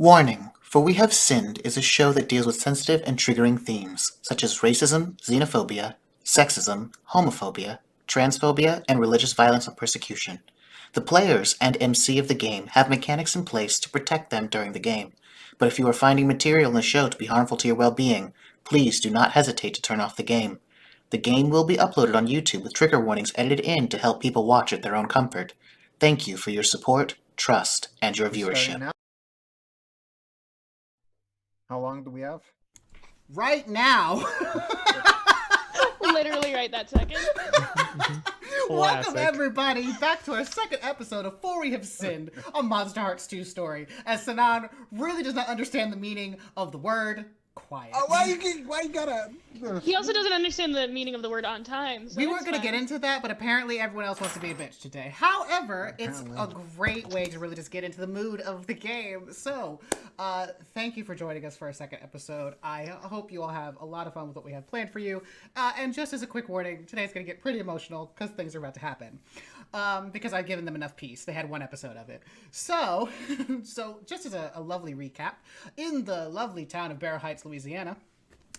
Warning, For We Have Sinned is a show that deals with sensitive and triggering themes, such as racism, xenophobia, sexism, homophobia, transphobia, and religious violence and persecution. The players and MC of the game have mechanics in place to protect them during the game, but if you are finding material in the show to be harmful to your well-being, please do not hesitate to turn off the game. The game will be uploaded on YouTube with trigger warnings edited in to help people watch at their own comfort. Thank you for your support, trust, and your viewership. Now? How long do we have? Right now. Literally right that second. Welcome everybody back to our second episode of For We Have Sinned, a Monsterhearts 2 story, as Sinan really does not understand the meaning of the word quiet. Why you gotta... He also doesn't understand the meaning of the word on time. So we weren't going to get into that, but apparently everyone else wants to be a bitch today. However, it's a great way to really just get into the mood of the game. So, thank you for joining us for our second episode. I hope you all have a lot of fun with what we have planned for you. And just as a quick warning, today's going to get pretty emotional because things are about to happen. Because I've given them enough peace. They had one episode of it. So just as a lovely recap, in the lovely town of Barry Heights, Louisiana,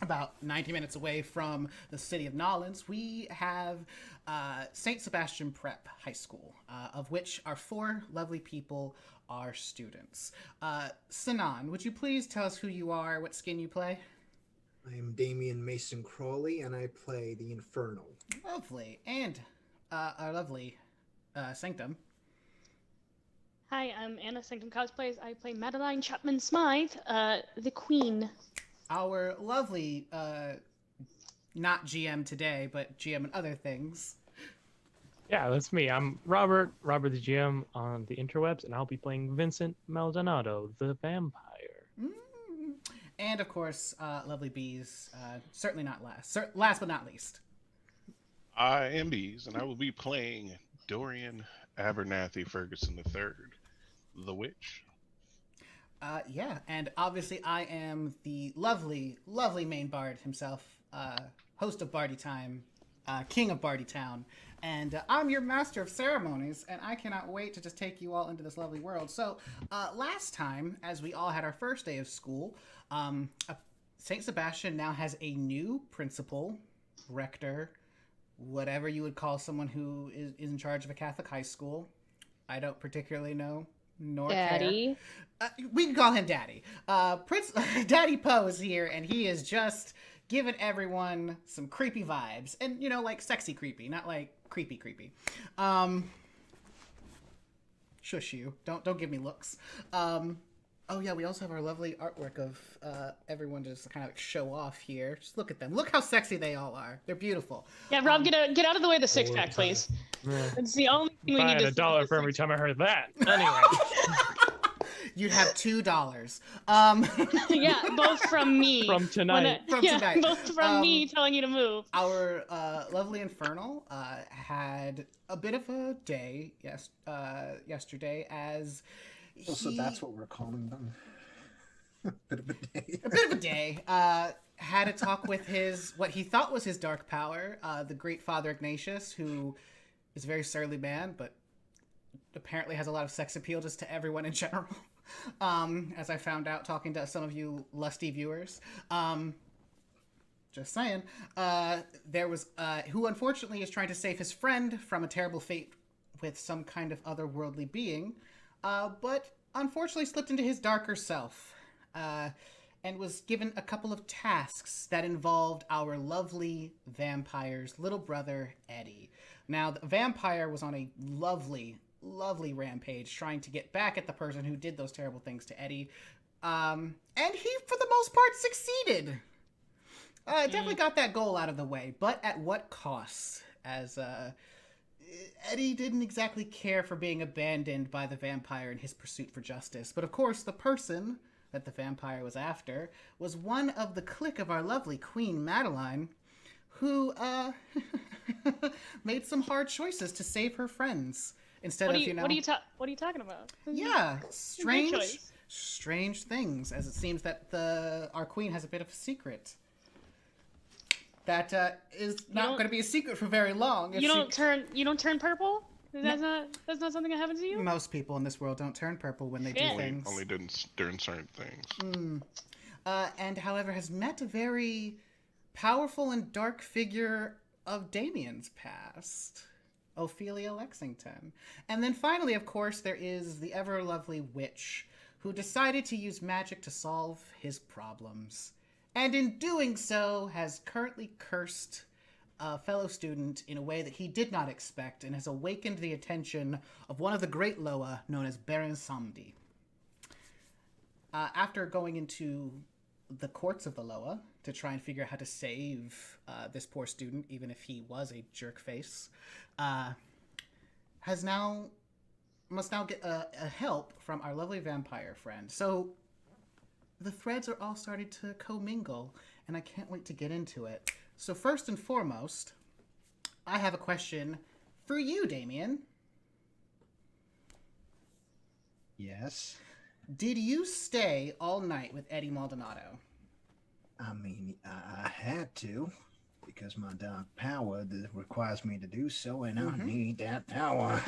about 90 minutes away from the city of Nolens, we have St. Sebastian Prep High School, of which our four lovely people are students. Sinan, would you please tell us who you are, what skin you play? I am Damian Mason Crawley, and I play the Infernal. Lovely. And our lovely Sanctum. Hi, I'm Anna Sanctum Cosplays. I play Madeline Chapman Smythe, the Queen. Our lovely, not GM today, but GM and other things. Yeah, that's me. I'm Robert the GM on the interwebs, and I'll be playing Vincent Maldonado, the vampire. And of course, lovely Bees, certainly not last. Last but not least. I am Bees, and I will be playing Dorian Abernathy Ferguson III, the Witch. Yeah, and obviously I am the lovely, lovely main bard himself, host of Bardy Time, king of Bardy Town, and I'm your master of ceremonies, and I cannot wait to just take you all into this lovely world. So, last time, as we all had our first day of school, St. Sebastian now has a new principal, rector, whatever you would call someone who is in charge of a Catholic high school. I don't particularly know. Nor Daddy. care. We can call him Daddy. Prince Daddy Poe is here, and he is just giving everyone some creepy vibes, and like sexy creepy, not like creepy. Shush you! Don't give me looks. Oh yeah, we also have our lovely artwork of everyone to just kind of show off here. Just look at them. Look how sexy they all are. They're beautiful. Yeah, Rob, get out of the way of the six pack, please. Yeah. It's the only thing we I need had to $1 for every time I heard that. Anyway. You'd have $2. Yeah, both from me. From tonight. Tonight. Both from me telling you to move. Our lovely Infernal had a bit of a day yesterday as So that's what we're calling them. A bit of a day. A bit of a day. Had a talk with what he thought was his dark power, the great Father Ignatius, who is a very surly man, but apparently has a lot of sex appeal just to everyone in general. As I found out talking to some of you lusty viewers. Just saying. There was, who unfortunately is trying to save his friend from a terrible fate with some kind of otherworldly being, but unfortunately slipped into his darker self, and was given a couple of tasks that involved our lovely vampire's little brother, Eddie. Now, the vampire was on a lovely rampage trying to get back at the person who did those terrible things to Eddie, and he, for the most part, succeeded. Definitely got that goal out of the way, but at what cost? As, Eddie didn't exactly care for being abandoned by the vampire in his pursuit for justice. But of course, the person that the vampire was after was one of the clique of our lovely Queen Madeline, who made some hard choices to save her friends instead of, What are you talking about? Yeah, strange things, as it seems that our queen has a bit of a secret. That is not going to be a secret for very long. You don't turn purple? That's not something that happens to you? Most people in this world don't turn purple when they do Shit. things. Only during certain things. And however, has met a very powerful and dark figure of Damien's past, Ophelia Lexington. And then finally, of course, there is the ever lovely witch who decided to use magic to solve his problems. And in doing so, has currently cursed a fellow student in a way that he did not expect and has awakened the attention of one of the great Loa known as Baron Samdi. After going into the courts of the Loa to try and figure out how to save this poor student, even if he was a jerk face, must now get a help from our lovely vampire friend. So the threads are all starting to commingle, and I can't wait to get into it. So first and foremost, I have a question for you, Damien. Yes. Did you stay all night with Eddie Maldonado? I mean, I had to, because my dark power requires me to do so, and I need that power.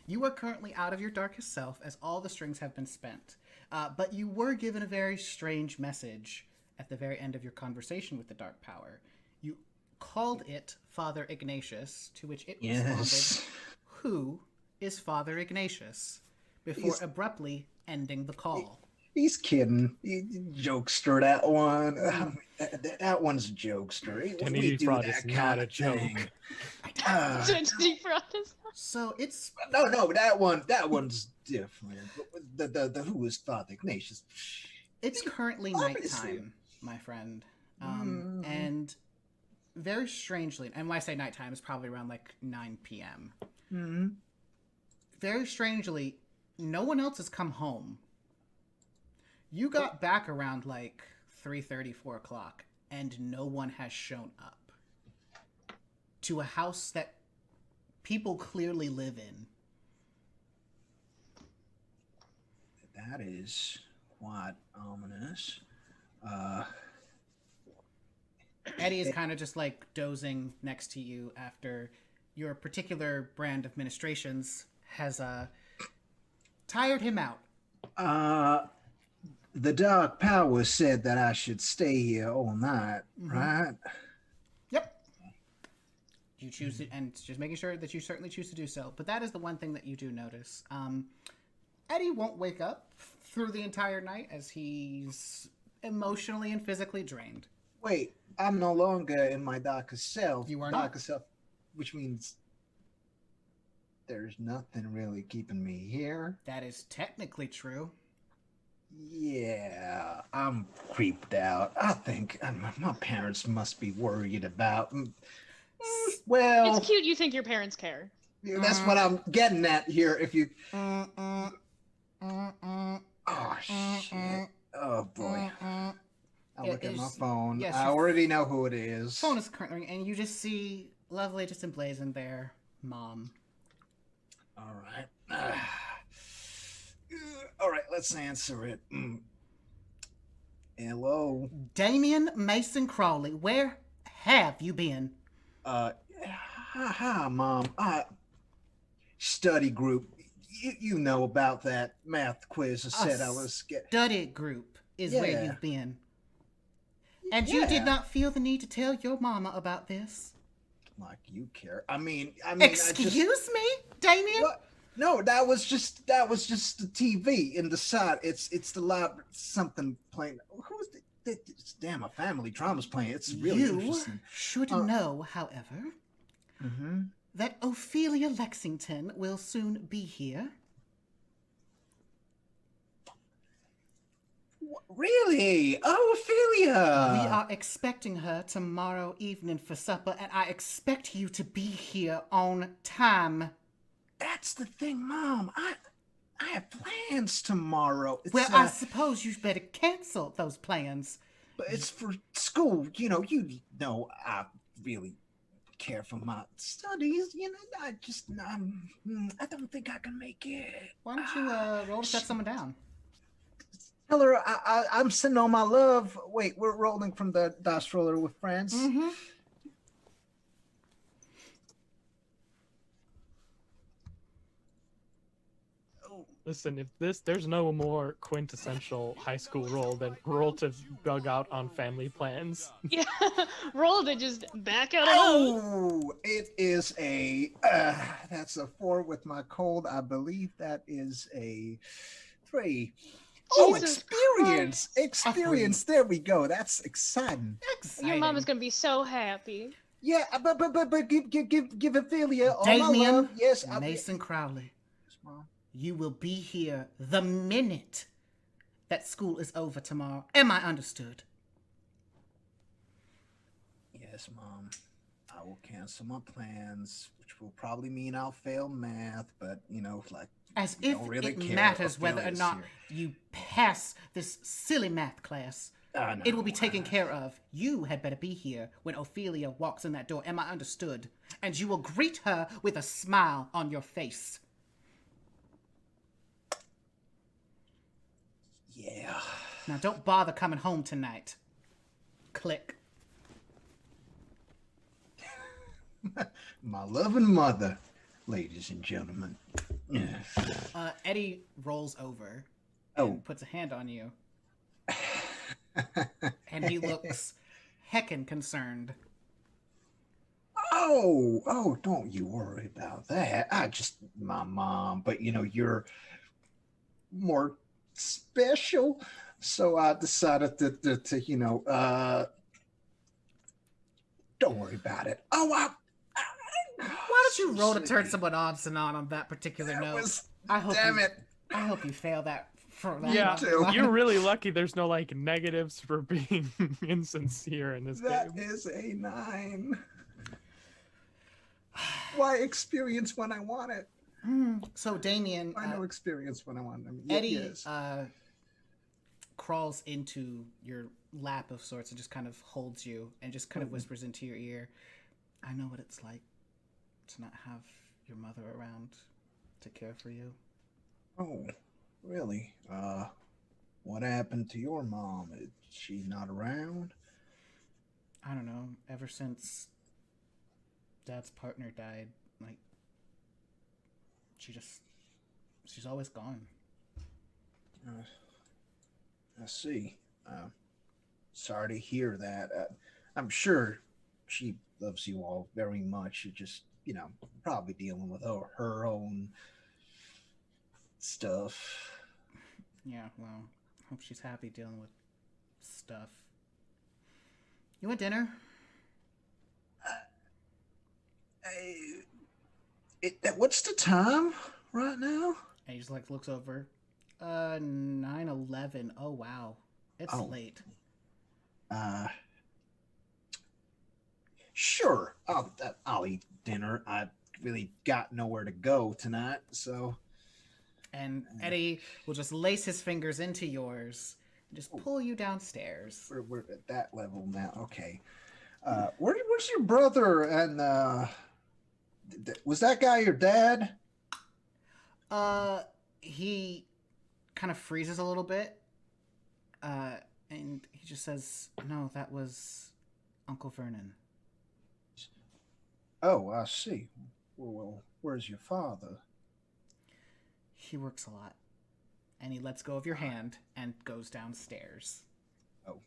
You are currently out of your darkest self, as all the strings have been spent. But you were given a very strange message at the very end of your conversation with the dark power. You called it Father Ignatius, to which it responded, "Who is Father Ignatius?" before abruptly ending the call. He's kidding. Jokester, that one. That one's a jokester. Identity fraud is not a joke. Identity fraud is not. So it's No, that one's different. The who is Father Ignatius? it's currently Obviously. nighttime, my friend, and very strangely, and when I say nighttime, it's probably around like 9 p.m. Very strangely, no one else has come home. You got back around like 3:30, 4 o'clock, and no one has shown up to a house that people clearly live in. That is quite ominous. Eddie is kind of just like dozing next to you after your particular brand of ministrations has tired him out. The dark power said that I should stay here all night, right? Yep. You choose to, and just making sure that you certainly choose to do so. But that is the one thing that you do notice. Eddie won't wake up through the entire night as he's emotionally and physically drained. Wait, I'm no longer in my darkest self. You are not. Darkest self, which means there's nothing really keeping me here. That is technically true. Yeah, I'm creeped out. I think my parents must be worried about. Well, It's cute you think your parents care. that's what I'm getting at here. If you, oh shit, oh boy, I'll look at my phone. yes, I your already know who it is. phone is currently ringing, and you just see lovely, just emblazoned there, Mom. All right. All right, let's answer it. Hello. Damien Mason Crawley, where have you been? Hi, Mom. Study group. You know about that math quiz I said I was getting. Study group is where Yeah. you've been. And you Yeah. did not feel the need to tell your mama about this? Like you care. I mean, Excuse me, Damien? What? No, that was just the TV in the side. It's the live something playing. Who's this? Damn, a family drama's playing. It's really You interesting. should know, however, that Ophelia Lexington will soon be here. Really? Oh, Ophelia! We are expecting her tomorrow evening for supper, and I expect you to be here on time. That's the thing, Mom. I have plans tomorrow. It's, Well, I suppose you better cancel those plans. but it's for school. You know, I really care for my studies. You know, I don't think I can make it. Why don't you roll to set someone down? Tell her I'm sending all my love. Wait, we're rolling from the dice roller with friends. Listen, there's no more quintessential high school role than roll to bug out on family plans. Yeah, roll to just back out of those. Oh, it is a, that's a 4 with my cold. I believe that is a 3. Oh, Jesus experience! Christ. Experience, there we go. That's exciting. Exciting. Your mom is gonna be so happy. Yeah, but give Ophelia all my Damien, love. Yes, Mason Crowley, Yes, Mom. you will be here the minute that school is over tomorrow. Am I understood? Yes, Mom. I will cancel my plans, which will probably mean I'll fail math, but, like, As we if don't really it care. matters whether or Ophelia's not here. you pass this silly math class. No. It will be taken care of. You had better be here when Ophelia walks in that door. Am I understood? And you will greet her with a smile on your face. Yeah. Now don't bother coming home tonight. Click. My loving mother, ladies and gentlemen. Yeah. Eddie rolls over Oh. and puts a hand on you. And he looks heckin' concerned. Oh, don't you worry about that. My mom, but you're more special. So I decided to don't worry about it. Why don't you roll to turn someone on that particular note? Damn it. I hope you fail that for that. Yeah, too. you're really lucky there's no like negatives for being insincere in this That game. is a 9. Why experience when I want it? So Damien, I know experience when I want it. Eddie Yes. crawls into your lap of sorts and just kind of holds you and just kind of whispers into your ear, I know what it's like to not have your mother around to care for you. Oh, really? What happened to your mom? Is she not around? I don't know, ever since Dad's partner died, like, she's always gone. I see. Sorry to hear that. I'm sure she loves you all very much. She just, probably dealing with her own stuff. Yeah, well, hope she's happy dealing with stuff. You want dinner? What's the time right now? And he just like looks over. 9:11. Oh wow, it's late. Sure. I'll eat dinner. I really got nowhere to go tonight, so. And Eddie will just lace his fingers into yours and just pull you downstairs. We're at that level now. Okay. Where's your brother? And was that guy your dad? He kind of freezes a little bit. And he just says, "No, that was Uncle Vernon." Oh, I see. Well, where's your father? He works a lot. And he lets go of your hand and goes downstairs. Oh.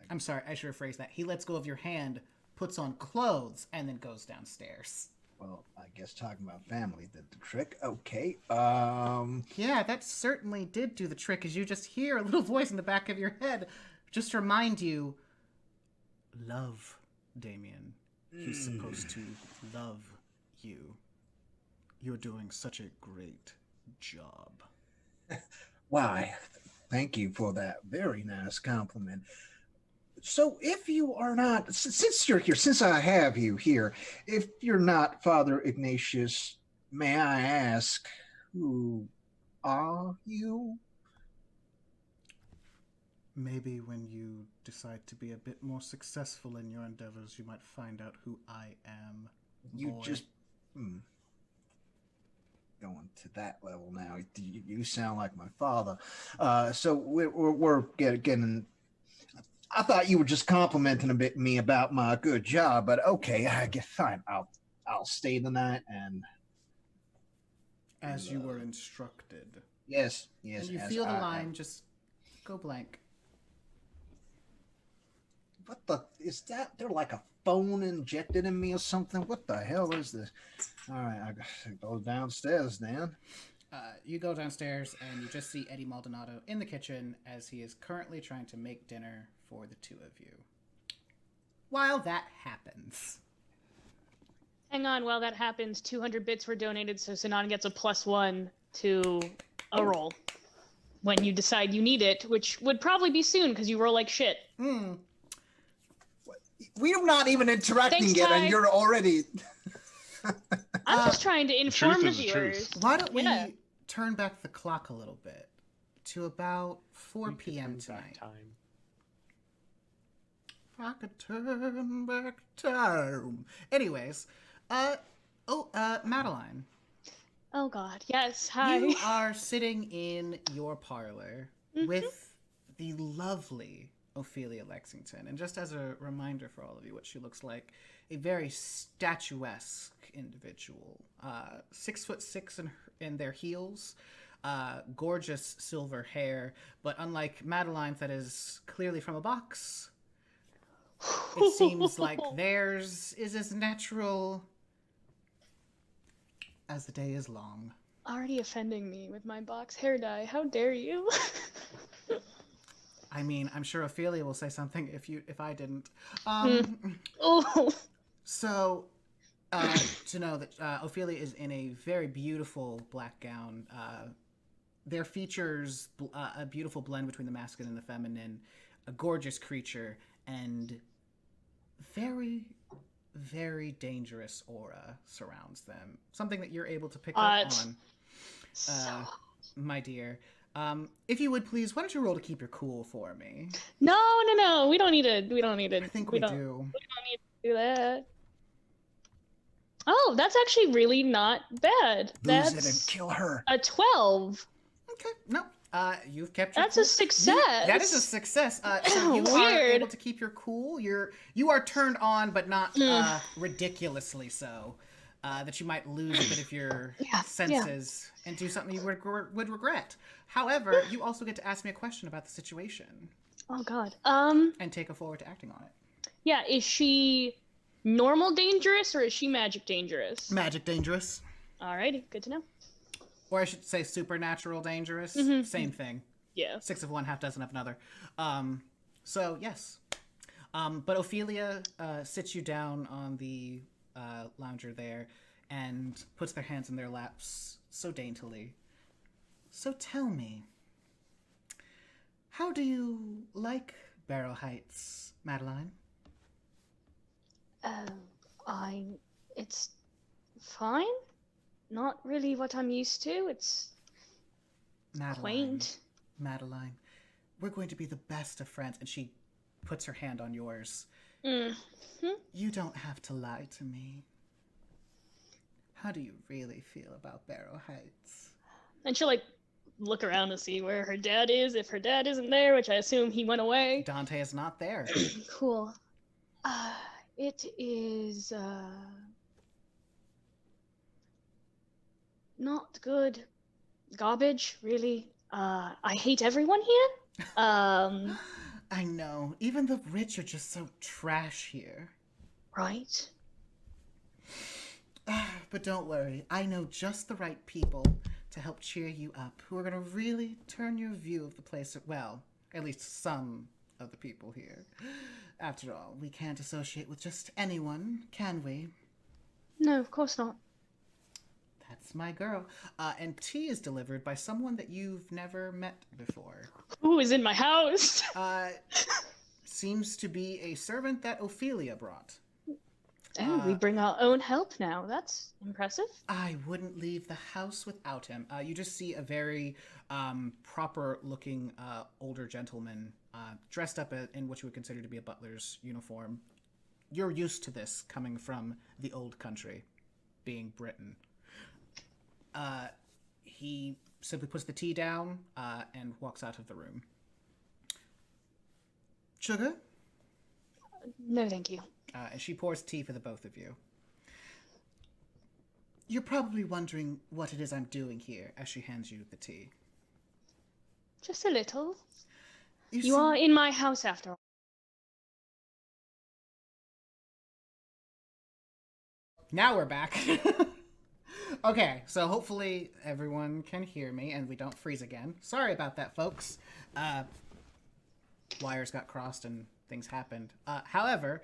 I'm sorry, I should rephrase that. He lets go of your hand, puts on clothes, and then goes downstairs. Well, I guess talking about family did the trick. Okay. Yeah, that certainly did do the trick, as you just hear a little voice in the back of your head just remind you, love, Damien. He's supposed to love you. You're doing such a great job. Why, thank you for that very nice compliment. So if you are not, since you're here, since I have you here, if you're not Father Ignatius, may I ask, who are you? Maybe when you decide to be a bit more successful in your endeavors, you might find out who I am. You boy. just going to that level now. You sound like my father. So we're getting. I thought you were just complimenting a bit me about my good job, but okay, I guess fine. I'll stay the night and As you were instructed. Yes, yes. And you as feel the I- line just go blank. What the is that? They're like a phone injected in me or something. What the hell is this? All right, I gotta go downstairs then. You go downstairs and you just see Eddie Maldonado in the kitchen as he is currently trying to make dinner for the two of you. While that happens, Hang on, while that happens, 200 bits were donated, so Sinan gets a +1 to a roll when you decide you need it, which would probably be soon because you roll like shit. We're not even interacting Thanks, yet, Ty. and you're already. I'm just trying to inform truth the is the truth. viewers. why don't Yeah. we turn back the clock a little bit to about 4 We could p.m. turn back tonight? time. If I could turn back time. Anyways, Madeline, Oh God, yes. Hi. you are sitting in your parlor with the lovely Ophelia Lexington. And just as a reminder for all of you what she looks like, a very statuesque individual. 6'6" in their heels, gorgeous silver hair, but unlike Madeline's that is clearly from a box, it seems like theirs is as natural as the day is long. Already offending me with my box hair dye. How dare you? I mean, I'm sure Ophelia will say something if I didn't. Oh. So, to know that Ophelia is in a very beautiful black gown. Their features a beautiful blend between the masculine and the feminine, a gorgeous creature, and very, very dangerous aura surrounds them. Something that you're able to pick up on, my dear. If you would please, why don't you roll to keep your cool for me? No. We don't need to. I think we do. We don't need to do that. Oh, that's actually really not bad. Lose it and That's kill her. a 12. Okay, no. You've kept your That's cool. a success. That is a success. So you are Weird. able to keep your cool. You are turned on, but not ridiculously so. That you might lose a bit of your senses and do something you would regret. However, you also get to ask me a question about the situation Oh God. and take a forward to acting on it. Yeah. Is she normal dangerous or is she magic dangerous? Magic dangerous, Alrighty. Good to know. or I should say supernatural dangerous. Same thing. Yeah. 6 of one, half dozen of another. So yes. But Ophelia sits you down on the lounger there and puts their hands in their laps so daintily. So tell me, how do you like Barrow Heights, Madeline? It's fine. Not really what I'm used to. It's Madeline. quaint. Madeline, we're going to be the best of friends. And she puts her hand on yours. You don't have to lie to me. How do you really feel about Barrow Heights? And she'll look around to see where her dad is. If her dad isn't there, which I assume he went away. Dante is not there. Cool. It is not good. Garbage, really. I hate everyone here. I know. Even the rich are just so trash here. Right. But don't worry. I know just the right people to help cheer you up, who are going to really turn your view of the place, well, at least some of the people here. After all, we can't associate with just anyone, can we? No, of course not. That's my girl. And tea is delivered by someone that you've never met before. Who is in my house? Seems to be a servant that Ophelia brought. Oh, we bring our own help now. That's impressive. I wouldn't leave the house without him. You just see a very proper-looking older gentleman dressed up in what you would consider to be a butler's uniform. You're used to this coming from the old country, being Britain. He simply puts the tea down and walks out of the room. Sugar? No, thank you. And she pours tea for the both of you. You're probably wondering what it is I'm doing here as she hands you the tea. Just a little. You You are in my house after all. Now we're back. Okay, so hopefully everyone can hear me and we don't freeze again. Sorry about that, folks. Wires got crossed and things happened. However,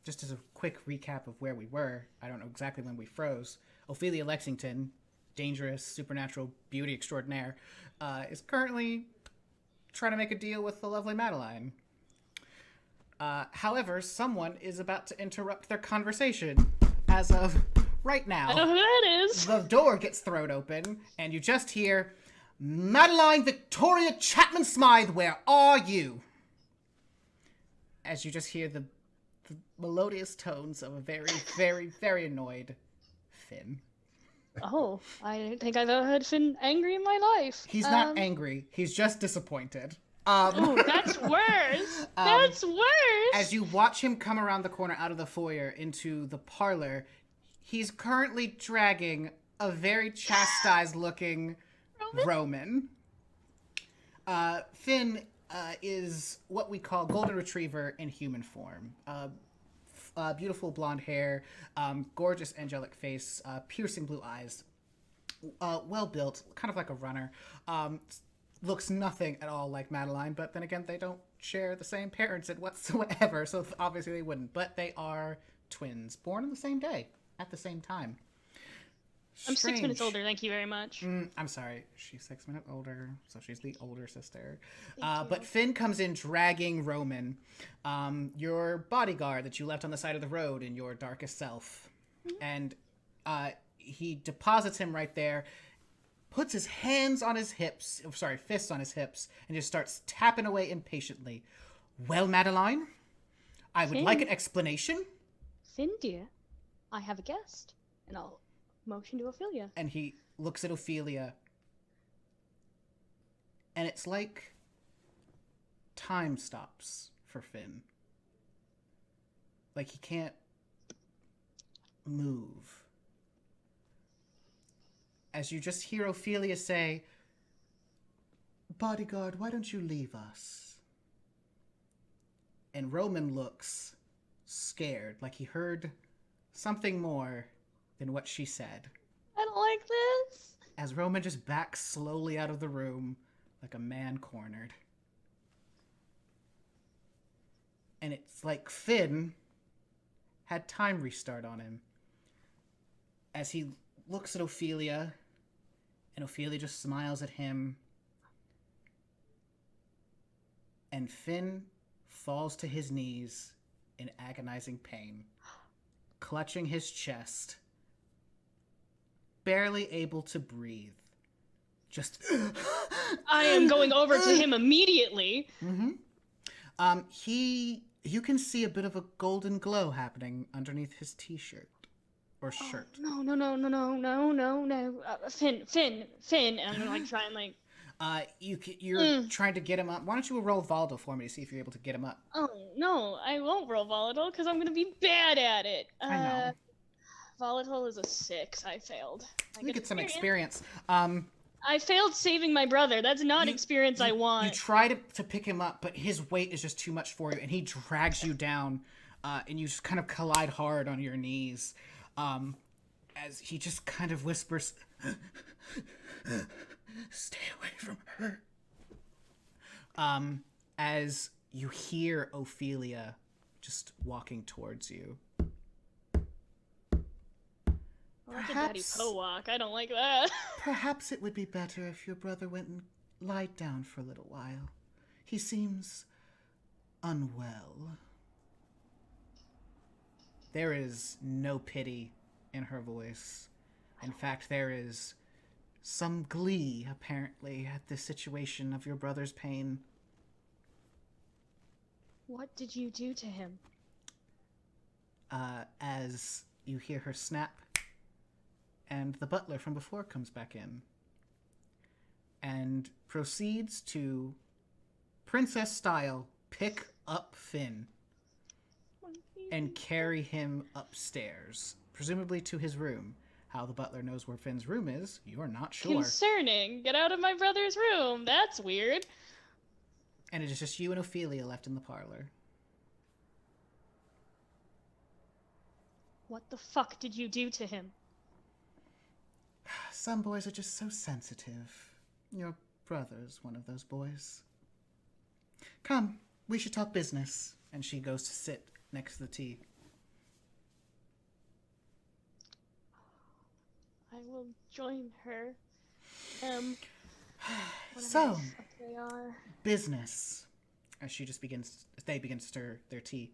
just as a quick recap of where we were, I don't know exactly when we froze. Ophelia Lexington, dangerous supernatural beauty extraordinaire, is currently trying to make a deal with the lovely Madeline. However, someone is about to interrupt their conversation as of right now. I know who that is. The door gets thrown open, and you just hear, Madeline Victoria Chapman Smythe, where are you? As you just hear the melodious tones of a very, very, very annoyed Finn. Oh, I don't think I've ever heard Finn angry in my life. He's not angry, he's just disappointed. Oh, that's worse. That's worse. As you watch him come around the corner out of the foyer into the parlor, he's currently dragging a very chastised-looking Roman. Finn is what we call golden retriever in human form. Beautiful blonde hair, gorgeous angelic face, piercing blue eyes, well built, kind of like a runner. Looks nothing at all like Madeline, but then again, they don't share the same parents and whatsoever, so obviously they wouldn't. But they are twins, born on the same day, at the same time. I'm 6 minutes Strange. older, thank you very much. I'm sorry, she's 6 minutes older, so she's the older sister. Thank you. But Finn comes in dragging Roman, your bodyguard that you left on the side of the road in your darkest self. And he deposits him right there, puts his hands on his hips, fists on his hips, and just starts tapping away impatiently. Well, Madeline, I would like an explanation. Finn, dear, I have a guest, and I'll motion to Ophelia. And he looks at Ophelia, and it's like time stops for Finn. Like he can't move. As you just hear Ophelia say, Bodyguard, why don't you leave us? And Roman looks scared, like he heard something more than what she said. I don't like this. As Roman just backs slowly out of the room like a man cornered. And it's like Finn had time restart on him. As he looks at Ophelia, and Ophelia just smiles at him. And Finn falls to his knees in agonizing pain, clutching his chest, barely able to breathe. Just I am going over to him immediately. You can see a bit of a golden glow happening underneath his t-shirt or shirt. No. Finn. And I'm gonna like try and like. You're trying to get him up. Why don't you roll Valdo for me to see if you're able to get him up? Oh no, I won't roll volatile because I'm gonna be bad at it. I know. Volatile is a 6. I failed. You get some experience. I failed saving my brother. That's not experience I want. You try to pick him up, but his weight is just too much for you, and he drags you down, and you just kind of collide hard on your knees, as he just kind of whispers, "Stay away from her." As you hear Ophelia just walking towards you. Well, that's a Daddy Poe walk. I don't like that. Perhaps it would be better if your brother went and lied down for a little while. He seems unwell. There is no pity in her voice. In fact, there is some glee, apparently, at the situation of your brother's pain. What did you do to him? As you hear her snap, and the butler from before comes back in and proceeds to, princess style, pick up Finn and carry him upstairs presumably to his room. How the butler knows where Finn's room is, you're not sure. Concerning. Get out of my brother's room. That's weird. And it is just you and Ophelia left in the parlor. What the fuck did you do to him? Some boys are just so sensitive. Your brother's one of those boys. Come, we should talk business. And she goes to sit next to the tea. I will join her. So, They are. business. As they begin to stir their tea.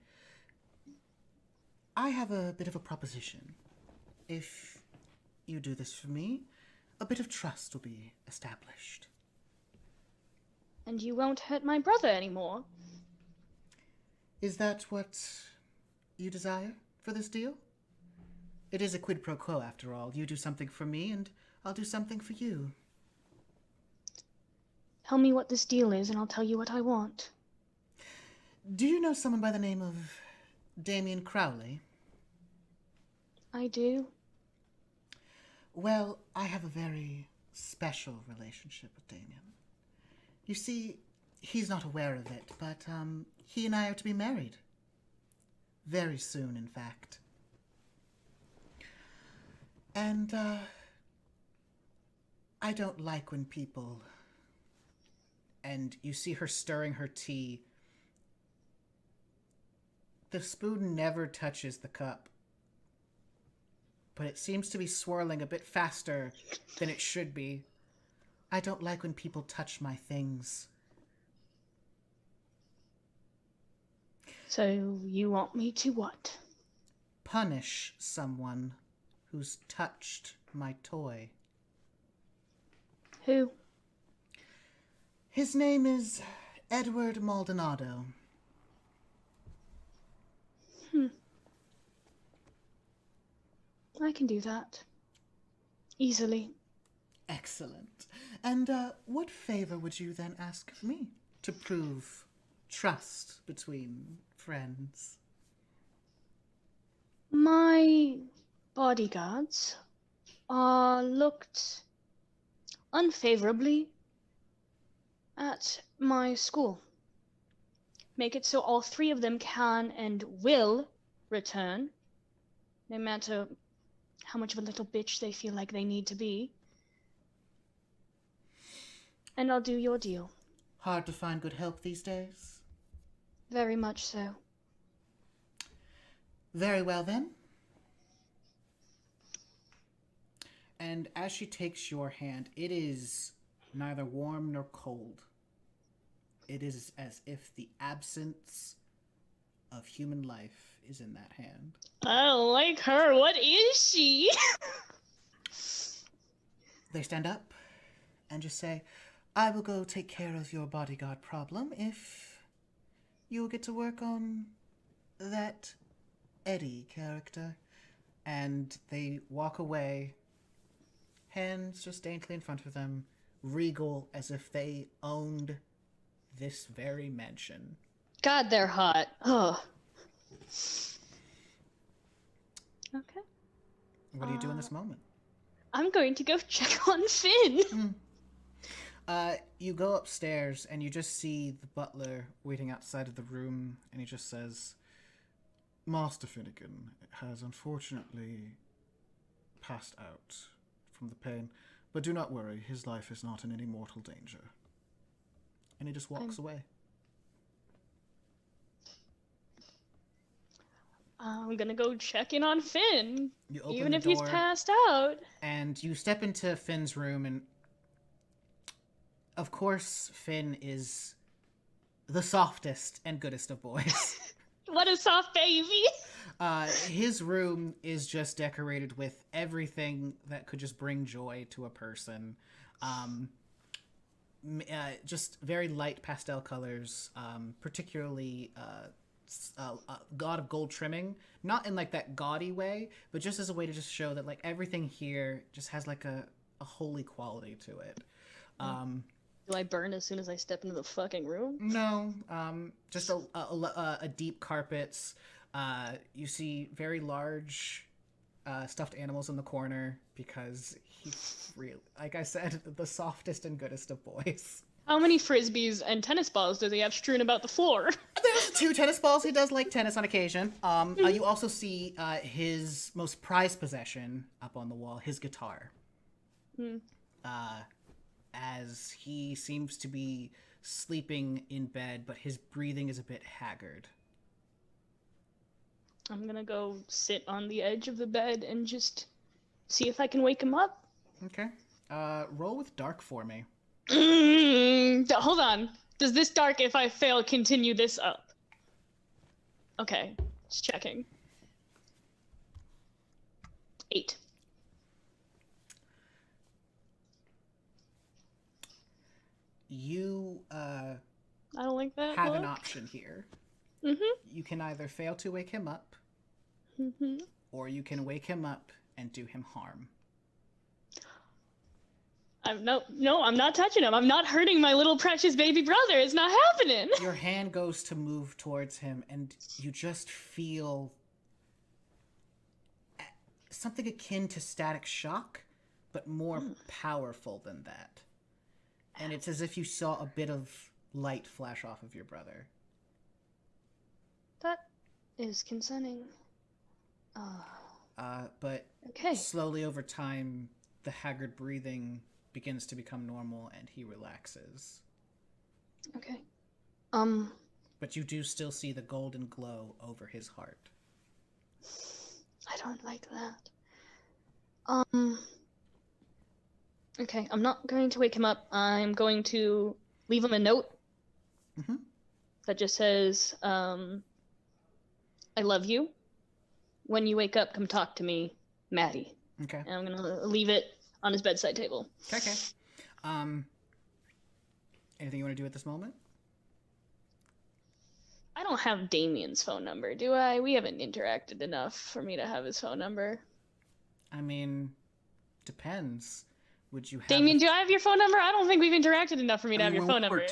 I have a bit of a proposition. If you do this for me, a bit of trust will be established. And you won't hurt my brother anymore. Is that what you desire for this deal? It is a quid pro quo, after all. You do something for me, and I'll do something for you. Tell me what this deal is, and I'll tell you what I want. Do you know someone by the name of Damien Crowley? I do. Well, I have a very special relationship with Damien. You see, he's not aware of it, but he and I are to be married. Very soon, in fact. And I don't like when people... And you see her stirring her tea. The spoon never touches the cup. But it seems to be swirling a bit faster than it should be. I don't like when people touch my things. So you want me to what? Punish someone who's touched my toy. Who? His name is Edward Maldonado. I can do that. Easily. Excellent. And what favor would you then ask of me to prove trust between friends? My bodyguards are looked unfavorably at my school. Make it so all three of them can and will return, no matter how much of a little bitch they feel like they need to be. And I'll do your deal. Hard to find good help these days? Very much so. Very well then. And as she takes your hand, it is neither warm nor cold. It is as if the absence of human life is in that hand. I don't like her. What is she? They stand up and just say, I will go take care of your bodyguard problem if you'll get to work on that Eddie character. And they walk away, hands just daintily in front of them, regal as if they owned this very mansion. God, they're hot. Oh. Okay. What do you do in this moment? I'm going to go check on Finn. You go upstairs and you just see the butler waiting outside of the room, and he just says, Master Finnegan has unfortunately passed out from the pain, but do not worry, his life is not in any mortal danger. And he just walks away. I'm gonna go check in on Finn, You open even the if he's door, passed out. and you step into Finn's room, and of course, Finn is the softest and goodest of boys. What a soft baby. His room is just decorated with everything that could just bring joy to a person. Just very light pastel colors, particularly God of gold trimming, not in like that gaudy way, but just as a way to just show that like everything here just has like a holy quality to it. Do I burn as soon as I step into the fucking room? No, just a deep carpets. You see very large stuffed animals in the corner because he's really, like I said, the softest and goodest of boys. How many frisbees and tennis balls does he have strewn about the floor? There's 2 tennis balls. He does like tennis on occasion. You also see his most prized possession up on the wall, his guitar. As he seems to be sleeping in bed, but his breathing is a bit haggard. I'm gonna go sit on the edge of the bed and just see if I can wake him up. Okay. Roll with dark for me. Hold on. Does this dark, if I fail, continue this up? Okay, just checking. 8. You I don't like that. have an look. option here. Mm-hmm. You can either fail to wake him up, Mm-hmm. or you can wake him up and do him harm. No, I'm not touching him. I'm not hurting my little precious baby brother. It's not happening. Your hand goes to move towards him, and you just feel something akin to static shock, but more powerful than that. And it's as if you saw a bit of light flash off of your brother. That is concerning. But Okay. slowly over time, the haggard breathing begins to become normal, and he relaxes. Okay. But you do still see the golden glow over his heart. I don't like that. Okay, I'm not going to wake him up. I'm going to leave him a note that just says, I love you. When you wake up, come talk to me, Maddie. Okay. And I'm gonna leave it on his bedside table. Okay. Anything you want to do at this moment? I don't have Damien's phone number, do I? We haven't interacted enough for me to have his phone number. I mean, depends. Would you have Damien, do I have your phone number? I don't think we've interacted enough for me to have your phone number.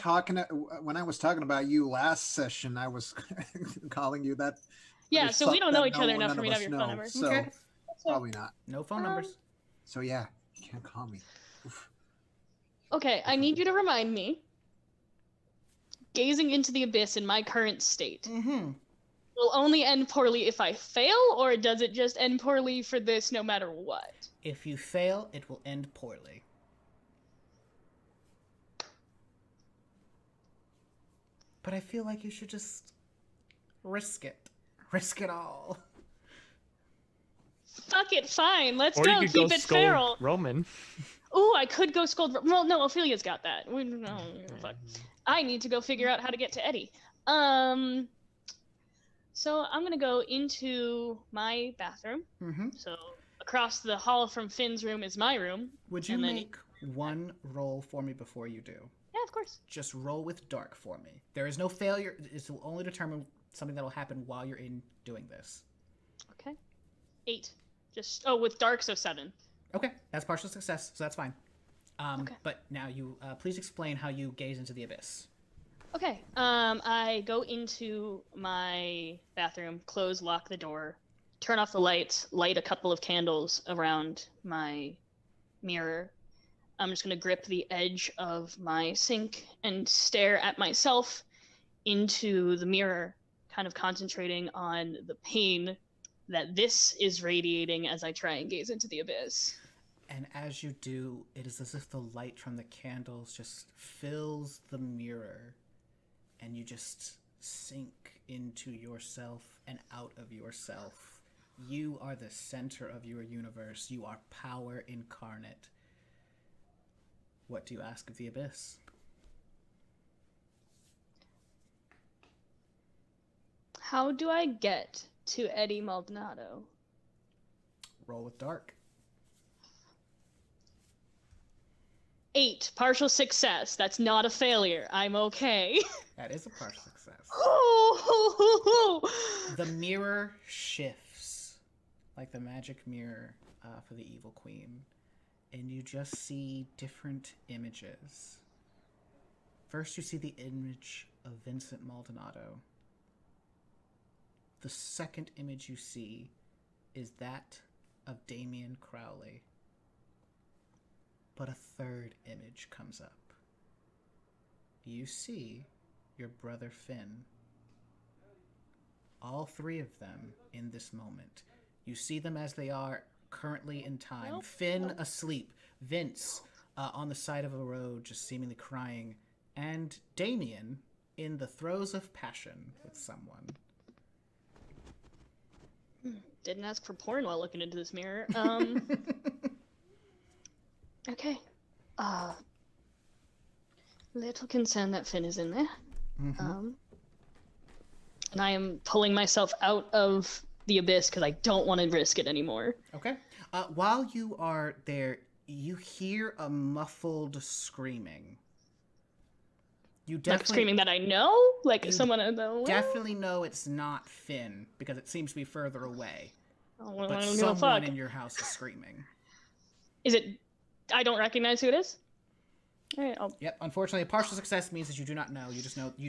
When I was talking about you last session, I was calling you that. Yeah, there's so we don't know something each other none enough of for me to us have your know, phone number. So Okay. probably not. No phone numbers. So yeah, you can't call me. Oof. Okay, I need you to remind me. Gazing into the abyss in my current state will only end poorly if I fail, or does it just end poorly for this no matter what? If you fail, it will end poorly. But I feel like you should just risk it. Risk it all. Fuck it, fine. Let's Or go. you could Keep go it scold feral. Roman. Ooh, I could go scold. Well, no, Ophelia's got that. No, fuck. I need to go figure out how to get to Eddie. So I'm gonna go into my bathroom. So across the hall from Finn's room is my room. Would you and then- make one roll for me before you do? Yeah, of course. Just roll with dark for me. There is no failure. It will only determine something that will happen while you're in doing this. Okay. 8. With dark, so 7. Okay, that's partial success, so that's fine. Okay. But now you please explain how you gaze into the abyss. Okay. I go into my bathroom, lock the door, turn off the lights, light a couple of candles around my mirror. I'm just going to grip the edge of my sink and stare at myself into the mirror, kind of concentrating on the pain that this is radiating as I try and gaze into the abyss. And as you do, it is as if the light from the candles just fills the mirror, and you just sink into yourself and out of yourself. You are the center of your universe. You are power incarnate. What do you ask of the abyss? How do I get to Eddie Maldonado? Roll with dark. 8. Partial success. That's not a failure. I'm okay. That is a partial success. Ooh. The mirror shifts like the magic mirror for the evil queen, and you just see different images. First, you see the image of Vincent Maldonado. The second image you see is that of Damien Crowley. But a third image comes up. You see your brother Finn. All three of them in this moment. You see them as they are currently in time. Nope. Finn asleep. Vince on the side of a road just seemingly crying. And Damien in the throes of passion with someone. Didn't ask for porn while looking into this mirror. Okay. Little concerned that Finn is in there. Mhm. And I am pulling myself out of the abyss because I don't want to risk it anymore. Okay. While you are there, you hear a muffled screaming. You Like definitely screaming that I know? Like You someone I know? definitely know it's not Finn because it seems to be further away. Oh, well, I But don't give a someone fuck. in your house is screaming. Is it... I don't recognize who it is? Alright, Yep. Unfortunately, a partial success means that you do not know. You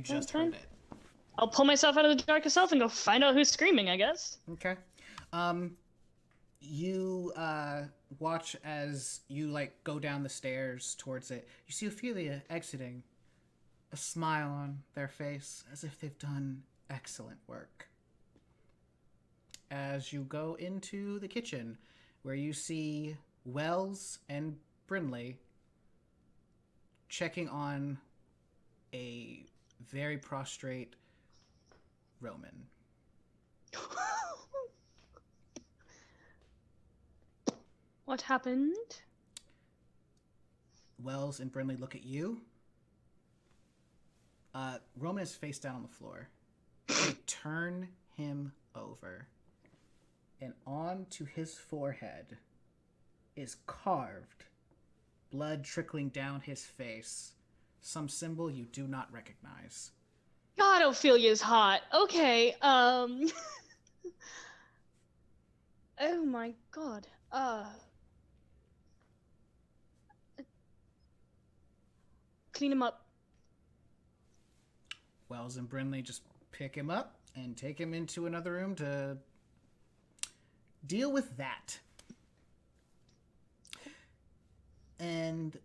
just fine. heard it. I'll pull myself out of the dark itself and go find out who's screaming, I guess. Okay. You watch as you go down the stairs towards it. You see Ophelia exiting, a smile on their face as if they've done excellent work. As you go into the kitchen, where you see Wells and Brinley checking on a very prostrate Roman. What happened? Wells and Brinley look at you. Roman is face down on the floor. They turn him over. And onto his forehead is carved, blood trickling down his face, some symbol you do not recognize. God, Ophelia's hot. Okay, Oh my god. Clean him up. Wells and Brinley just pick him up and take him into another room to deal with that. And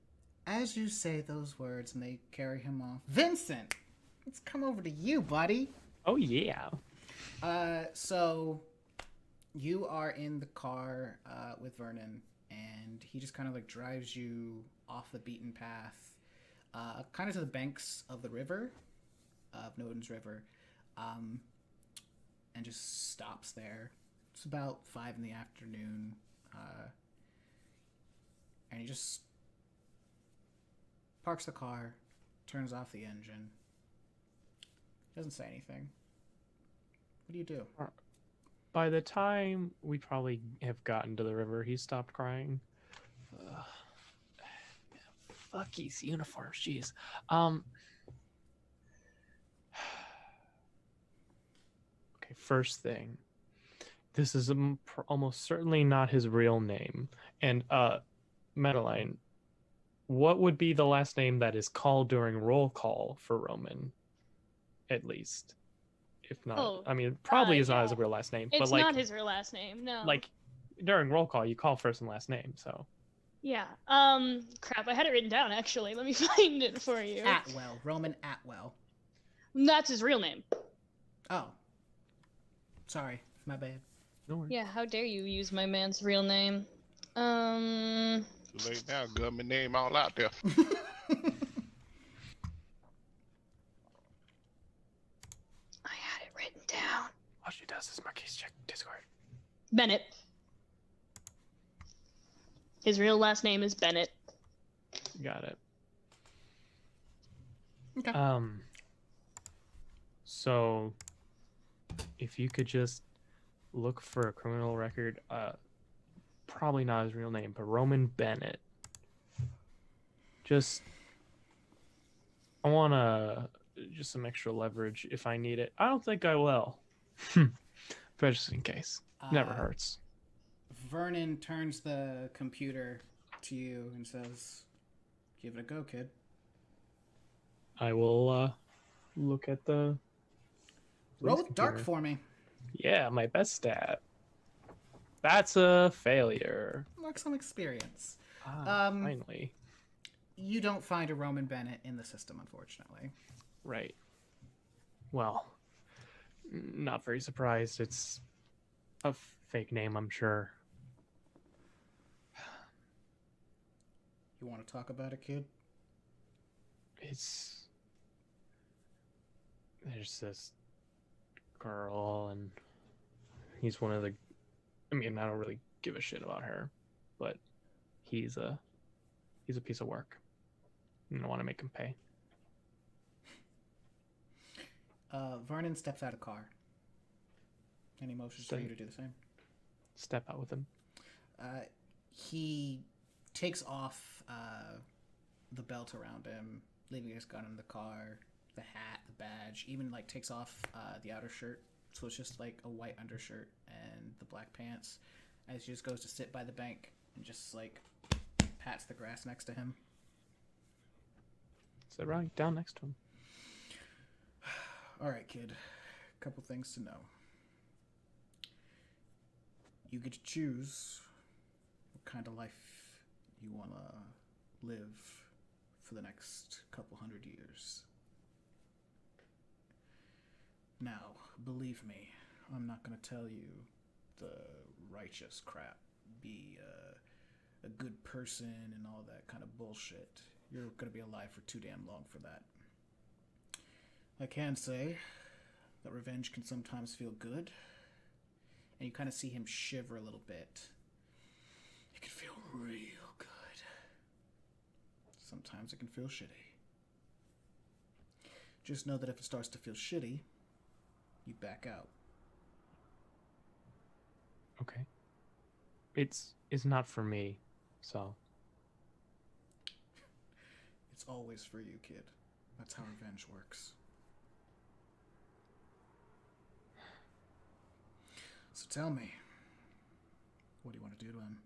as you say those words and they carry him off, Vincent, let's come over to you, buddy. Oh yeah. So you are in the car with Vernon, and he just kind of drives you off the beaten path, kind of to the banks of the river, of Noden's River, and just stops there. It's about 5 in the afternoon, and he just parks the car, turns off the engine, doesn't say anything. What do you do? By the time we probably have gotten to the river, he stopped crying. Fuck these uniforms, jeez. Okay, first thing. This is almost certainly not his real name. And, Madeline, what would be the last name that is called during roll call for Roman? At least. If not, I mean, probably is not his real last name. It's but not his real last name, no. During roll call, you call first and last name, so. Yeah. Crap, I had it written down, actually. Let me find it for you. Atwell. Roman Atwell. That's his real name. Oh. Sorry. My bad. No worries. Yeah, how dare you use my man's real name? Too late now, government name all out there. I had it written down. All she does is Marquise check Discord. Bennett. His real last name is Bennett. Got it. Okay. So if you could just look for a criminal record, probably not his real name, but Roman Bennett. I want just some extra leverage if I need it. I don't think I will. But just in case. Never hurts. Vernon turns the computer to you and says, "Give it a go, kid." I will look at the Roll police with dark computer. for me. Yeah, my best stat. That's a failure. Mark some experience. Ah, finally. You don't find a Roman Bennett in the system, unfortunately. Right. Well, not very surprised. It's a fake name, I'm sure. You want to talk about it, kid? There's this girl, and he's one of the. I mean, I don't really give a shit about her, but he's a piece of work. And I want to make him pay. Vernon steps out of car. Any motions for you to do the same? Step out with him. He takes off the belt around him, leaving his gun in the car, the hat, the badge, even like takes off the outer shirt. So it's just like a white undershirt and the black pants. As he just goes to sit by the bank and just like pats the grass next to him. Sit right down next to him. All right, kid. Couple things to know. You get to choose what kind of life you want to live for the next couple hundred years. Now, believe me, I'm not going to tell you the righteous crap. Be a good person and all that kind of bullshit. You're going to be alive for too damn long for that. I can say that revenge can sometimes feel good. And you kind of see him shiver a little bit. It can feel real good. Sometimes it can feel shitty. Just know that if it starts to feel shitty, you back out. Okay. It's not for me, so. It's always for you, kid. That's how revenge works. So tell me, what do you want to do to him?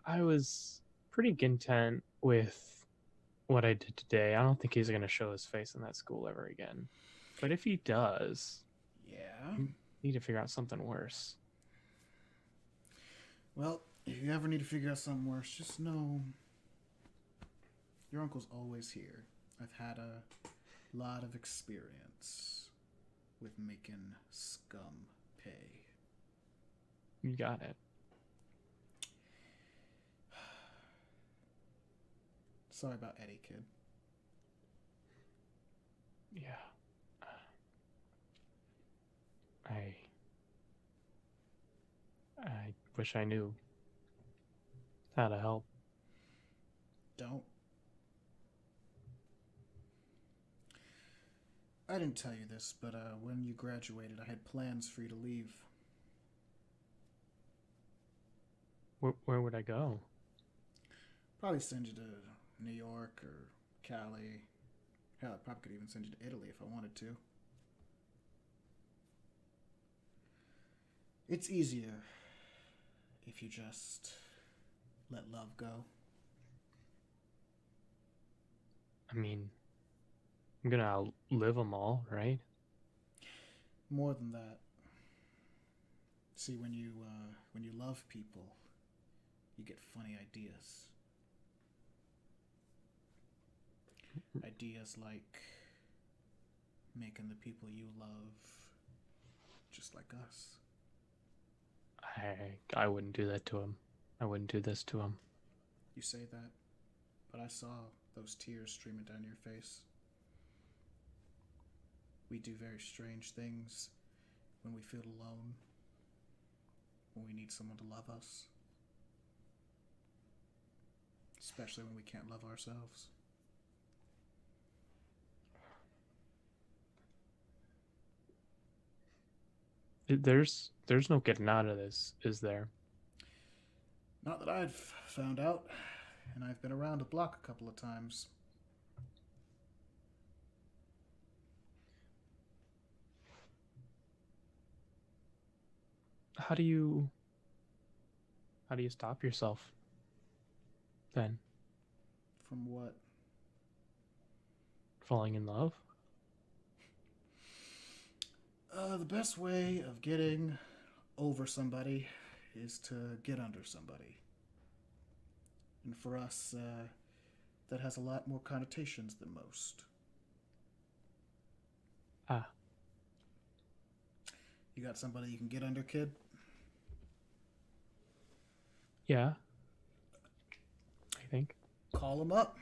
I was pretty content with what I did today. I don't think he's going to show his face in that school ever again. But if he does, Yeah? you need to figure out something worse. Well, if you ever need to figure out something worse, just know your uncle's always here. I've had a lot of experience with making scum pay. You got it. Sorry about Eddie, kid. Yeah. I wish I knew how to help. Don't. I didn't tell you this, but when you graduated, I had plans for you to leave. Where would I go? Probably send you to New York or Cali. Hell, I probably could even send you to Italy if I wanted to. It's easier if you just let love go. I mean, I'm gonna outlive them all, right? More than that. See, when you love people, you get funny ideas. Ideas like making the people you love just like us. I wouldn't do that to him. I wouldn't do this to him. You say that, but I saw those tears streaming down your face. We do very strange things when we feel alone, when we need someone to love us, especially when we can't love ourselves. There's no getting out of this, is there? Not that I've found out, and I've been around the block a couple of times. How do you stop yourself then? From what? Falling in love? The best way of getting over somebody is to get under somebody. And for us, that has a lot more connotations than most. Ah, You got somebody you can get under, kid? yeah. I think. Call him up.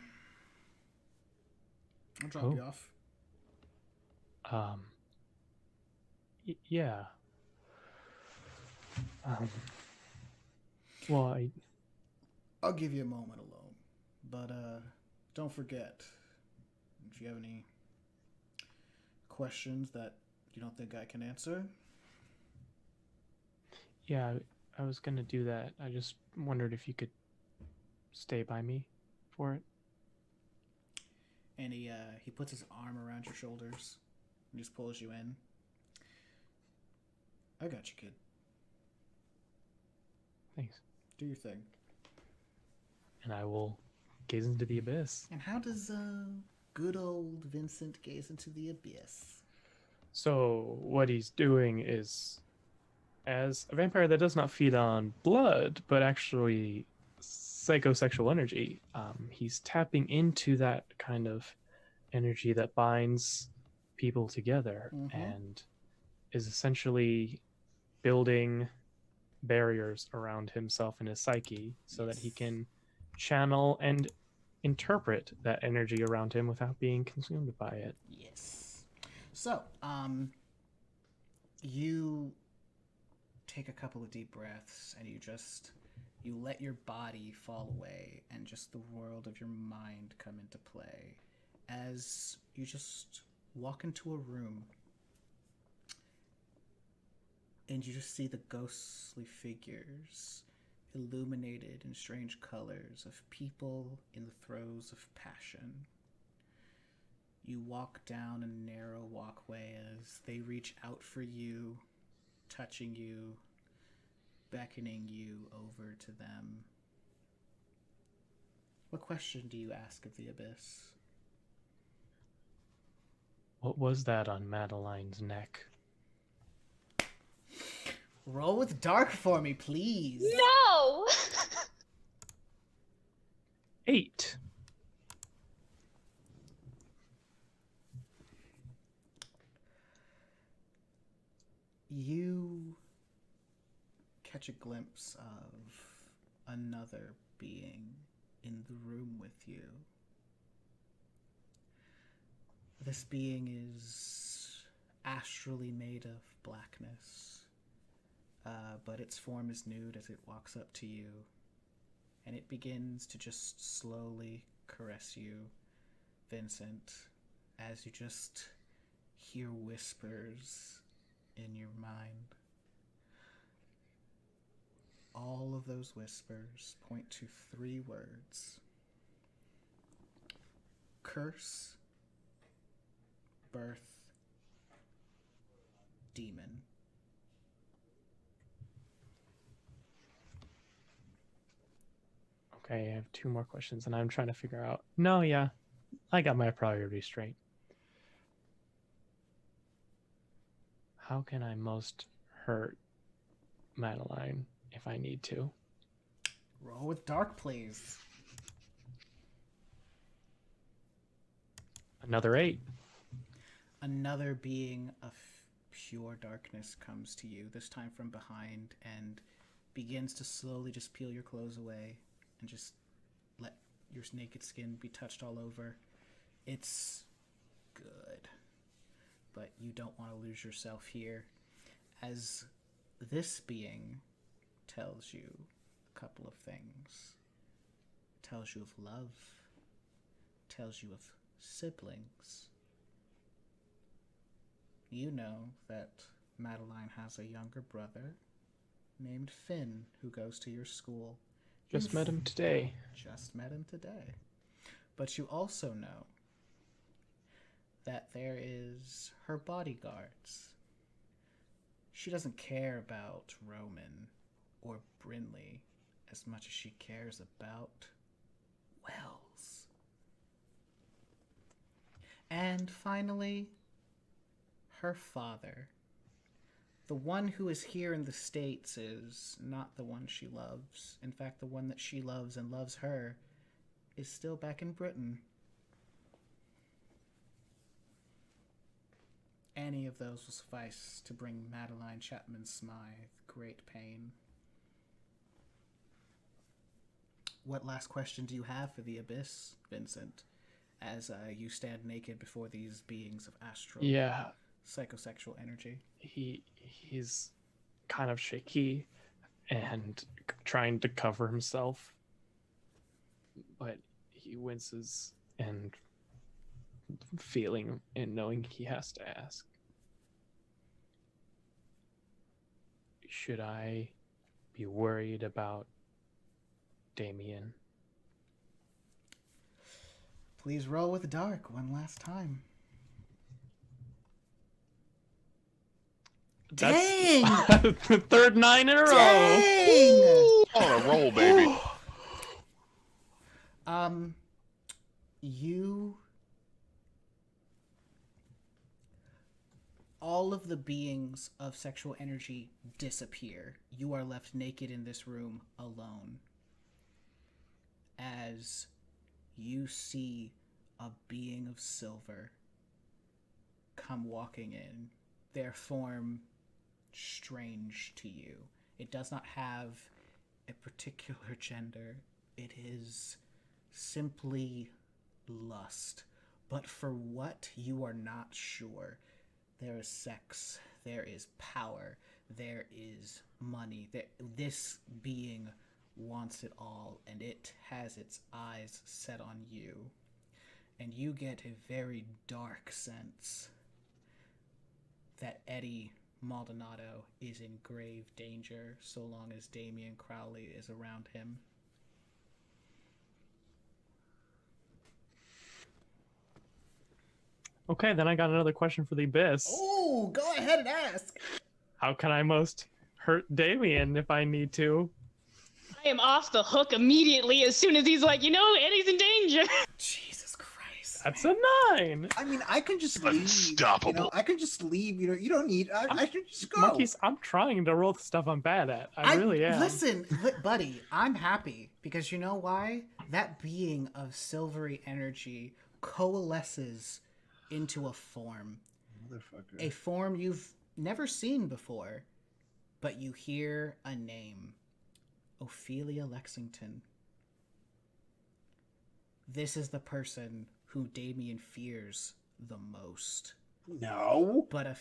I'll drop you Oh. off. Yeah. Well, I'll give you a moment alone. But don't forget, if you have any questions that you don't think I can answer, yeah, I was gonna do that. I just wondered if you could stay by me for it. and he puts his arm around your shoulders and just pulls you in. I got you, kid. Thanks. Do your thing. And I will gaze into the abyss. And how does good old Vincent gaze into the abyss? So what he's doing is, as a vampire that does not feed on blood, but actually psychosexual energy, he's tapping into that kind of energy that binds people together and is essentially building barriers around himself and his psyche so that he can channel and interpret that energy around him without being consumed by it. Yes. So, you take a couple of deep breaths and you let your body fall away and just the world of your mind come into play as you just walk into a room and you just see the ghostly figures illuminated in strange colors of people in the throes of passion. You walk down a narrow walkway as they reach out for you, touching you, beckoning you over to them. What question do you ask of the abyss? What was that on Madeline's neck? Roll with dark for me, please. No! 8. You catch a glimpse of another being in the room with you. This being is astrally made of blackness, but its form is nude as it walks up to you, and it begins to just slowly caress you, Vincent, as you just hear whispers in your mind. All of those whispers point to 3 words: curse, birth, demon. Okay, I have 2 more questions and I'm trying to figure out. No, yeah, I got my priorities straight. How can I most hurt Madeline if I need to? Roll with dark, please. Another 8. Another being of pure darkness comes to you, this time from behind, and begins to slowly just peel your clothes away and just let your naked skin be touched all over. It's good, but you don't want to lose yourself here, as this being tells you a couple of things. It tells you of love, tells you of siblings. You know that Madeline has a younger brother named Finn who goes to your school. Just met him today. Just met him today. But you also know that there is her bodyguards. She doesn't care about Roman or Brinley as much as she cares about Wells. And finally, her father, The one who is here in the States is not the one she loves. In fact, the one that she loves and loves her is still back in Britain. Any of those will suffice to bring Madeline Chapman Smythe great pain. What last question do you have for the Abyss, Vincent, as you stand naked before these beings of astral psychosexual energy? He's kind of shaky and trying to cover himself, but he winces and feeling and knowing he has to ask, should I be worried about Damien? Please roll with dark one last time. Dang! That's the third 9 in a row. Dang! On a roll, baby. All of the beings of sexual energy disappear. You are left naked in this room alone. As you see a being of silver come walking in, their form strange to you. It does not have a particular gender. It is simply lust. But for what, you are not sure. There is sex, there is power, there is money. This being wants it all, and it has its eyes set on you. And you get a very dark sense that Eddie Maldonado is in grave danger so long as Damien Crowley is around him. Okay, then I got another question for the Abyss. Oh, go ahead and ask. How can I most hurt Damien if I need to? I am off the hook immediately as soon as he's like, Eddie's in danger. Jesus Christ. That's a 9. I mean, I can just leave. Unstoppable. I can just leave. You don't need. I can just go. Monkeys, I'm trying to roll the stuff I'm bad at. I really am. Listen, buddy, I'm happy because you know why? That being of silvery energy coalesces into a form. Motherfucker. A form you've never seen before, but you hear a name. Ophelia Lexington. This is the person who Damien fears the most. No. But a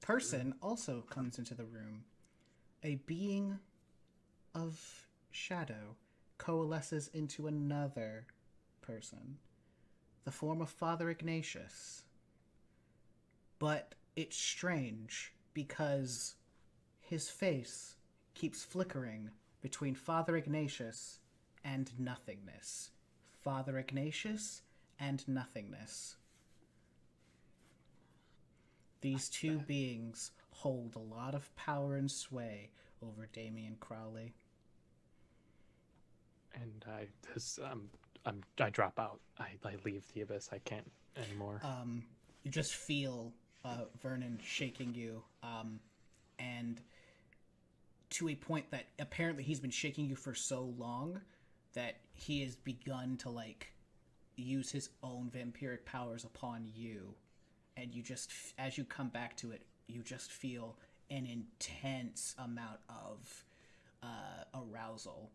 person also comes into the room. A being of shadow coalesces into another person. The form of Father Ignatius. But it's strange because his face keeps flickering between Father Ignatius and nothingness. Father Ignatius and nothingness. These two beings hold a lot of power and sway over Damien Crowley. And I drop out. I leave the Abyss. I can't anymore. You just feel Vernon shaking you, and to a point that apparently he's been shaking you for so long that he has begun to use his own vampiric powers upon you, and you just, as you come back to it, you just feel an intense amount of arousal,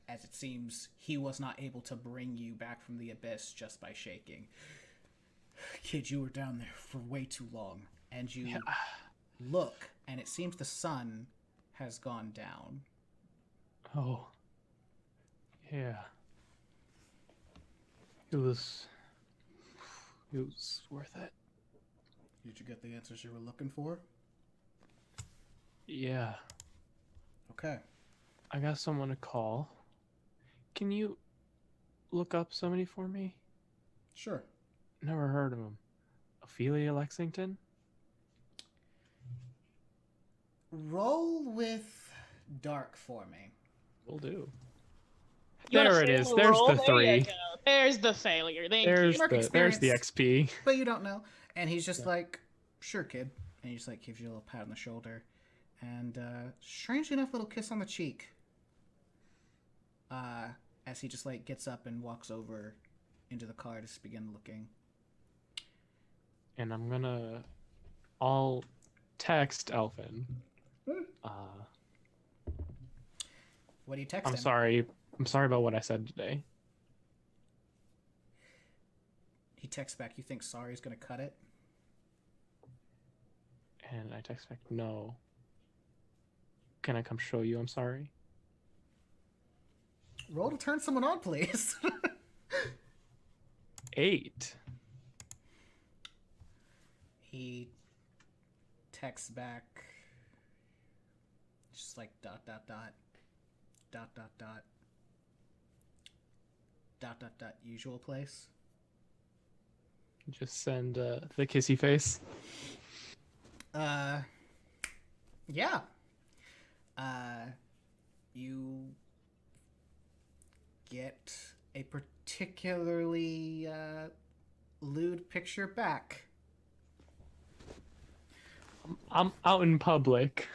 as it seems he was not able to bring you back from the Abyss just by shaking. Kid, you were down there for way too long, and you look, and it seems the sun has gone down. Oh. Yeah. It was worth it. Did you get the answers you were looking for? Yeah. Okay. I got someone to call. Can you look up somebody for me? Sure. Never heard of him. Ophelia Lexington? Roll with dark for me. Will do. You wanna There it fail is. a There's roll? the There you 3. go. There's the failure. Thank There's you. Mark the experience. XP. But you don't know. And he's just like, sure, kid. And he just gives you a little pat on the shoulder. And strangely enough, little kiss on the cheek. As he just like gets up and walks over into the car to begin looking. And I'll text Elfin. What do you text I'm him? sorry. I'm sorry about what I said today. He texts back, you think sorry's gonna cut it? And I text back, no. Can I come show you I'm sorry? Roll to turn someone on, please. 8. He texts back just like ... usual place. Just send the kissy face. Yeah. You get a particularly lewd picture back. I'm out in public.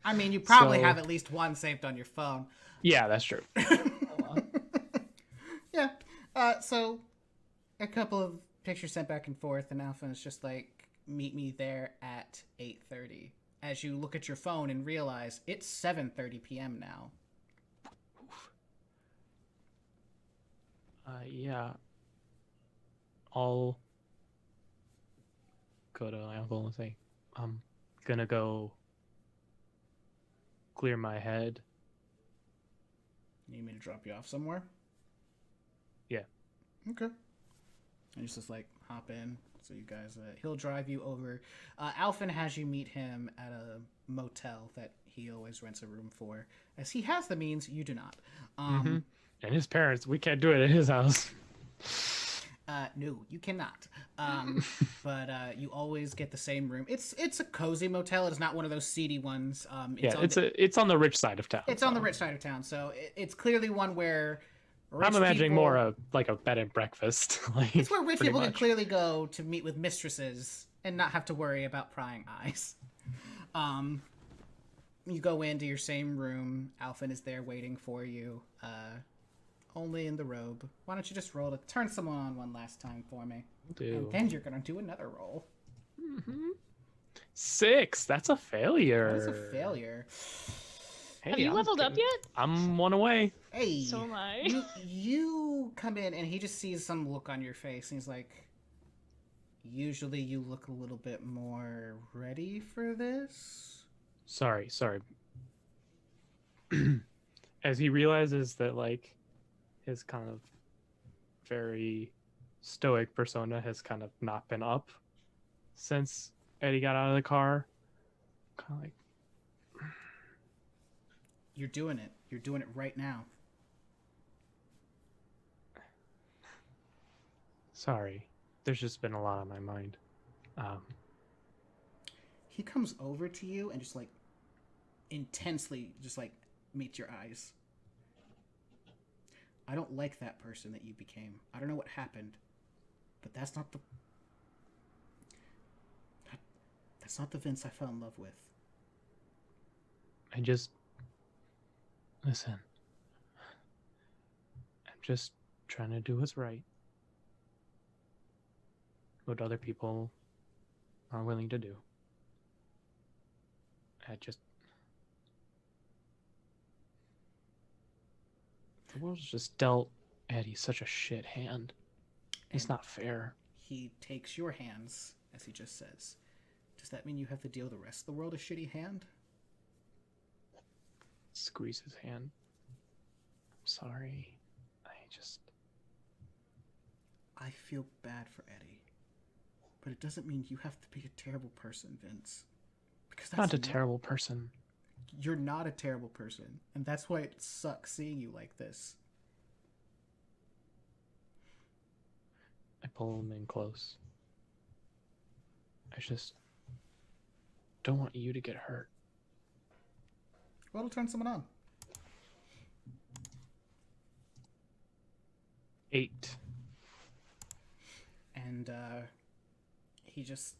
I mean, you probably So- have at least one saved on your phone. Yeah, that's true. Yeah. So a couple of pictures sent back and forth, and Alpha is just like, meet me there at 8:30. As you look at your phone and realize it's 7:30 p.m. now. Yeah. I'll go to my uncle and say, I'm gonna go clear my head. You need me to drop you off somewhere? Yeah. Okay. And he's just like, hop in. So you guys, he'll drive you over. Alphen has you meet him at a motel that he always rents a room for. As he has the means, you do not. And his parents, we can't do it at his house. No, you cannot. But you always get the same room. It's a cozy motel. It is not one of those seedy ones. It's on the rich side of town. It's on the rich side of town, so it's clearly one where I'm imagining people, more like a bed and breakfast. Like, it's where rich pretty people can much. clearly go to meet with mistresses and not have to worry about prying eyes. You go into your same room. Alphen is there waiting for you. Only in the robe. Why don't you just roll to turn someone on one last time for me? And then you're gonna do another roll. 6. That's a failure. That's a failure. Hey, Have you I'm leveled up getting- yet? I'm one away. Hey, So am I. you come in and he just sees some look on your face and he's like, usually you look a little bit more ready for this. Sorry. As he realizes that, like, his kind of very stoic persona has kind of not been up since Eddie got out of the car. Kind of like, You're doing it. You're doing it right now. sorry. There's just been a lot on my mind. He comes over to you and just like intensely just like meets your eyes. I don't like that person that you became. I don't know what happened, but that's not the Vince I fell in love with. Listen. I'm just trying to do what's right. What other people are willing to do. The world's just dealt Eddie such a shit hand. It's And not fair. He takes your hands, as he just says. Does that mean you have to deal the rest of the world a shitty hand? Squeeze his hand. I'm sorry. I feel bad for Eddie. But it doesn't mean you have to be a terrible person, Vince. Because that's Not a terrible person. You're not a terrible person. And that's why it sucks seeing you like this. I pull him in close. I just don't want you to get hurt. Well, it'll turn someone on. 8. And he just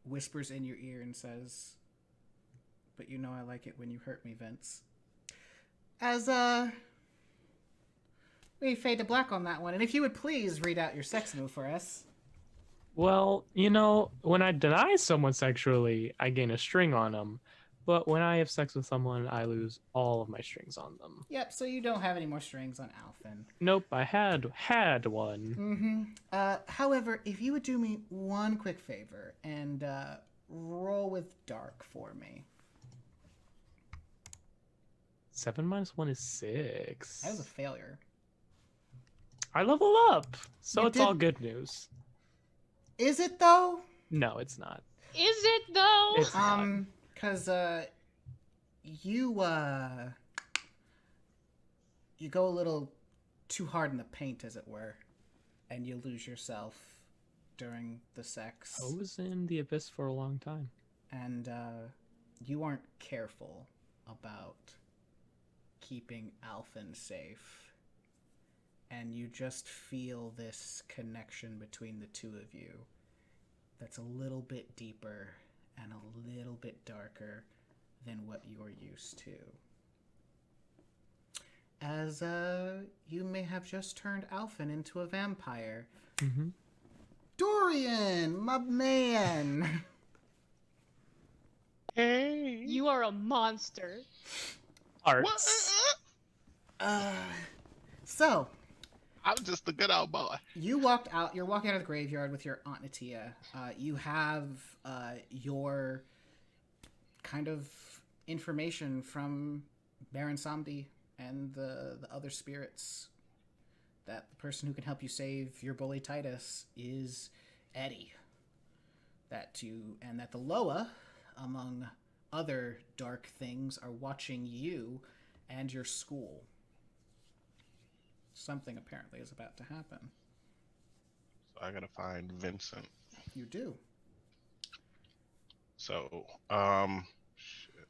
whispers in your ear and says, but you know I like it when you hurt me, Vince. As, we fade to black on that one, and if you would please read out your sex move for us. Well, when I deny someone sexually, I gain a string on them. But when I have sex with someone, I lose all of my strings on them. Yep, so you don't have any more strings on Alphen. Nope, I had one. However, if you would do me one quick favor and roll with dark for me. 7 minus 1 is 6. That was a failure. I level up, so You it's all did- good news. Is it though? No, it's not. Is it though? It's not. Cause you go a little too hard in the paint, as it were, and you lose yourself during the sex. I was in the abyss for a long time. And you aren't careful about keeping Alphen safe. And you just feel this connection between the two of you that's a little bit deeper and a little bit darker than what you're used to. As you may have just turned Alphen into a vampire. Mm-hmm. Dorian, my man! Hey. You are a monster. Arts. So, I'm just a good old boy. you're walking out of the graveyard with your Aunt Natia. You have your kind of information from Baron Samdi and the other spirits that the person who can help you save your bully Titus is Eddie. That the Loa, among other dark things, are watching you and your school. Something apparently is about to happen. So I gotta find Vincent. You do. So, shit.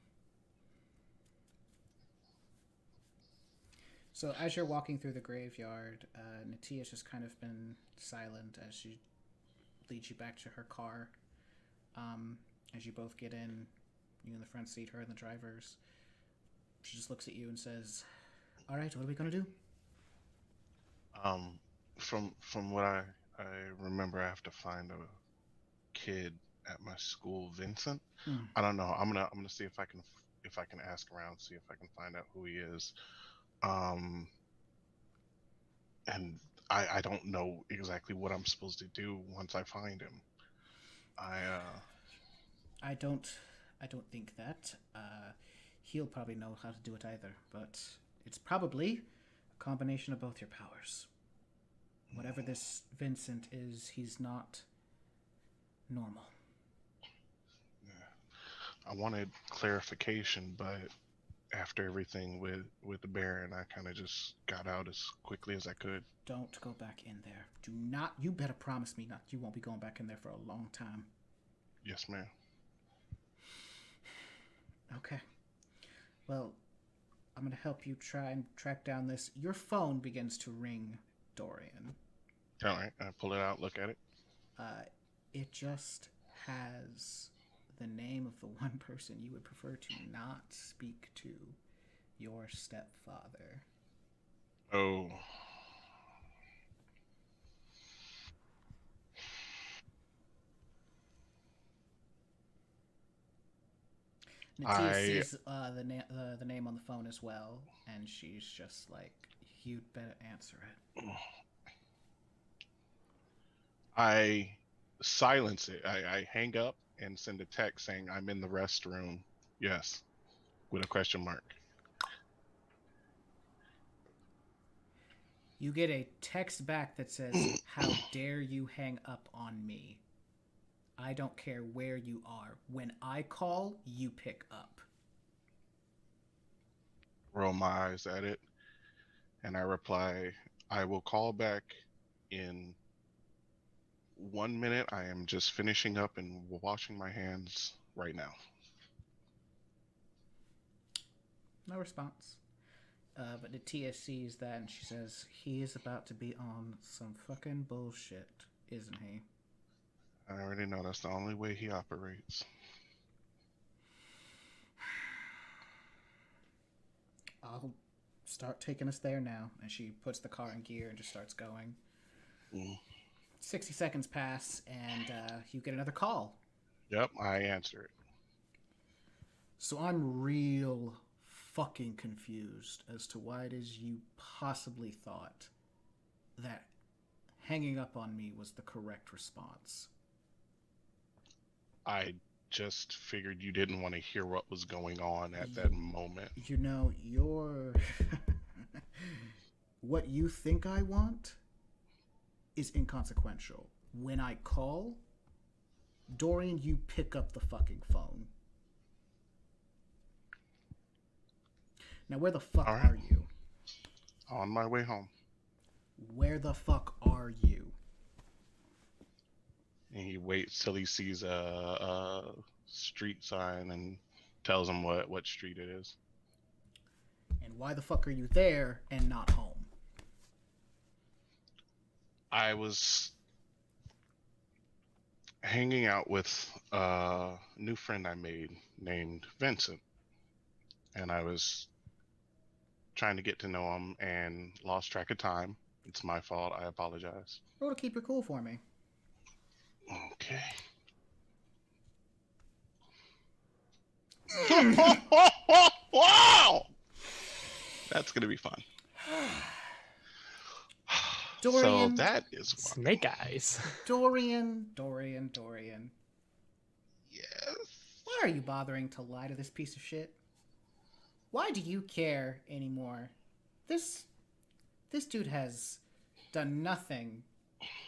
So as you're walking through the graveyard, Natia's just kind of been silent as she leads you back to her car. As you both get in, you in the front seat, her in the driver's. She just looks at you and says, "All right, what are we gonna do?" From what I remember, I have to find a kid at my school, Vincent. I don't know. I'm gonna see if I can ask around, see if I can find out who he is. And I don't know exactly what I'm supposed to do once I find him. I don't think that. He'll probably know how to do it either, but it's probably a combination of both your powers. Whatever this Vincent is, he's not normal. I wanted clarification, but after everything with the Baron, I kind of just got out as quickly as I could. Don't go back in there. Do not. You better promise me not. You won't be going back in there for a long time. Yes, ma'am. Okay. Well, I'm going to help you try and track down this. Your phone begins to ring, Dorian. All right, I pull it out, look at it. It just has the name of the one person you would prefer to not speak to, your stepfather. Oh. Natia sees the name on the phone as well, and she's just like, "You'd better answer it." I silence it. I hang up and send a text saying I'm in the restroom. Yes, with a question mark. You get a text back that says, "How dare you hang up on me? I don't care where you are. When I call, you pick up." Roll my eyes at it, and I reply, I will call back in 1 minute. I am just finishing up and washing my hands right now. No response. But Natia sees that and she says, "He is about to be on some fucking bullshit, isn't he?" I already know that's the only way he operates. I'll start taking us there now. And she puts the car in gear and just starts going. 60 seconds pass, and you get another call. Yep, I answer it. So I'm real fucking confused as to why it is you possibly thought that hanging up on me was the correct response. I just figured you didn't want to hear what was going on at that moment. You know, you're... what you think I want is inconsequential. When I call, Dorian, you pick up the fucking phone. Now, where the fuck All right. are you? On my way home. Where the fuck are you? And he waits till he sees a street sign and tells him what street it is. And why the fuck are you there and not home? I was hanging out with a new friend I made named Vincent. And I was trying to get to know him and lost track of time. It's my fault. I apologize. Roll to keep your cool for me. Okay. Wow! That's going to be fun. Dorian. So that is one. Snake eyes. Dorian. Yes. Why are you bothering to lie to this piece of shit? Why do you care anymore? This dude has done nothing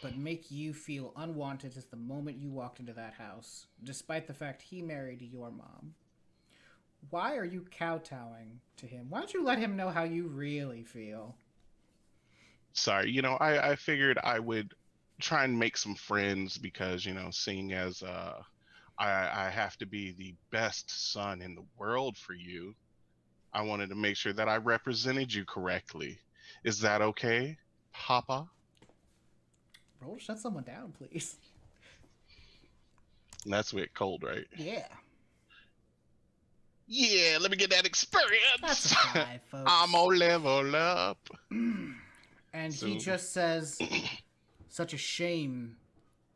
but make you feel unwanted since the moment you walked into that house, despite the fact he married your mom. Why are you kowtowing to him? Why don't you let him know how you really feel? Sorry, I figured I would try and make some friends because, seeing as I have to be the best son in the world for you, I wanted to make sure that I represented you correctly. Is that okay, Papa? Roll to shut someone down, please. And that's with cold, right? Yeah. Yeah, let me get that experience. That's a 5, folks. I'm gonna level up. And he just says, such a shame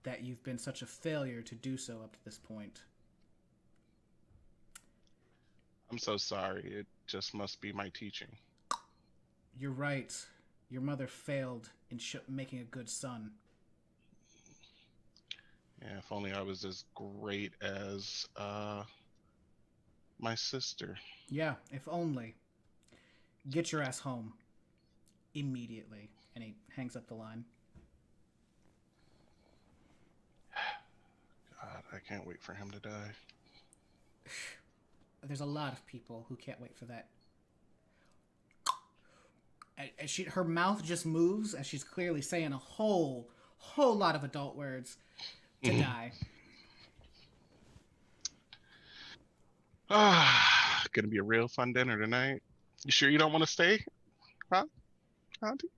that you've been such a failure to do so up to this point. I'm so sorry. It just must be my teaching. You're right. Your mother failed in making a good son. Yeah, if only I was as great as my sister. Yeah, if only. Get your ass home. Immediately. And he hangs up the line. God, I can't wait for him to die. There's a lot of people who can't wait for that. And her mouth just moves as she's clearly saying a whole lot of adult words to die. Gonna be a real fun dinner tonight. You sure you don't want to stay? Huh? Auntie?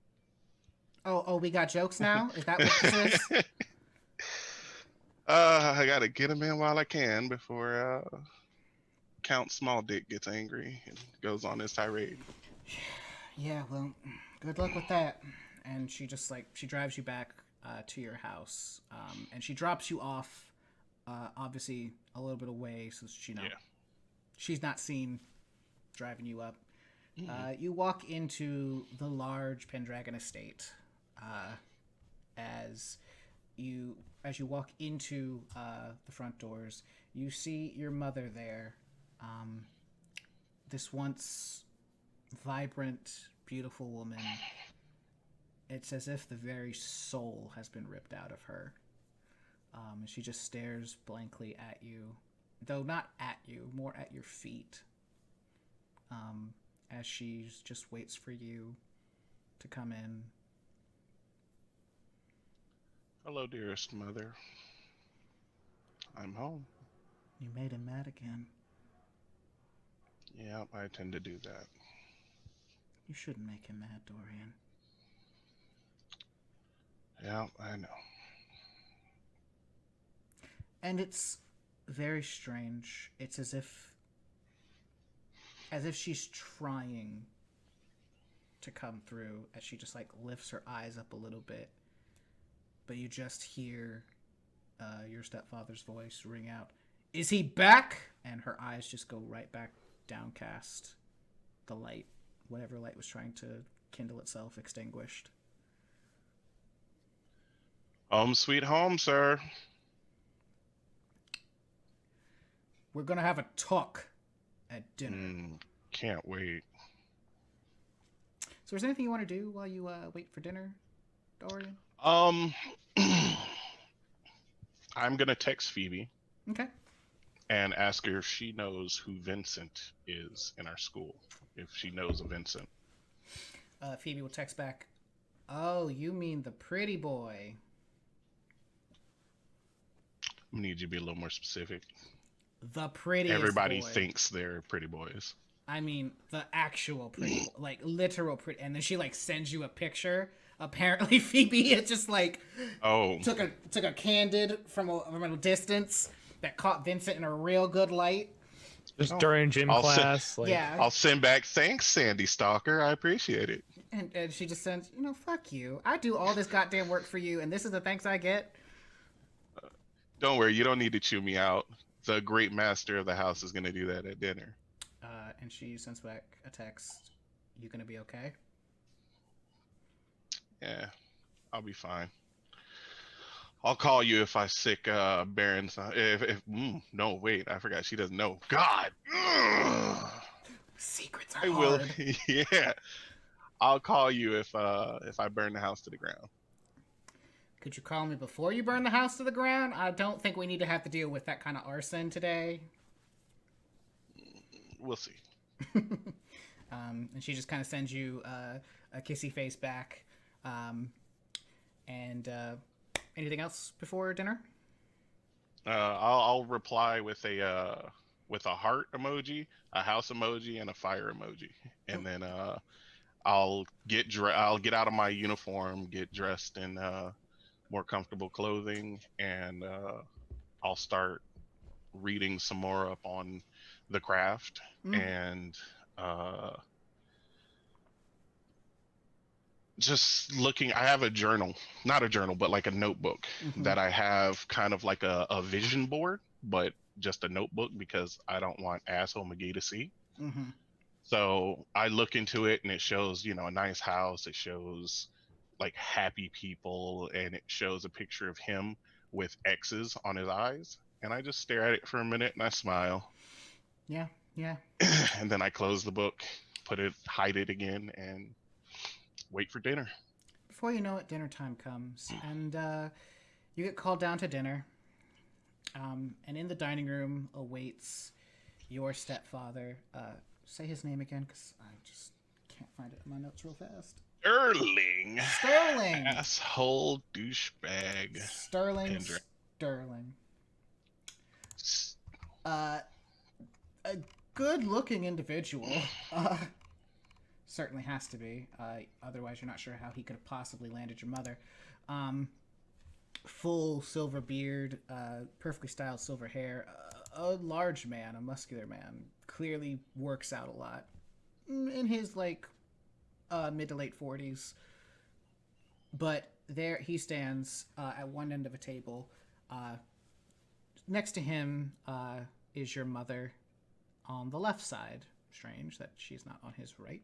Oh, we got jokes now? Is that what this is? I gotta get him in while I can before Count Small Dick gets angry and goes on his tirade. Yeah, well, good luck with that. And she just she drives you back to your house, and she drops you off, obviously a little bit away, so she's not seen driving you up. You walk into the large Pendragon estate. As you walk into the front doors, you see your mother there. This once vibrant, beautiful woman. It's as if the very soul has been ripped out of her. She just stares blankly at you, though not at you, more at your feet. As she just waits for you to come in. Hello, dearest mother. I'm home. You made him mad again. Yeah, I tend to do that. You shouldn't make him mad, Dorian. Yeah, I know. And it's very strange. It's as if as if she's trying to come through, as she just like lifts her eyes up a little bit, but you just hear your stepfather's voice ring out, "Is he back?" And her eyes just go right back downcast. The light, whatever light was trying to kindle itself, extinguished. Home sweet home, sir. We're gonna have a talk at dinner. Can't wait. So is there anything you want to do while you wait for dinner, Dorian? I'm gonna text Phoebe Okay. and ask her if she knows who Vincent is in our school. If she knows of Vincent. Phoebe will text back, "Oh, you mean the pretty boy." I need you to be a little more specific. The prettiest Everybody boy. thinks they're pretty boys. I mean, the actual pretty, like literal pretty. And then she like sends you a picture. Apparently, Phoebe is just like took a candid from a distance that caught Vincent in a real good light. Just during gym class. Yeah. I'll send back, "Thanks, Sandy Stalker. I appreciate it." And she just sends, "Fuck you. I do all this goddamn work for you, and this is the thanks I get." Don't worry, you don't need to chew me out. The great master of the house is gonna do that at dinner. And she sends back a text, "You gonna be okay?" Yeah, I'll be fine. I'll call you if I sick Baron's. No, wait, I forgot she doesn't know. God, Secrets are I will. hard. Yeah, I'll call you if I burn the house to the ground. Could you call me before you burn the house to the ground? I don't think we need to have to deal with that kind of arson today. We'll see. And she just kind of sends you a kissy face back. And anything else before dinner? I'll reply with a heart emoji, a house emoji, and a fire emoji, and then I'll get out of my uniform, get dressed in more comfortable clothing, and I'll start reading some more up on the craft and just looking. I have a journal, not a journal, but like a notebook that I have kind of like a vision board, but just a notebook because I don't want asshole McGee to see. So I look into it and it shows, a nice house. It shows like happy people, and it shows a picture of him with X's on his eyes. And I just stare at it for a minute and I smile. Yeah. And then I close the book, hide it again, and wait for dinner. Before you know it, dinner time comes, and you get called down to dinner. And in the dining room awaits your stepfather. Say his name again, because I just can't find it in my notes real fast. Sterling. Asshole douchebag. Sterling. A good-looking individual. Certainly has to be. Otherwise, you're not sure how he could have possibly landed your mother. Full silver beard, perfectly styled silver hair. A large man, a muscular man. Clearly works out a lot. In his, mid to late 40s. But there he stands at one end of a table. Next to him is your mother on the left side. Strange that she's not on his right.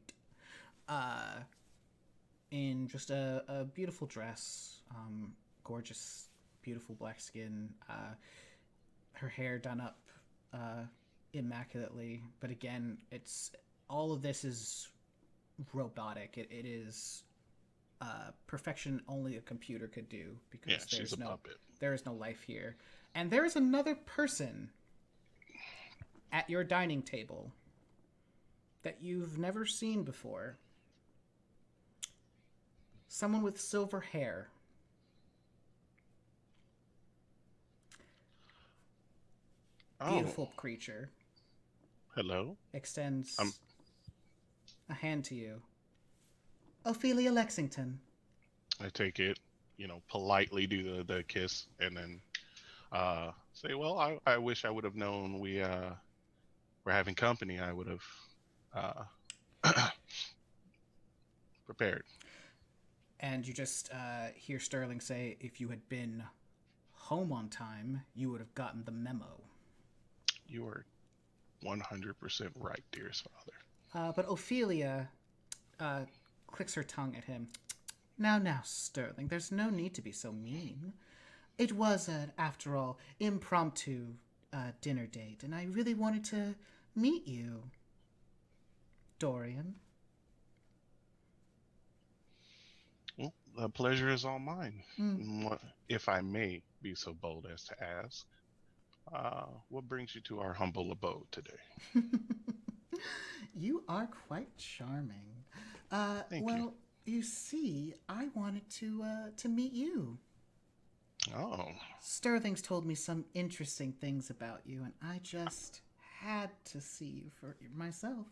In just a beautiful dress, gorgeous, beautiful black skin, her hair done up immaculately. But again, all of this is robotic. It is perfection only a computer could do, because she's a puppet. There is no life here. And there is another person at your dining table that you've never seen before. Someone with silver hair. Beautiful creature. Hello? Extends a hand to you. Ophelia Lexington. I take it, politely do the kiss, and then say, "Well, I wish I would have known we're having company. I would have uh, prepared. And you just hear Sterling say, if you had been home on time, you would have gotten the memo. You are 100% right, dearest father. But Ophelia clicks her tongue at him. Now, Sterling, there's no need to be so mean. It was, after all, impromptu dinner date, and I really wanted to meet you, Dorian. Well, the pleasure is all mine. Mm. If I may be so bold as to ask, what brings you to our humble abode today? You are quite charming. Thank you. You see, I wanted to meet you. Oh, Sterling's told me some interesting things about you, and I just had to see you for myself.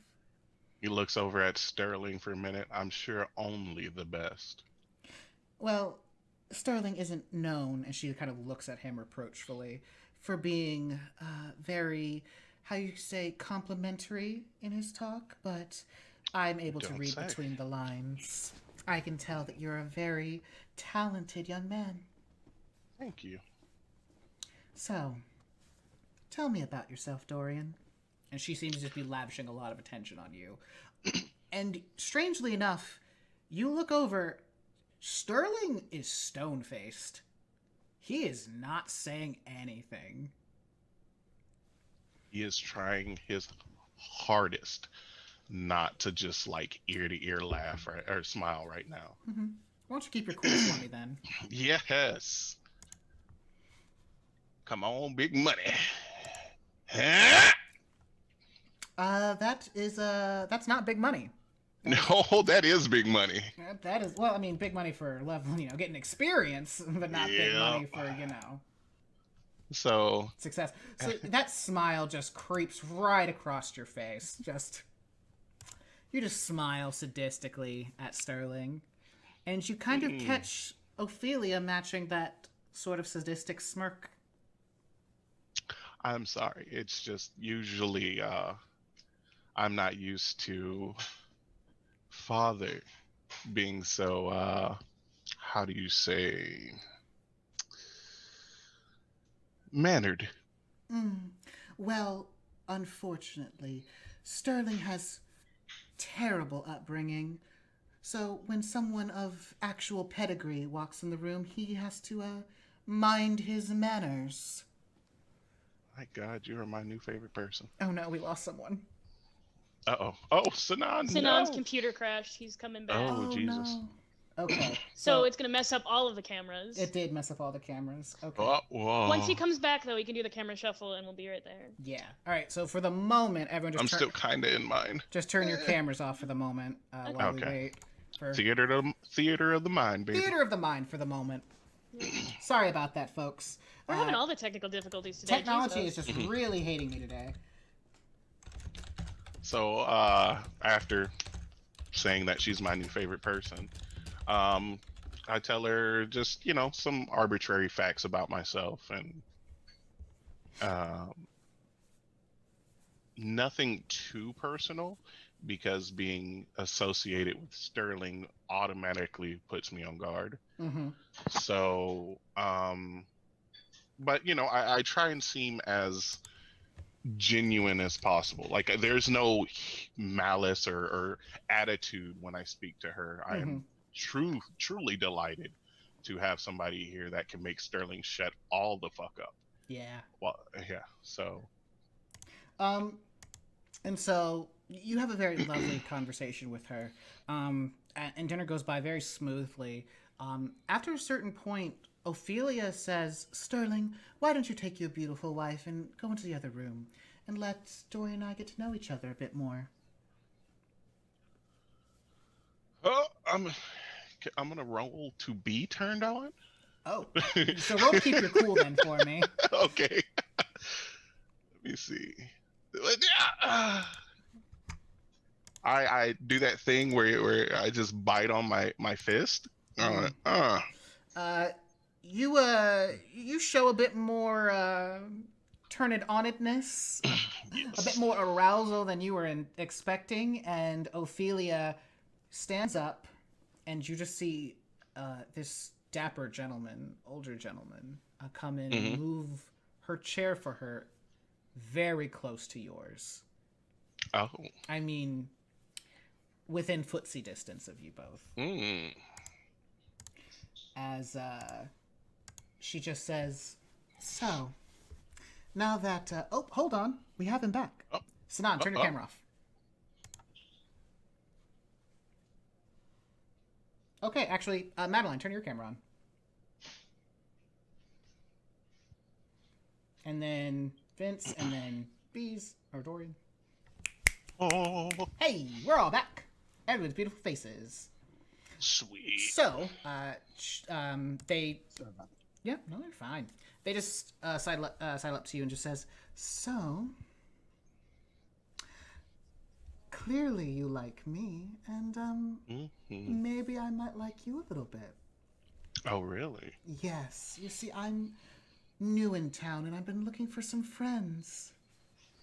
he looks over at Sterling for a minute. I'm sure only the best. Well, Sterling isn't known, and she kind of looks at him reproachfully, for being very, how you say, complimentary in his talk, but I'm able to Don't read say. between the lines. I can tell that you're a very talented young man. Thank you. So, tell me about yourself, Dorian. And she seems to just be lavishing a lot of attention on you. And strangely enough, you look over, Sterling is stone-faced. He is not saying anything. He is trying his hardest not to just like ear to ear laugh or smile right now. Mm-hmm. Why don't you keep your cool for me then? Yes. Come on, big money. That's not big money. No, that is big money. That is, well, I mean, big money for level, getting experience, but not big Yeah. money for, So success. So that smile just creeps right across your face. You just smile sadistically at Sterling. And you kind of catch Ophelia matching that sort of sadistic smirk. I'm sorry. It's just usually I'm not used to father being so how do you say mannered. Well, unfortunately, Sterling has terrible upbringing. So when someone of actual pedigree walks in the room, he has to mind his manners. My God, you are my new favorite person. Oh no, we lost someone. Uh-oh. Oh, Sinan, Sinan's no. computer crashed. He's coming back. Oh, Jesus. No. Okay. So it's going to mess up all of the cameras. It did mess up all the cameras. Okay. Oh, whoa. Once he comes back, though, we can do the camera shuffle, and we'll be right there. Yeah. All right. So for the moment, everyone I'm still kind of in mine. just turn your cameras off for the moment while we Okay. wait for Theater of the mind, baby. theater of the mind for the moment. Sorry about that, folks. We're having all the technical difficulties today. Technology Jesus. is just really hating me today. So after saying that she's my new favorite person, I tell her just some arbitrary facts about myself and nothing too personal, because being associated with Sterling automatically puts me on guard. Mm-hmm. So but I try and seem as genuine as possible. Like there's no malice or attitude when I speak to her. I am truly delighted to have somebody here that can make Sterling shut all the fuck up. Yeah. Well, yeah. So and so you have a very lovely conversation with her, and dinner goes by very smoothly. After a certain point, Ophelia says, Sterling, why don't you take your beautiful wife and go into the other room and let Dorian and I get to know each other a bit more? oh, I'm gonna roll to be turned on. Oh, so roll to keep your cool then for me. Okay. Let me see. I do that thing where I just bite on my fist. You show a bit more turn-it-on-itness, a Yes. bit more arousal than you were expecting, and Ophelia stands up, and you just see this dapper gentleman, older gentleman, come in and move her chair for her very close to yours. Oh. I mean, within footsie distance of you both. As she just says, so, now that... oh, hold on. We have him back. Oh. Sinan, turn your camera off. Okay, actually, Madeline, turn your camera on. And then Vince, and then Bees, or Dorian. Oh. Hey, we're all back. Everyone's beautiful faces. Sweet. So, they... Sorry about that. Yeah, no, they're fine. They just sidle up to you and just says, so... Clearly you like me, and, maybe I might like you a little bit. Oh, really? Yes. You see, I'm new in town, and I've been looking for some friends.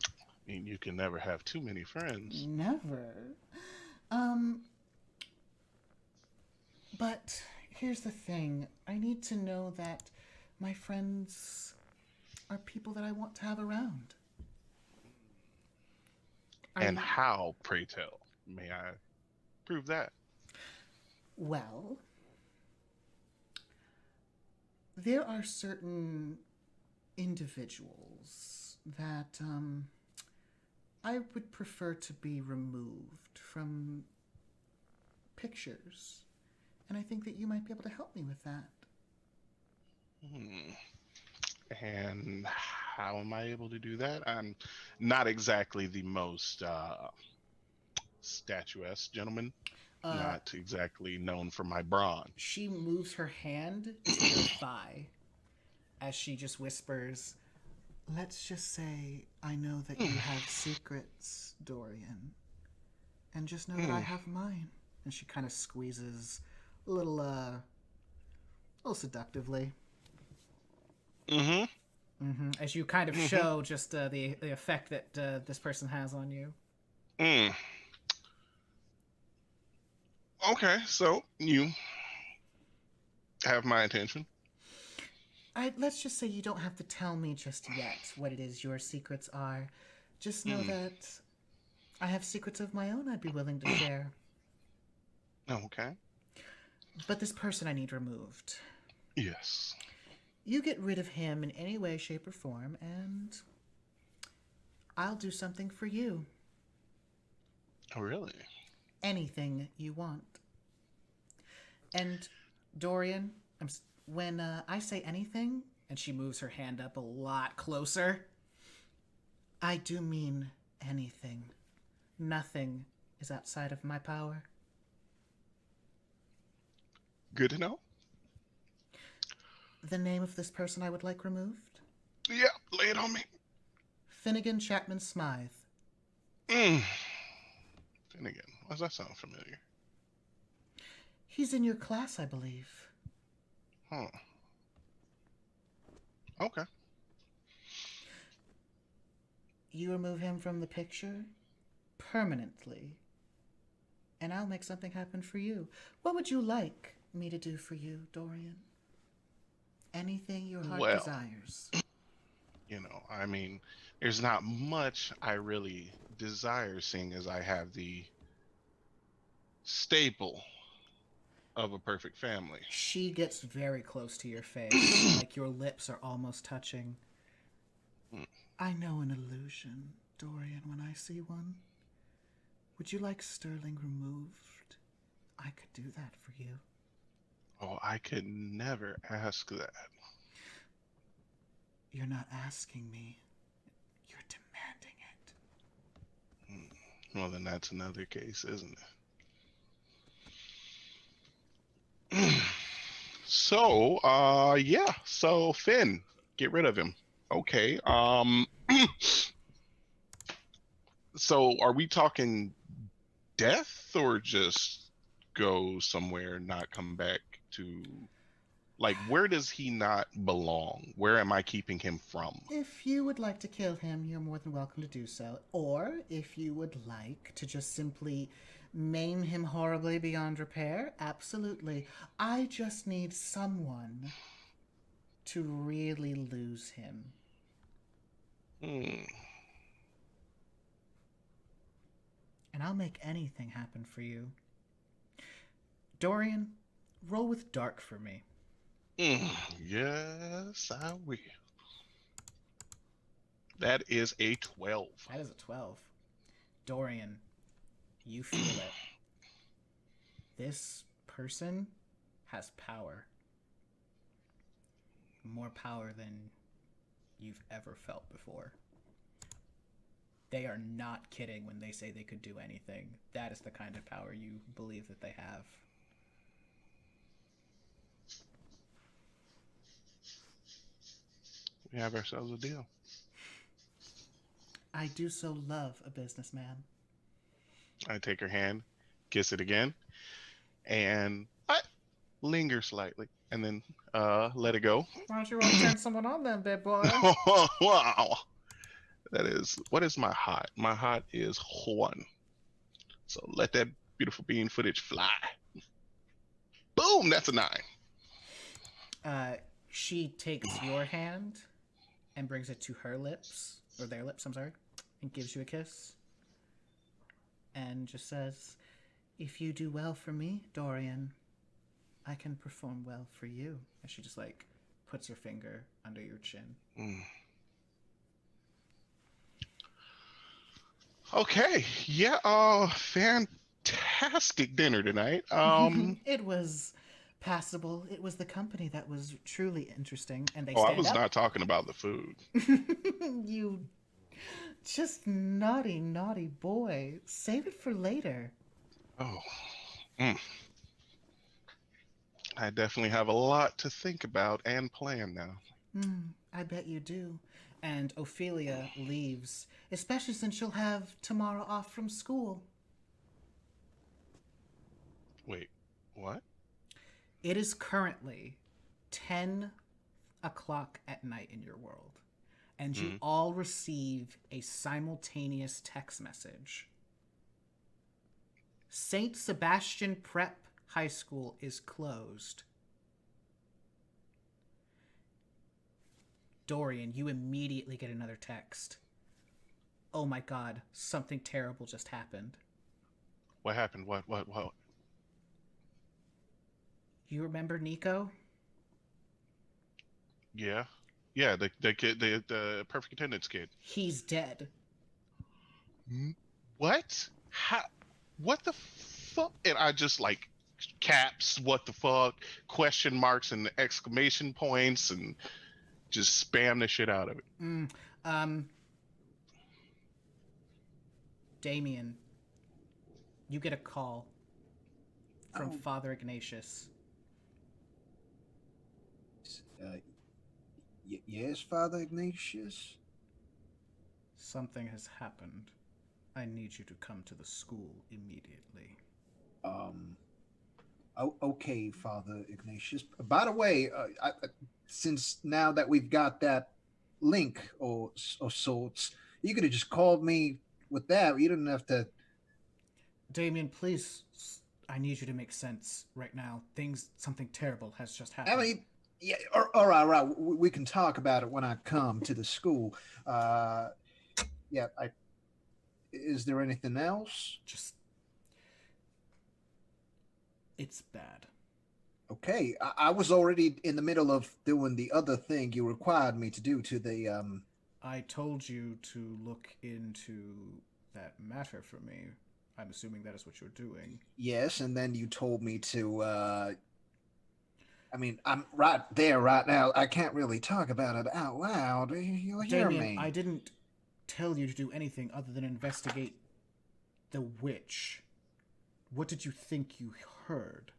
I mean, you can never have too many friends. Never. But here's the thing. I need to know that my friends are people that I want to have around. And how, pray tell, may I prove that? Well, there are certain individuals that I would prefer to be removed from pictures. And I think that you might be able to help me with that. And how am I able to do that? I'm not exactly the most statuesque gentleman. Not exactly known for my brawn. She moves her hand to your thigh as she just whispers, let's just say I know that you have secrets, Dorian. And just know that I have mine. And she kind of squeezes a little seductively. As you kind of show just the effect that this person has on you. Okay, so you have my attention. Let's just say you don't have to tell me just yet what it is your secrets are. Just know that I have secrets of my own I'd be willing to share. Okay. But this person I need removed. Yes. You get rid of him in any way, shape, or form, and I'll do something for you. Oh, really? Anything you want. And Dorian, when I say anything, and she moves her hand up a lot closer, I do mean anything. Nothing is outside of my power. Good to know. The name of this person I would like removed? Yeah, lay it on me. Finnegan Chapman Smythe. Finnegan. Why does that sound familiar? He's in your class, I believe. Huh. Okay. You remove him from the picture permanently, and I'll make something happen for you. What would you like me to do for you, Dorian? Anything your heart desires. You know, I mean, there's not much I really desire, seeing as I have the staple of a perfect family. She gets very close to your face, like your lips are almost touching. I know an illusion, Dorian, when I see one. Would you like Sterling removed? I could do that for you. Oh, I could never ask that. You're not asking me. You're demanding it. Well, then that's another case, isn't it? So, yeah. So, Finn, get rid of him. Okay. So are we talking death or just go somewhere, not come back to Like, where does he not belong? Where am I keeping him from? If you would like to kill him, you're more than welcome to do so. Or if you would like to just simply maim him horribly beyond repair, absolutely. I just need someone to really lose him. Hmm. And I'll make anything happen for you. Dorian, roll with dark for me. Yes, I will. That is a 12. That is a 12. Dorian, you feel it. This person has power. More power than you've ever felt before. They are not kidding when they say they could do anything. That is the kind of power you believe that they have. We have ourselves a deal. I do so love a businessman. I take her hand, kiss it again, and I linger slightly, and then let it go. Why don't you roll to turn someone on then, big boy? Wow. That is, what is my hot? My hot is 1. So let that beautiful bean footage fly. Boom, that's a 9. She takes your hand and brings it to her lips, or their lips, I'm sorry, and gives you a kiss. And just says, if you do well for me, Dorian, I can perform well for you. And she just, like, puts her finger under your chin. Okay, yeah, fantastic dinner tonight. It was passable. It was the company that was truly interesting, and they I stand was up. not talking about the food. You just naughty, naughty boy. Save it for later. Oh, I definitely have a lot to think about and plan now. I bet you do. And Ophelia leaves, especially since she'll have tomorrow off from school. Wait, what? It is currently 10 o'clock at night in your world, and you all receive a simultaneous text message. St. Sebastian Prep High School is closed. Dorian, you immediately get another text. Oh my god, something terrible just happened. What happened? What? You remember Nico? Yeah. Yeah, the kid, the perfect attendance kid. He's dead. What? How? What the fuck? And I just like caps, what the fuck, question marks and exclamation points, and just spam the shit out of it. Damien, you get a call from Father Ignatius. Yes, Father Ignatius? Something has happened. I need you to come to the school immediately. Okay, Father Ignatius. By the way, since now that we've got that link or sorts, you could have just called me with that. You didn't have to. Damien, please, I need you to make sense right now. Something terrible has just happened. I mean, yeah, all right. We can talk about it when I come to the school. Yeah, is there anything else? It's bad. Okay, I was already in the middle of doing the other thing you required me to do to the. I told you to look into that matter for me. I'm assuming that is what you're doing. Yes, and then you told me to. I mean, I'm right there right now. I can't really talk about it out loud. You'll hear Damien, me. I didn't tell you to do anything other than investigate the witch. What did you think you heard?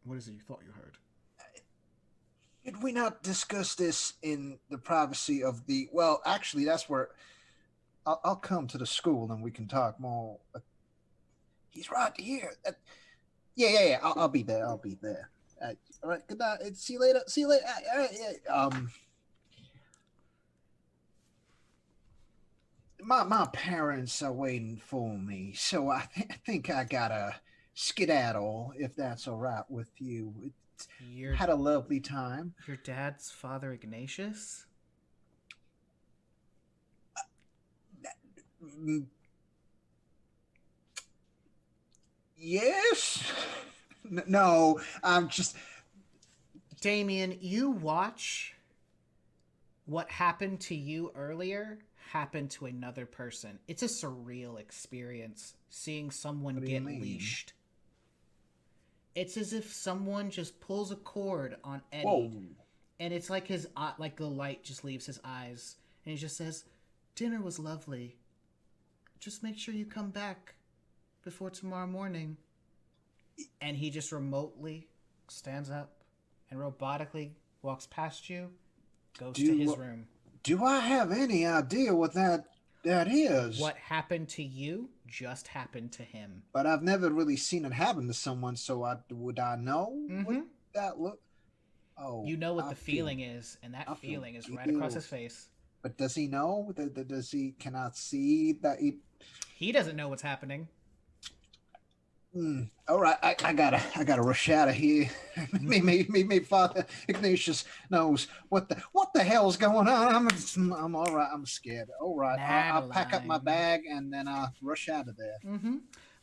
What is it you thought you heard? Did we not discuss this in the privacy of the... Well, actually, that's where... I'll come to the school and we can talk more. He's right here. Yeah. I'll be there. All right, good night. See you later. See you later. My parents are waiting for me, so I think I gotta skedaddle if that's all right with you. Your Had a lovely time. your dad's Father Ignatius? Mm, yes. No, I'm just. Damien, you watch what happened to you earlier happen to another person. It's a surreal experience seeing someone What do you get mean? leashed. It's as if someone just pulls a cord on Eddie, Whoa. and it's like like the light just leaves his eyes, and he just says, "Dinner was lovely. Just make sure you come back before tomorrow morning." And he just remotely stands up and robotically walks past you, goes to his room. Do I have any idea what that is? What happened to you just happened to him. But I've never really seen it happen to someone, so would I know what that look? Oh, You know what I the feel- feeling is, and that I feel feeling is right across his face. But does he know? Does he? Can I see that he? He doesn't know what's happening. All right, I gotta rush out of here. Maybe Father Ignatius knows what the hell's going on. I'm all right. I'm scared. All right, I'll pack up my Madeline. bag and then I'll rush out of there.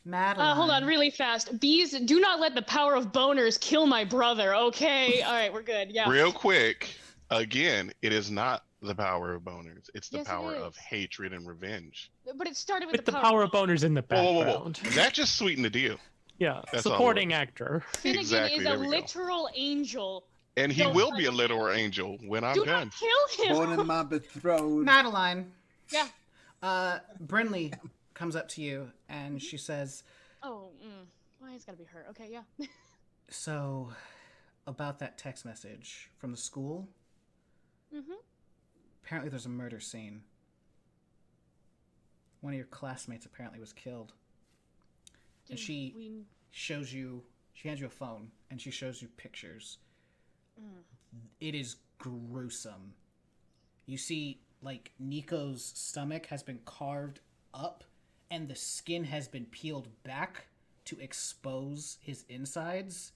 Madeline. Hold on, really fast. Bees, do not let the power of boners kill my brother, okay? All right, we're good. Yeah. Real quick, again, it is not the power of boners. It's the Yes, it power of is. hatred and revenge. But it started With the power of boners in the Whoa. background. That just sweetened the deal. Yeah, That's all it supporting was. actor. Finnegan Exactly, is there a we go. literal angel. And he Don't will touch be a him. literal angel when I'm Do done. not kill him. Born in my betrothed. Madeline. Yeah. Brinley comes up to you and she says, Oh, why it's gotta be her? Okay, yeah. "So, about that text message from the school, apparently there's a murder scene. One of your classmates apparently was killed." And she hands you a phone, and she shows you pictures. It is gruesome. You see, like, Nico's stomach has been carved up, and the skin has been peeled back to expose his insides.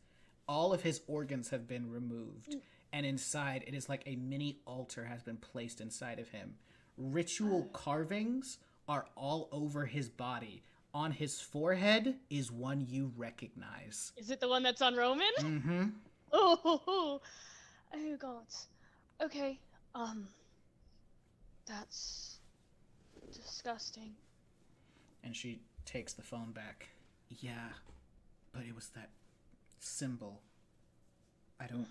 All of his organs have been removed, and inside, it is like a mini altar has been placed inside of him. Ritual carvings are all over his body. On his forehead is one you recognize. Is it the one that's on Roman? Mm-hmm. Oh god. Okay. That's disgusting. And she takes the phone back. Yeah, but it was that symbol. I don't...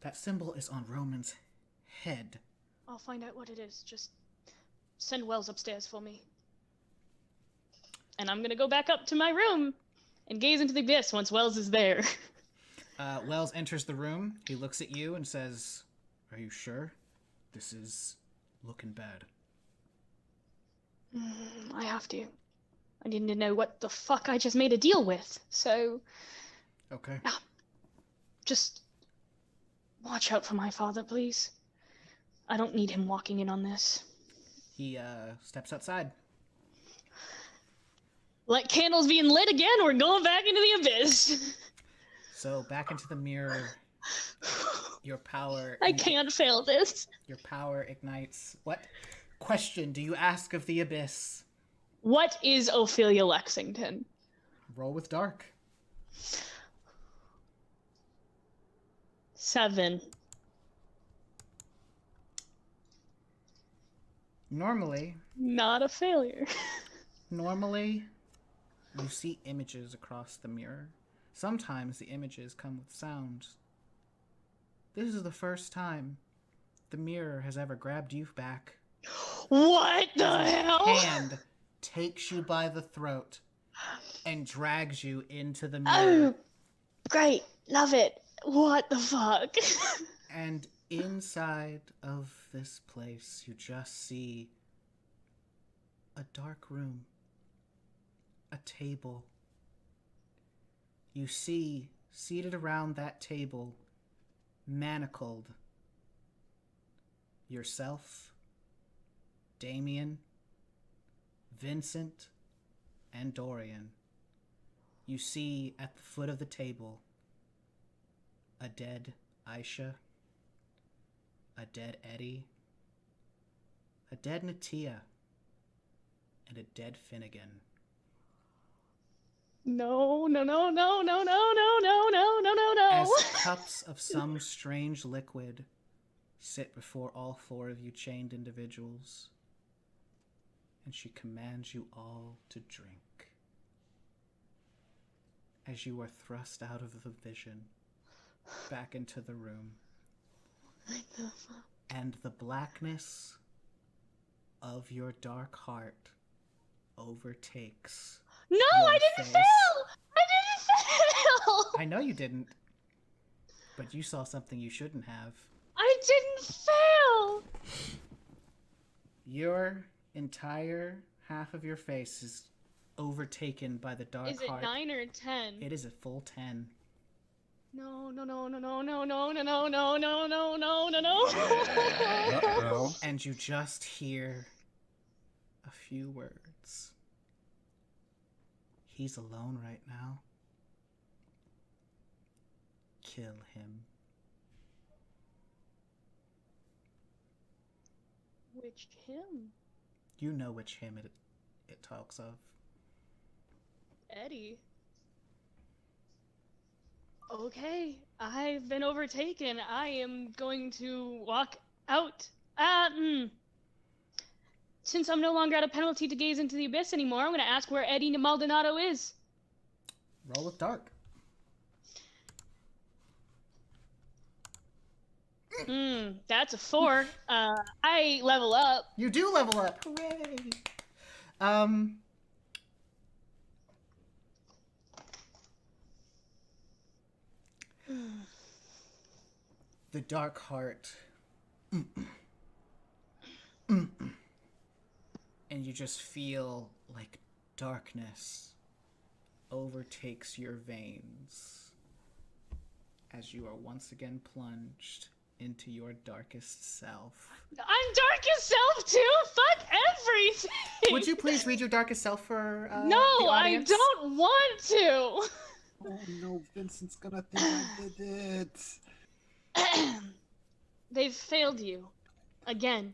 That symbol is on Roman's head. I'll find out what it is. Just send Wells upstairs for me. And I'm gonna go back up to my room and gaze into the abyss once Wells is there. Wells enters the room. He looks at you and says, "Are you sure? This is looking bad." I have to. I need to know what the fuck I just made a deal with. So, Okay. just watch out for my father, please. I don't need him walking in on this. He steps outside. Like candles being lit again, we're going back into the abyss. So back into the mirror. Your power... I can't fail this. Your power ignites. What question do you ask of the abyss? What is Ophelia Lexington? Roll with dark. 7. Normally, Not a failure. you see images across the mirror. Sometimes the images come with sounds. This is the first time the mirror has ever grabbed you back. What the hell? Hand takes you by the throat and drags you into the mirror. Oh, great. Love it. What the fuck? And inside of this place, you just see a dark room, a table. You see seated around that table, manacled, yourself, Damien, Vincent, and Dorian. You see at the foot of the table a dead Aisha, a dead Eddie, a dead Natia, and a dead Finnegan. No, no, no, no, no, no, no, no, no, no, no, no. As cups of some strange liquid sit before all four of you chained individuals, and she commands you all to drink. As you are thrust out of the vision, back into the room, and the blackness of your dark heart overtakes. No, your I didn't face. fail! I didn't fail! I know you didn't, but you saw something you shouldn't have. I didn't fail! Your entire half of your face is overtaken by the dark Is it heart. 9 or 10? It is a full 10. No, no, no, no, no, no, no, no, no, no, no, no, no, no, no. Uh-oh. And you just hear a few words. He's alone right now. Kill him. Which him? You know which him it talks of. Eddie. Okay, I've been overtaken. I am going to walk out. Since I'm no longer at a penalty to gaze into the abyss anymore, I'm going to ask where Eddie Maldonado is. Roll with dark. That's a 4. I level up. You do level up. Hooray! The dark heart. And you just feel like darkness overtakes your veins as you are once again plunged into your darkest self. I'm darkest self too? Fuck everything! Would you please read your darkest self for No, the I audience? don't want to! Oh no, Vincent's gonna think I did it. They've failed you. Again.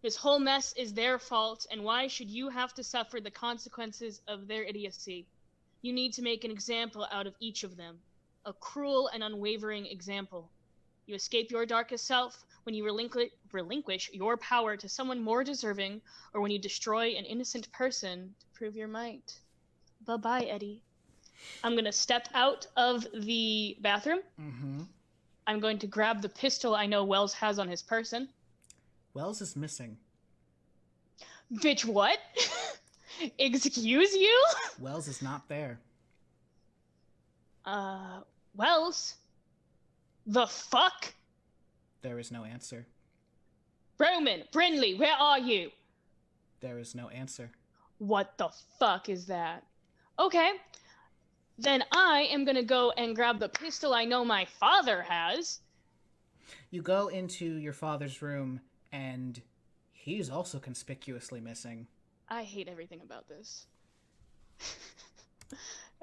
This whole mess is their fault, and why should you have to suffer the consequences of their idiocy? You need to make an example out of each of them. A cruel and unwavering example. You escape your darkest self when you relinquish your power to someone more deserving, or when you destroy an innocent person to prove your might. Bye-bye, Eddie. I'm gonna step out of the bathroom. Mm-hmm. I'm going to grab the pistol I know Wells has on his person. Wells is missing. Bitch, what? Excuse you? Wells is not there. Wells? The fuck? There is no answer. Roman, Brindley, where are you? There is no answer. What the fuck is that? Okay. Then I am gonna go and grab the pistol I know my father has. You go into your father's room, and he's also conspicuously missing. I hate everything about this.